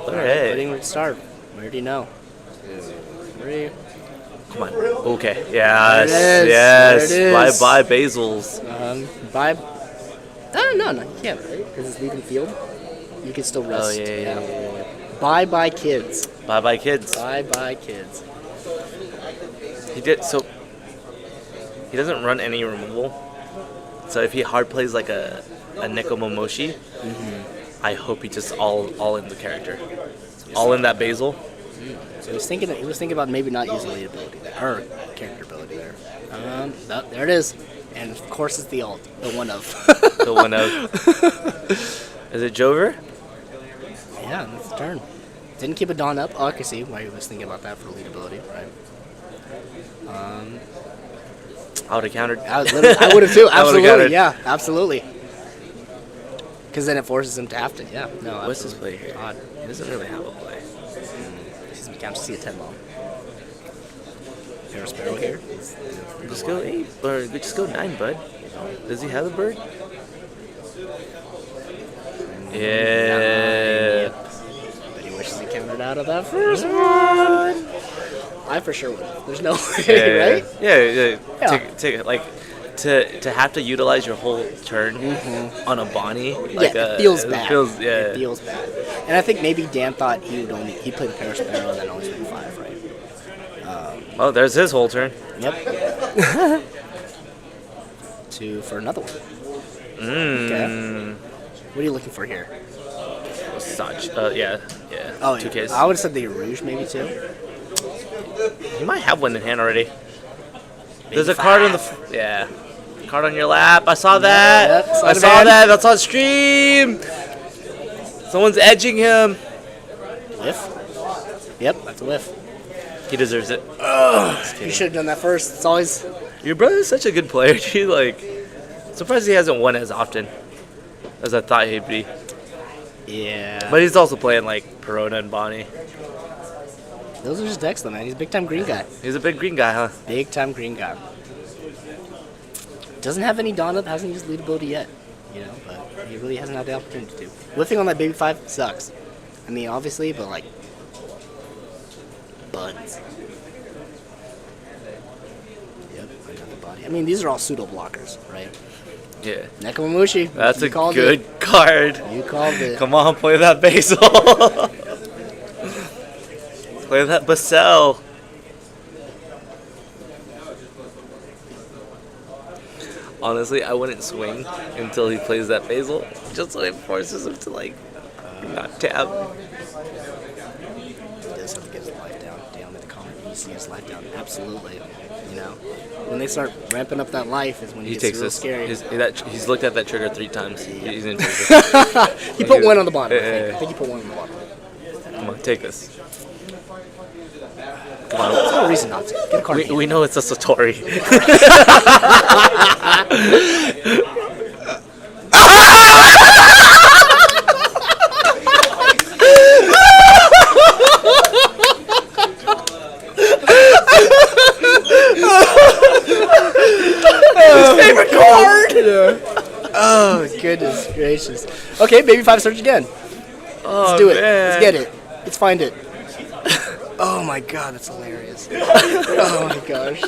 all right. Putting Red Star. Where do you know? 3. Come on. Okay. Yes. There it is. Yes. There it is. Bye basil's. Bye. No, you can't, right? Because it's leaving field. You can still rest. Oh yeah. Bye kids. Bye kids. Bye kids. He did so. He doesn't run any removal. So if he hard plays like a Nekomomoshi, I hope he just all in the character, all in that basil. So he was thinking about maybe not using lead ability there, or character ability there. No, there it is, and of course it's the ult, the one of. The one of. Is it Jover? Yeah, that's the turn. Didn't keep a Dawn up. Oh, I can see why he was thinking about that for lead ability, right? I would have countered. I would have too. I would've Absolutely, countered. yeah, absolutely. Because then it forces him to have to. Yeah, no. What's his absolutely. play here? Odd. He doesn't really have a play. He's become to see a 10 long. Pair Sparrow here. Just go 8 or just go 9, bud. Does he have a bird? Yeah. But he wishes he countered out of that first one. I for sure would. There's no way, right? Yeah. Yeah. To have to utilize your whole turn on a Bonney. Like Yeah, it feels bad. It It feels bad. And I think maybe Dan thought he played Pair Sparrow and then only spent 5, right? Oh, there's his whole turn. Yep. For another one. Okay. What are you looking for here? Such. Yeah. Oh, 2Ks. I would have said the Rouge maybe too. You might have one in hand already. There's a card on the. Yeah. Card on your lap. I saw that. Yep, I saw that. That's on stream. Someone's edging him. Whiff? Yep, that's a whiff. He deserves it. You should have done that first. It's always. Your brother's such a good player. Dude. Like, surprised he hasn't won as often as I thought he'd be. Yeah. But he's also playing like Perona and Bonney. Those are his decks, though, man. He's a big time green guy. He's a big green guy, huh? Big time green guy. Doesn't have any Dawn up, hasn't used lead ability yet. You know, but he really hasn't had the opportunity to. Whiffing on that baby 5 sucks. I mean, obviously, but like. Buns. Yep, I got the body. I mean, these are all pseudo blockers, right? Yeah. Nekomamushi. That's you a called good it. card. You called it. Come on, play that basil. Play that Basel. Honestly, I wouldn't swing until he plays that basil, just so it forces him to like not tab. He does have to get his life down in the comment. You see his life down, absolutely. You know, when they start ramping up that life is when He it takes gets real this. scary. He's looked at that trigger 3 times. He's in trigger. He put one on the bottom. Yeah. I think he put one on the bottom. Come on, take this. There's no reason not to. Get a card. We know it's a Satori. Favorite card. Yeah. Oh goodness gracious. Okay, baby 5 search again. Let's do it. Let's get it. Let's find it. Oh my god, that's hilarious. Oh my gosh.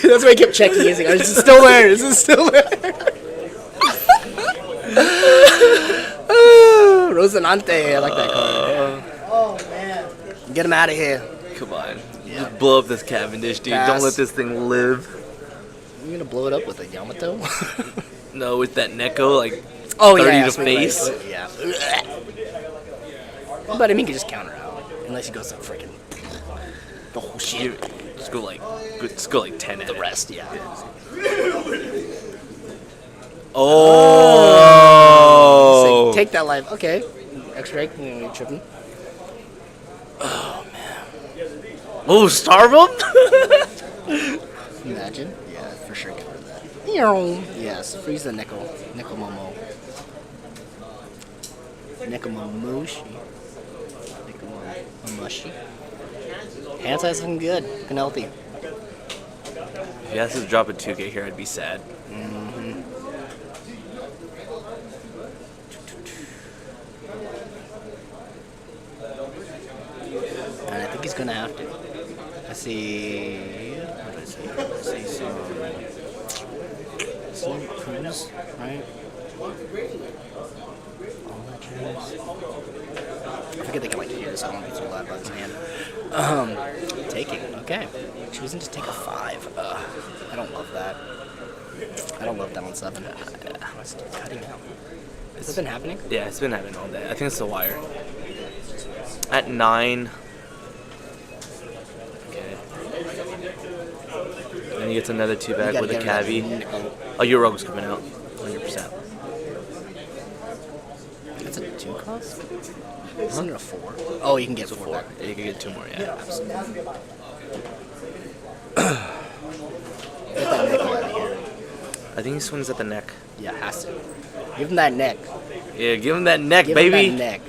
That's why I kept checking. He's like, is it still there? Is it still there? Rosinante, I like that card. Oh man. Get him out of here. Come on. Just blow up this Cavendish, dude. Pass. Don't let this thing live. You gonna blow it up with a Yamato? No, with that Neko, like, Oh 30 yeah, to swing right. face. Yeah. But I mean, you can just counter out. Unless he goes to freaking the whole shit. Just go like 10 at The it. rest, yeah. Oh. So take that life. Okay. X-ray. You're tripping. Oh, Starbuck? Imagine. Yeah, for sure get rid of that. Yes, freeze the nickel. Nickel Momo. Nickel Momoshi. Nickel Momoshi. Hand size looking good. Looking healthy. If he has to drop a 2K here, I'd be sad. And I think he's gonna have to. I see. What do I see? I see some Cruz, right? All that jazz. I forget they can like hear this. I don't want to be too loud by his hand. Taking. Okay. Choosing to take a 5. I don't love that. I don't love that on 7. What's cutting out? Has this been happening? Yeah, it's been happening all day. I think it's the wire. At 9. Okay. And he gets another 2-back with a cavi. Oh, your rogue's coming out. 100%. That's a 2 cost? Isn't it a 4? Oh, you can get 4 back. Yeah, you can get 2 more, yeah. Absolutely. Get that neck out of here. I think he swings at the neck. Yeah, has to. Give him that neck. Yeah, give him that neck, Give baby. him that neck.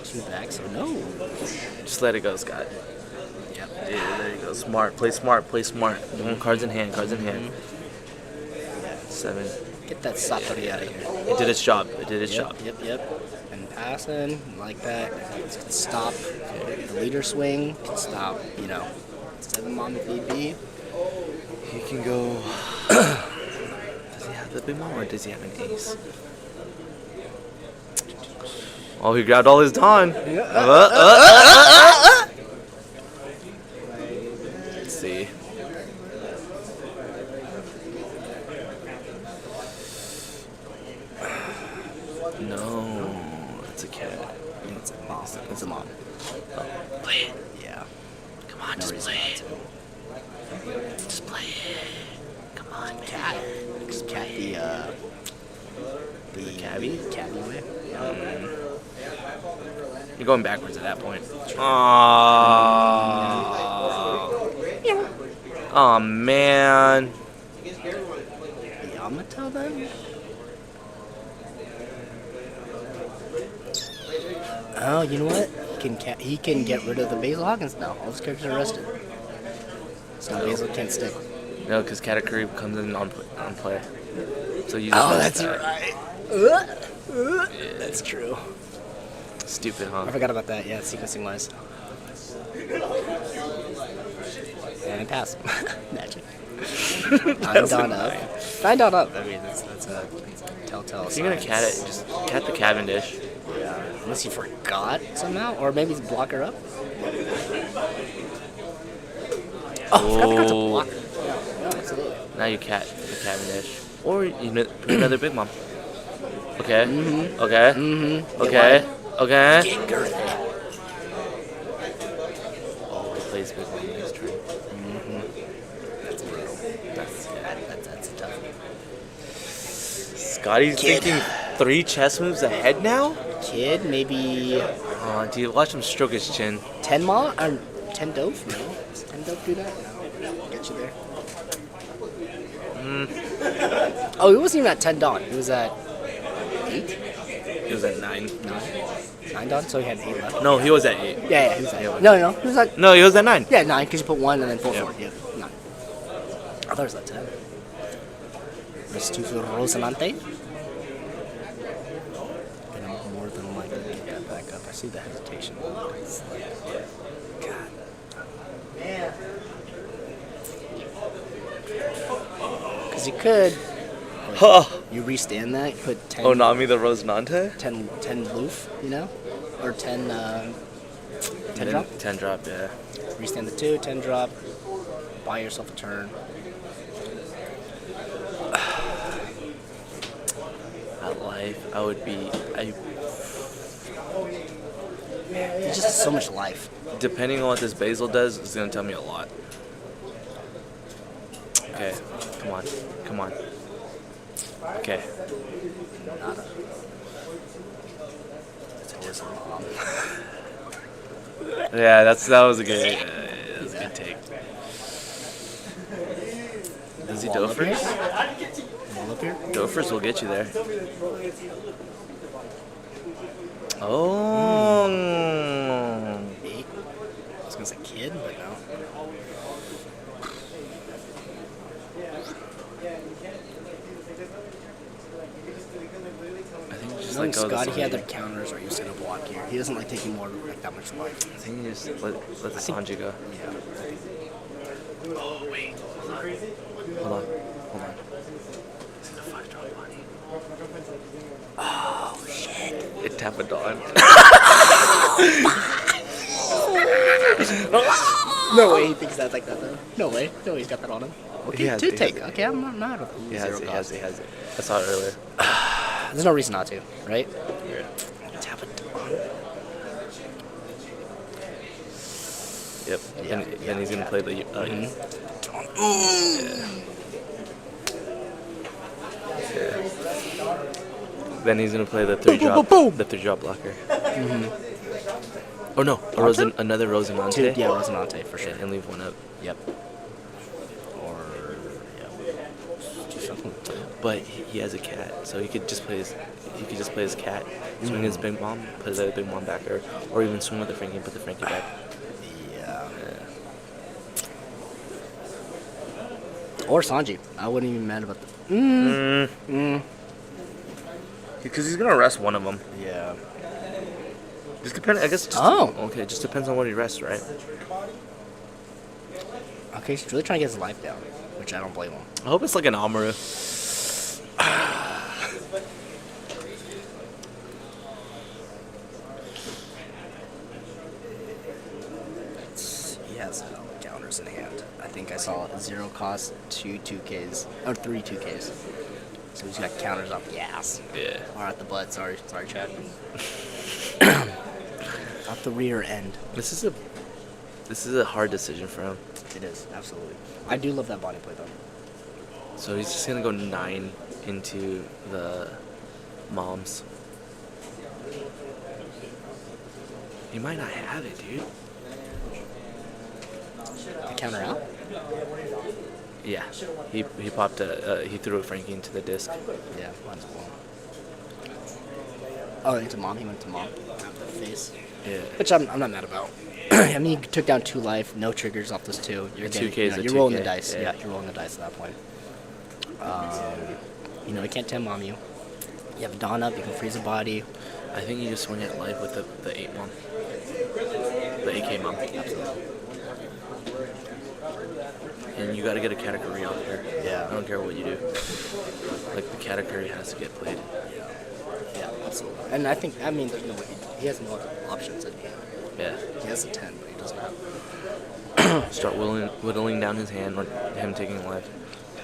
2 backs, or no? Just let it go, Scott. Yep. Yeah, there you go. Smart. Play smart. Play smart. Cards in hand. Cards in hand. 7. Get that Satori out of here. It did its job. It did its job. Yep. And passing like that. It's gonna stop the leader swing. Can stop, 7 mom if need be. He can go. Does he have the big mom or does he have an ace? Oh, he grabbed all his Dawn. Let's see. No, it's a cat. It's a mom. It's a mom. Play it. Yeah. Come on, just play it. Just play it. Come on, Cat. Just cat the cabbie? Cabbie way. You're going backwards at that point. Oh man. Yamato then? Oh, you know what? He can get rid of the Basil Hawkins now. All his characters are arrested. So Basil can't stick. No, because Katakuri comes in on play. So you. Oh, that's right. That's true. Stupid, huh? I forgot about that. Yeah, sequencing wise. And pass. Magic. 9 Dawn up. 9 Dawn up. I mean, that's a telltale. If you're gonna cat it, just cat the Cavendish. Yeah. Unless you forgot somehow, or maybe block her up. Oh, I forgot the card's a blocker. Yeah, absolutely. Now you cat the Cavendish. Or another big mom. Okay. Okay. Okay. Okay. Get girthy. Oh, he plays big mom next turn. That's brutal. That's a tough one. Scotty's thinking 3 chess moves ahead now? Kid, maybe Oh, dude, watch him stroke his chin. 10 Ma? Or 10 Dove? No. Does 10 Dove do that? No. Get you there. Oh, he wasn't even at 10 Dawn. He was at 8? He was at 9. 9 Dawn, so he had 8 left. No, he was at 8. Yeah, he was at 8. No, he was at... No, he was at 9. Yeah, 9, because you put 1 and then 4 Yeah. forward. Yeah, 9. I thought it was at 10. There's 2 for Rosanante. And I'm more than likely to get that back up. I see the hesitation. It's like, God. Because you could, you restand that, you put 10. Oh, not me, the Rosinante? 10 loof, or 10 drop. 10 drop, yeah. Restand the 2, 10 drop, buy yourself a turn. At life, I would be. He just has so much life. Depending on what this basil does, it's gonna tell me a lot. Okay, come on, come on. Okay. Nada. It's his mom. Yeah, that was a good, that was a good take. Does he Wall up here? Dofers? Wall up here? Dofers will get you there. Oh. Me? I was gonna say kid, but no. I think he just Knowing let go of the Scotty, he had Sanji. their counters or he was gonna block here. He doesn't like taking more like that much life. I think he just let the Sanji go. Yeah. Oh, wait. Hold on. Hold on. He's gonna 5-drop Bonney. Oh shit. It tap a dawn. No way he thinks that like that though. No way. No way he's got that on him. Okay, He has two it, he take. has it. Okay, I'm not mad with him. He has it, he has it, he has it. I saw it earlier. There's no reason not to, right? Yeah. Tap it on. Yep. Then he's gonna play the. Yeah. Then he's gonna play the 3-drop. The 3-drop blocker. Oh no, another Rosinante. Dude, yeah, Rosinante for sure. And leave one up. Yep. Or yeah. Do something. But he has a cat, so he could just play his. He could just play his cat, swing his big mom, put his other big mom back there, or even swing with the Frankie and put the Frankie back. Yeah. Or Sanji. I wouldn't even be mad about that. Because he's gonna rest one of them. Yeah. Just depend. I guess. Just, Okay, it just depends on what he rests, right? Okay, he's really trying to get his life down, which I don't blame him. I hope it's like an Amaru. He has counters in hand. I think I saw 0 cost, 2 2Ks, or 3 2Ks. So he's got counters off the ass. Yeah. Or at the butt, sorry, Chad. Off the rear end. This is a hard decision for him. It is, absolutely. I do love that body play though. So he's just gonna go 9 into the moms. He might not have it, dude. The counter out? Yeah. He popped he threw a Frankie into the disc. Yeah, mine's well. Oh, into mom. He went to mom. Out the face. Yeah. Which I'm not mad about. I mean, you took down 2 life, no triggers off those 2. You're The 2K is a you're rolling 2K, the dice. yeah. Yeah, you're rolling the dice at that point. You know, he can't 10 mom you. You have a Dawn up, you can freeze a body. I think you just swing it live with the 8 mom. The AK mom. Absolutely. And you gotta get a Katakuri out there. Yeah. I don't care what you do. Like the Katakuri has to get played. Yeah, absolutely. And I think, there's no way. He has no other options in hand. Yeah. He has a 10, but he doesn't have. Start whittling down his hand or him taking life.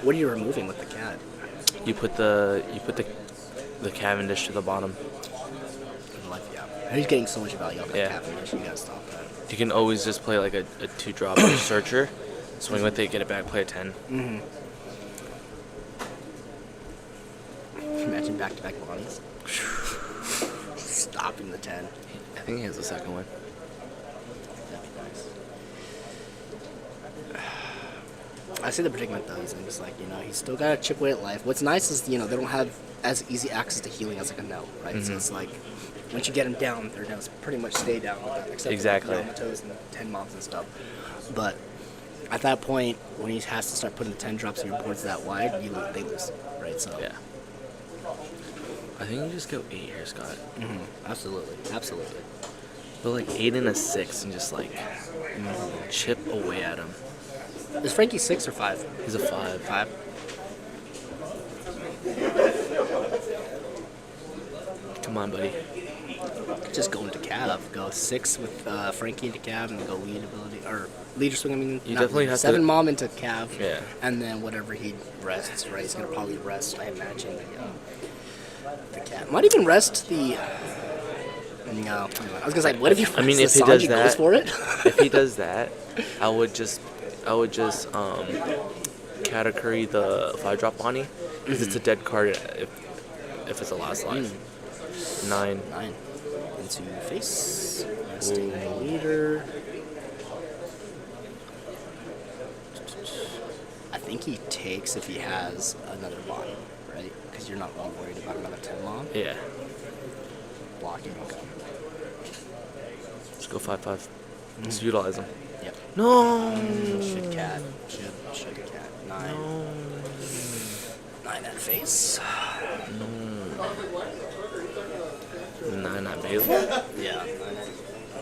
What are you removing with the cat? You put the Cavendish to the bottom. Life, yeah. He's getting so much value off that Yeah. Cavendish. You gotta stop that. You can always just play like a 2-drop searcher, swing with it, get it back, play a 10. Mm-hmm. Imagine back-to-back Bonnies. Stopping the 10. I think he has the second one. That'd be nice. I see the predicament though. He's just like, he's still got a chip away at life. What's nice is, they don't have as easy access to healing as like a no, right? So it's like, once you get them down, they're going to pretty much stay down with it, except Exactly. for Yamato's and 10 mobs and stuff. But at that point, when he has to start putting the 10 drops in your boards that wide, they lose, right? So Yeah. I think you just go 8 here, Scott. absolutely. But like 8 and a 6 and just like chip away at him. Is Frankie 6 or 5? He's a 5. 5. Come on, buddy. Just go into Cav. Go 6 with Frankie into Cav, and then go lead ability or leader swing. You not definitely leader, have 7 to- mom into Cav. Yeah. And then whatever he rests, right? He's gonna probably rest. I imagine the cat might even rest the. No. I was gonna say, what if you? I mean, if he Sanji does goes that, for it. if he does that, I would just Katakuri the 5-drop Bonney, because it's a dead card if it's a last life. 9. 9 into face. Staying the leader. I think he takes if he has another Bonney, right? Because you're not really worried about another 10 long. Yeah. Blocking. Okay. Let's go 5/5. Let's utilize him. Yep. No. Should cat. Should cat. 9. No. 9 at face. 9 at Basil. Yeah. 9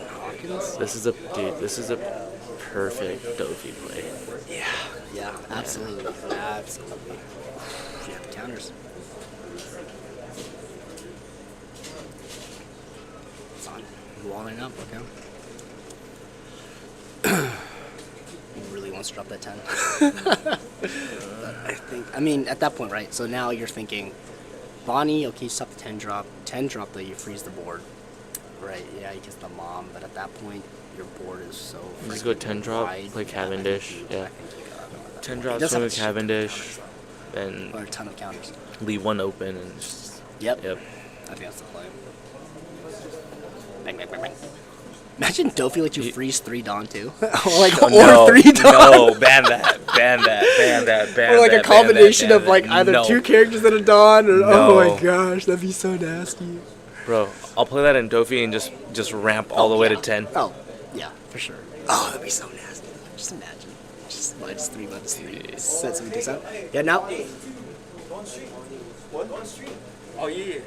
at Hawkins. This is a perfect Dofi play. Yeah, absolutely. Absolutely. Yeah, the counters. It's on. Walling up, okay. He really wants to drop that 10. I mean, at that point, right? So now you're thinking, Bonney, okay, you stop the 10 drop. 10 drop, though, you freeze the board. Right, yeah, he gets the mom, but at that point, your board is so Just go 10 drop, wide. play Cavendish. Yeah. I think you got 10 He drop, does swing have with a shit ton of Cavendish, and or a ton of counters. leave one open and just. Yep. Yep. I think that's the play. Bang, bang, bang, bang. Imagine Dofi let you freeze 3 Dawn too. Like, Oh, or no, 3 Dawn. No, ban that, ban that, ban that, ban Or like that, a combination ban of like that. either No. 2 characters and a Dawn, or oh No. my gosh, that'd be so nasty. Bro, I'll play that in Dofi and just ramp all the way to 10. Oh, yeah, for sure. Oh, that'd be so nasty. Just imagine. Just -3, -3. Set some things out. Yeah, now. Oh yeah.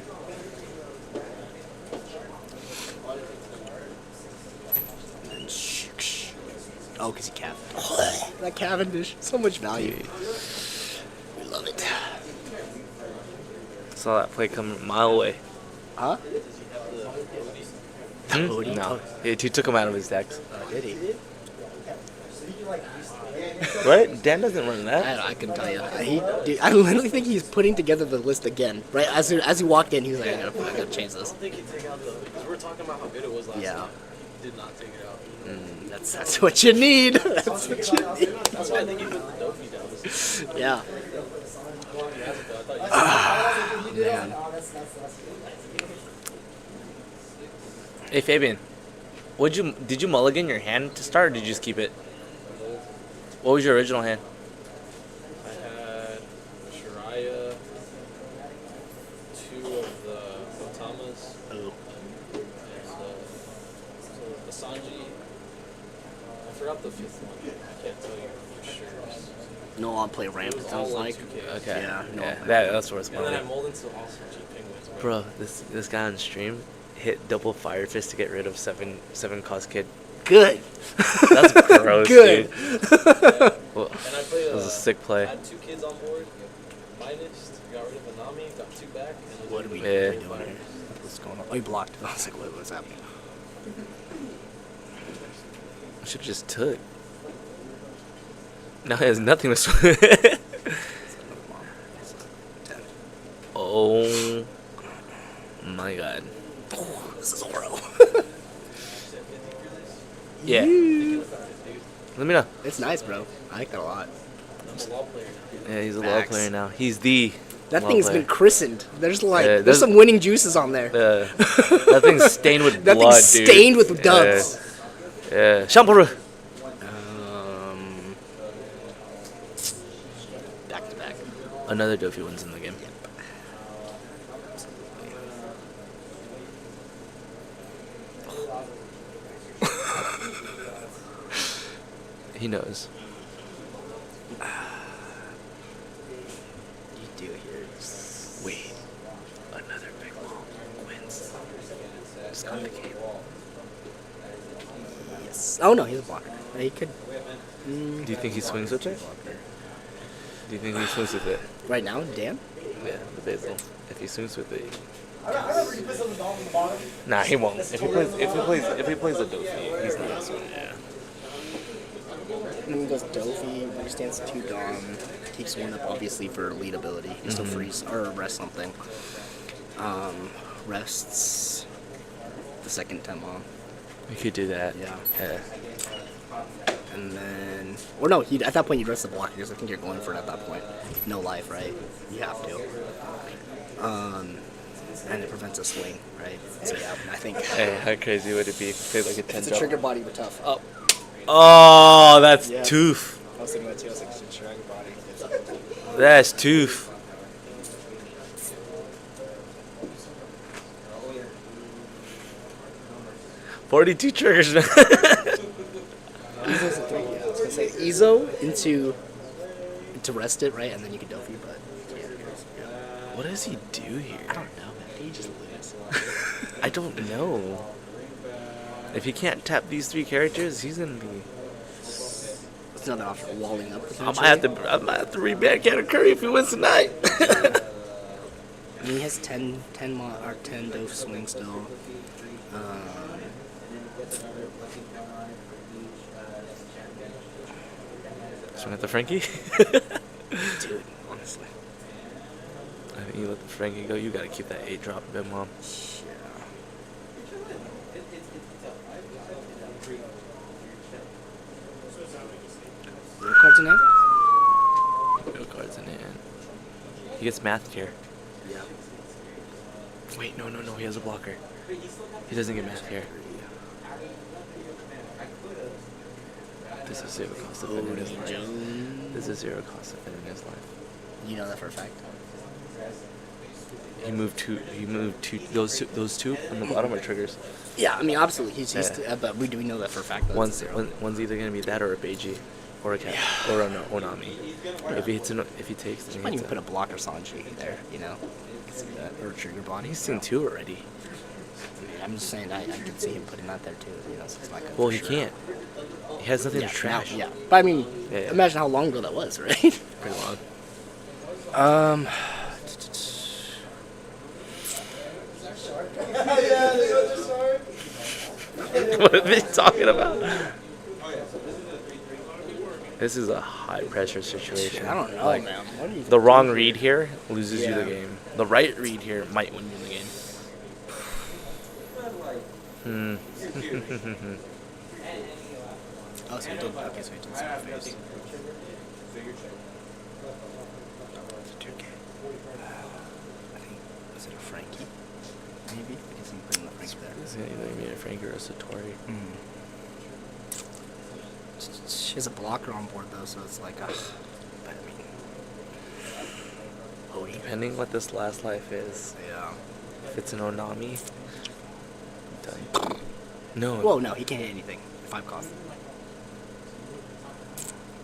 Oh, because he Cavendish. That Cavendish, so much value. We love it. Saw that play come a mile away. Huh? Hmm? No, he took him out of his decks. Did he? Right? Dan doesn't run that. I couldn't tell you. I literally think he's putting together the list again. Right as he walked in, he was like, I gotta change this. I think he take out because we were talking about how good it was last Yeah. time. He did not take it out. That's what you need. That's what you need. That's why I think he put the Dofi down. Yeah. Man. Hey Fabian, did you mulligan your hand to start, or did you just keep it? What was your original hand? I had Shiraya, 2 of the Otamas, Oh. and the Sanji. I forgot the 5th one. I can't tell you for sure. No on play ramp, it sounds like. Okay. Yeah, no. That's where it's And then I going. molded to also G Penguins. Bro, this guy on stream hit double fire fist to get rid of 7 cost kid. Good. That's gross, Good. dude. Well, And I played that was a sick play. I had 2 kids on board, minus, got rid of Anami, got 2 back. And What are we Yeah. doing here? What's going on? Oh, he blocked. I was like, what's happening? Should just took. Now he has nothing to swing. Oh my god. Oh, this is horrible. Yeah. Let me know. It's nice, bro. I like that a lot. Yeah, he's a law Facts. player now. He's the That law thing's player. been christened. There's like, Yeah, there's there's- some winning juices on there. That thing's stained with That blood, thing's dude. stained with dubs. Yeah. Shampoo. Back to back. Another Dofi wins in the game. He knows. You do here. Wait. Another big long wins. Just got the game. Yes. Oh no, he's a blocker. He could. Do you think he swings with it? Do you think he swings with it? Right now, Dan? Yeah, the basil. If he swings with it. Nah, he won't. If he plays a Dofi, he's not swinging. Yeah. And he goes Dofi, stands 2 Dom, keeps 1 up obviously for lead ability. He still freeze or rest something. Rests the the second Tenma. We could do that. Yeah. Yeah. And then, or no, at that point you'd rest the blocker because I think you're going for it at that point. No life, right? You have to. And it prevents a swing, right? So yeah, I think. Hey, how crazy would it be if we played like a 10 It's a drop? trigger body, but tough. Oh, Oh, that's Yeah. tooth. I was thinking that too. I was like, it's a trigger body. That's tooth. $42 triggers, man. Izo's a 3. Yeah, I was gonna say Izo into rest it, right? And then you can Dofi, but yeah. What does he do here? I don't know, man. He just lose. I don't know. If he can't tap these 3 characters, he's gonna be. It's another option. Walling up. I might have to reban Katakuri if he wins tonight. I mean, he has 10 Dove swing still. Swing at the Frankie. Dude, honestly. I think you let the Frankie go. You gotta keep that 8 drop, Big Mom. Zero cards in hand? No cards in hand. He gets mathed here. Yeah. Wait, no. He has a blocker. He doesn't get mathed here. This is 0 cost of in his life. This is 0 cost of in his life. You know that for a fact. He moved two. Those 2 on the bottom are triggers. Yeah, I mean, absolutely. He's Yeah. but we know that for a fact. That One's it's 0. either gonna be that or a Beiji, or a cat, or an Onami. If he takes, then You he might hits even put a blocker Sanji there, you know? You can see that. Or a trigger body. He's seen 2 already. I mean, I'm just saying, I can see him putting that there too, you know? So it's not good Well, for he sure. can't. He has nothing Yeah, to trash. now, yeah. But I mean, Yeah. imagine how long ago that was, right? Pretty long. What are they talking about? This is a high pressure situation. I don't know, Like, man. What do you the wrong read here loses you the Yeah. game. The right read here might win you the game. Oh, so he did. Okay, so he did some face. I think, was it a Frankie? Maybe? Because he put in the Frankie there. It's either gonna be a Frankie or a Satori. She has a blocker on board though, so it's like, ugh. But I mean, Odie. Depending what this last life is, Yeah. if it's an Onami, done. No. Whoa, no, he can't hit anything. 5 cost.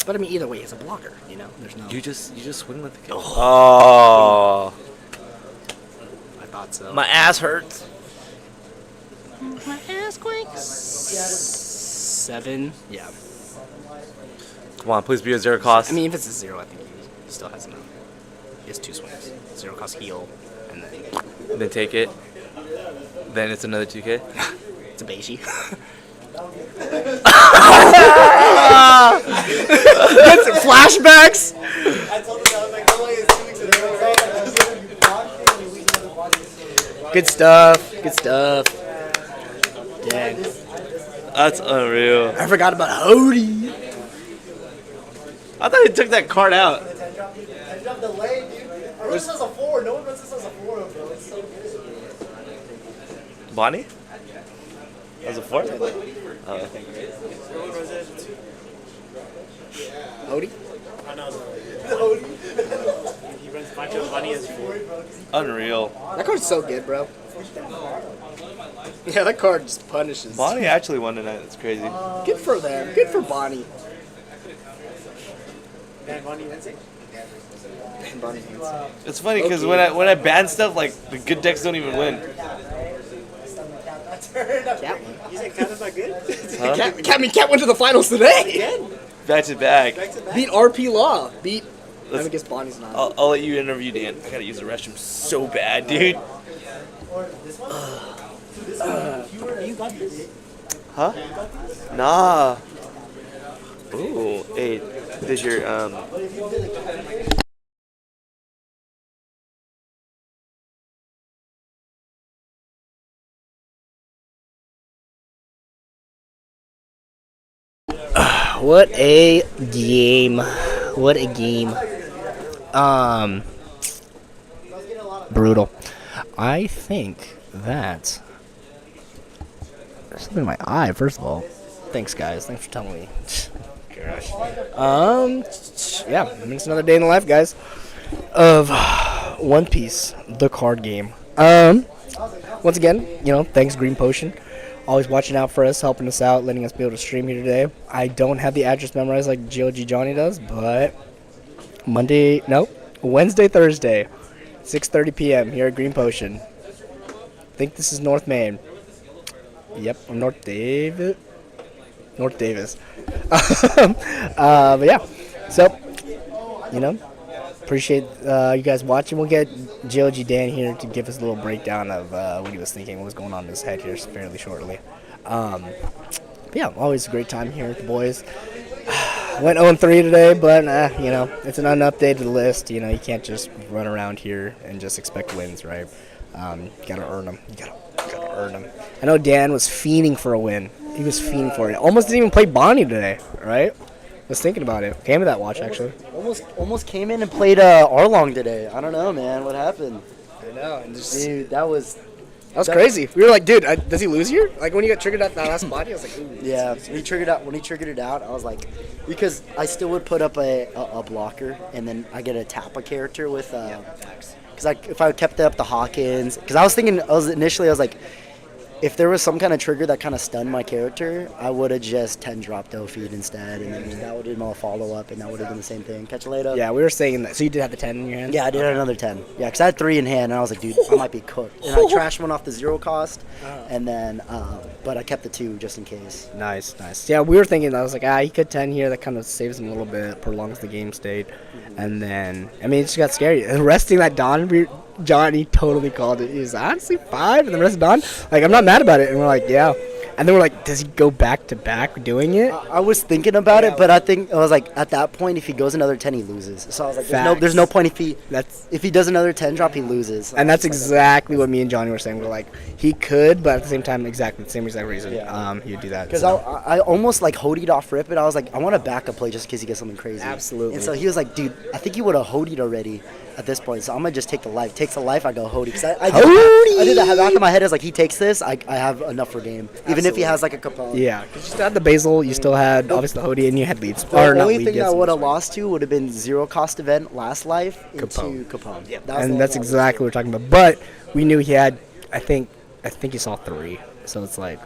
But I mean, either way, he's a blocker. You know, there's no. You just swing with the kill. Oh. I thought so. My ass hurts. My ass quakes. 7. Yeah. Come on, please be a 0 cost. I mean, if it's a 0, I think he still has enough. He has 2 swings. 0 cost heal, and then Then take it. Then it's another 2K. it's a Beiji. Flashbacks. I told him that I was like, no way, it's 2 weeks in a row, right? Good stuff. Good stuff. Dang. That's unreal. I forgot about Odie. I thought he took that card out. 10 drop delay, dude. I wrote this as a 4. No one wrote this as a 4, bro. It's so good. Bonnie? That was a 4? Odie? He runs Macho Bonney as 4. Unreal. That card's so good, bro. Yeah, that card just punishes. Bonnie actually won tonight. That's crazy. Good for them. Good for Bonney. Man, Bonney wins it. And Bonney wins. It's funny because when I ban stuff, like the good decks don't even win. Cat You said Kata's not good? Cat went to the finals today. Back to back. Beat RP Law. I guess Bonnie's not. I'll let you interview Dan. I gotta use the restroom so bad, dude. Huh? Nah. Ooh, hey, does your What a game. What a game. Brutal. I think that there's something in my eye, first of all. Thanks, guys. Thanks for telling me. Gosh. Yeah, I mean, it's another day in the life, guys, of One Piece, the card game. Once again, thanks, Green Potion. Always watching out for us, helping us out, letting us be able to stream here today. I don't have the address memorized like GOG Johnny does, but Wednesday, Thursday, 6:30 p.m. here at Green Potion. I think this is North Main. Yep, or North Davis. But yeah, so, appreciate you guys watching. We'll get GOG Dan here to give us a little breakdown of what he was thinking, what was going on in his head here fairly shortly. But yeah, always a great time here with the boys. Went 0-3 today, but it's an unupdated list. You can't just run around here and just expect wins, right? You gotta earn them. You gotta earn them. I know Dan was fiending for a win. He was fiending for it. Almost didn't even play Bonney today, right? Was thinking about it. Came to that watch, actually. Almost came in and played Arlong today. I don't know, man. What happened? I know. And Dude, that was crazy. We were like, dude, does he lose here? Like, when he got triggered at that last body, I was like, ooh. Yeah, when he triggered it out, I was like, because I still would put up a blocker, and then I get a Tappa character with, because if I kept up the Hawkins, because I was like, if there was some kind of trigger that kind of stunned my character, I would have just 10 dropped O-feed instead, and then that would have been my follow-up, and that would have been the same thing. Catch you later. Yeah, we were saying that. So you did have the 10 in your hand? Yeah, I did have another 10. Yeah, because I had 3 in hand, and I was like, dude, I might be cooked. And I trashed one off the 0 cost, and then, but I kept the 2 just in case. Nice. Yeah, we were thinking, I was like, he could 10 here. That kind of saves him a little bit, prolongs the game state. And then, it just got scary. Resting that Dawn, Johnny totally called it. He was honestly 5, and the rest of Dawn, like, I'm not mad about it. And we're like, yeah. And then we're like, does he go back to back doing it? I was thinking about it, but I was like, at that point, if he goes another 10, he loses. So I was like, there's no point if he does another 10 drop, he loses. And that's exactly what me and Johnny were saying. We're like, he could, but at the same time, exactly the same exact reason. He would do that. Because I almost like Hodied off rip it. I was like, I want a backup play just in case he gets something crazy. Absolutely. And so he was like, dude, I think he would have Hodied already at this point. So I'm going to just take the life. Takes the life, I go Hody. Because I did that back in my head. I was like, he takes this, I have enough for game. Even if he has like a Capone. Yeah, because you still had the Basil, you still had obviously the Hody, and you had leads. The only thing that I would have lost to would have been 0 cost event last life into Capone. Yep. And that's exactly what we're talking about. But we knew he had, I think he saw 3. So it's like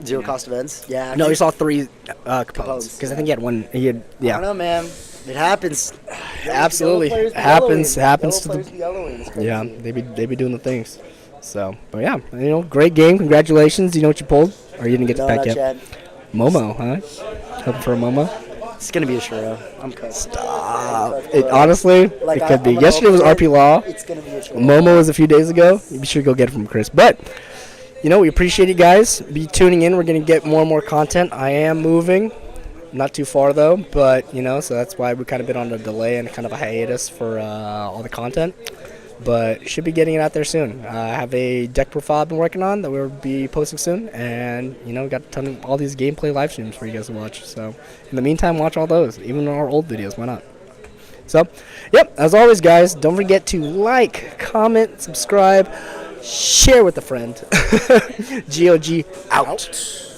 0 cost events. Yeah. No, he saw 3 Capones because I think he had 1. I don't know, man. It happens. Absolutely, it happens to the. Yeah, they be doing the things. So, but yeah, great game. Congratulations. You know what you pulled, or you didn't get to pack yet? Momo, huh? Hoping for a Momo. It's gonna be a Shiro. I'm cooked. Stop. Honestly, it could be. Yesterday was RP Law. It's gonna be a Shiro. Momo was a few days ago. You be sure to go get it from Chris. But we appreciate you guys. Be tuning in. We're gonna get more and more content. I am moving. Not too far though, but so that's why we kind of been on a delay and kind of a hiatus for all the content. But should be getting it out there soon. I have a deck profile I've been working on that we'll be posting soon, and we got a ton of all these gameplay live streams for you guys to watch. So in the meantime, watch all those, even our old videos. Why not? So, yep. As always, guys, don't forget to like, comment, subscribe, share with a friend. GOG out.